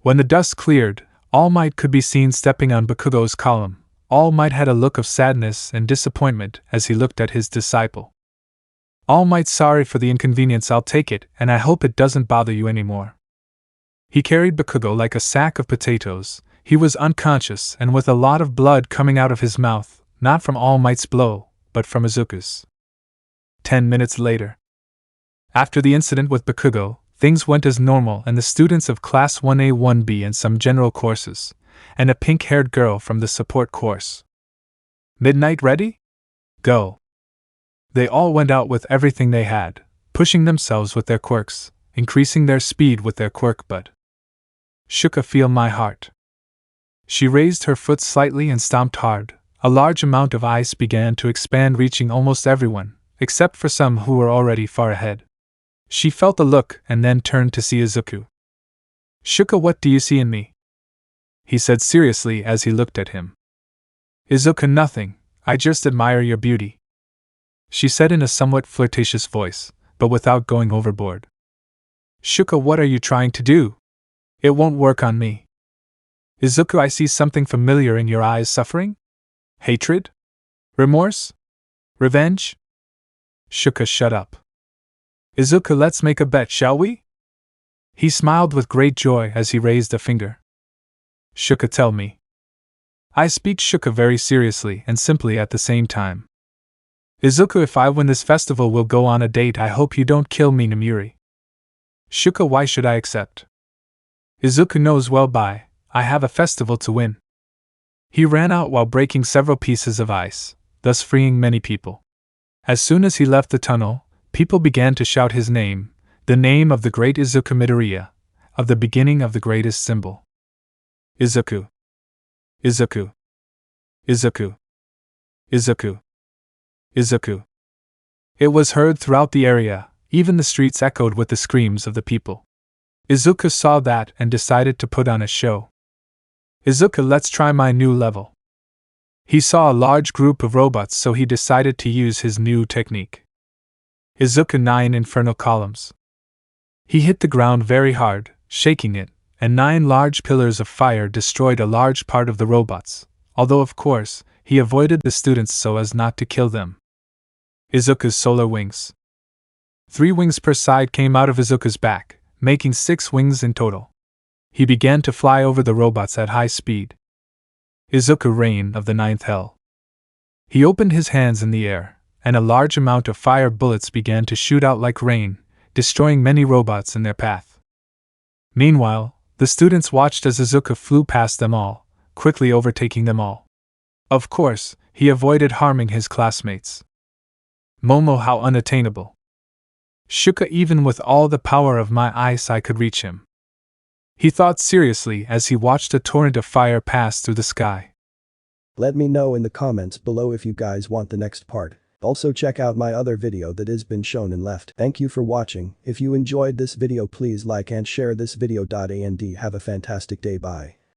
When the dust cleared, All Might could be seen stepping on Bakugo's column. All Might had a look of sadness and disappointment as he looked at his disciple. All Might, sorry for the inconvenience, I'll take it, and I hope it doesn't bother you anymore. He carried Bakugo like a sack of potatoes. He was unconscious and with a lot of blood coming out of his mouth, not from All Might's blow, but from Izuku's. 10 minutes later. After the incident with Bakugo, things went as normal, and the students of Class 1A, 1B, and some general courses, and a pink-haired girl from the support course. Midnight ready? Go! They all went out with everything they had, pushing themselves with their quirks, increasing their speed with their quirk butt. Shuka, feel my heart. She raised her foot slightly and stomped hard. A large amount of ice began to expand, reaching almost everyone, except for some who were already far ahead. She felt the look and then turned to see Izuku. Shuka, what do you see in me? He said seriously as he looked at him. Izuku, nothing, I just admire your beauty. She said in a somewhat flirtatious voice, but without going overboard. Shuka, what are you trying to do? It won't work on me. Izuku, I see something familiar in your eyes. Suffering? Hatred? Remorse? Revenge? Shuka, shut up. Izuku, let's make a bet, shall we? He smiled with great joy as he raised a finger. Shuka, tell me. I speak Shuka very seriously and simply at the same time. Izuku, if I win this festival, we'll go on a date. I hope you don't kill me, Nomuri. Shuka, why should I accept? Izuku knows well I have a festival to win. He ran out while breaking several pieces of ice. thus freeing many people. As soon as he left the tunnel, people began to shout his name, the name of the great Izuku Midoriya, of the beginning of the greatest symbol. Izuku. Izuku. Izuku. Izuku. Izuku. It was heard throughout the area, even the streets echoed with the screams of the people. Izuku saw that and decided to put on a show. Izuku, let's try my new level. He saw a large group of robots, so he decided to use his new technique. Izuku 9 Infernal Columns. He hit the ground very hard, shaking it, and 9 large pillars of fire destroyed a large part of the robots, although of course, he avoided the students so as not to kill them. Izuku's Solar Wings. 3 wings per side came out of Izuku's back, making 6 wings in total. He began to fly over the robots at high speed. Izuku Rain of the 9th Hell. He opened his hands in the air, and a large amount of fire bullets began to shoot out like rain, destroying many robots in their path. Meanwhile, the students watched as Izuku flew past them all, quickly overtaking them all. Of course, he avoided harming his classmates. Momo, how unattainable. Shuka, even with all the power of my ice I could reach him. He thought seriously as he watched a torrent of fire pass through the sky. Let me know in the comments below if you guys want the next part. Also check out my other video that has been shown and left. Thank you for watching. If you enjoyed this video, please like and share this video. And have a fantastic day. Bye.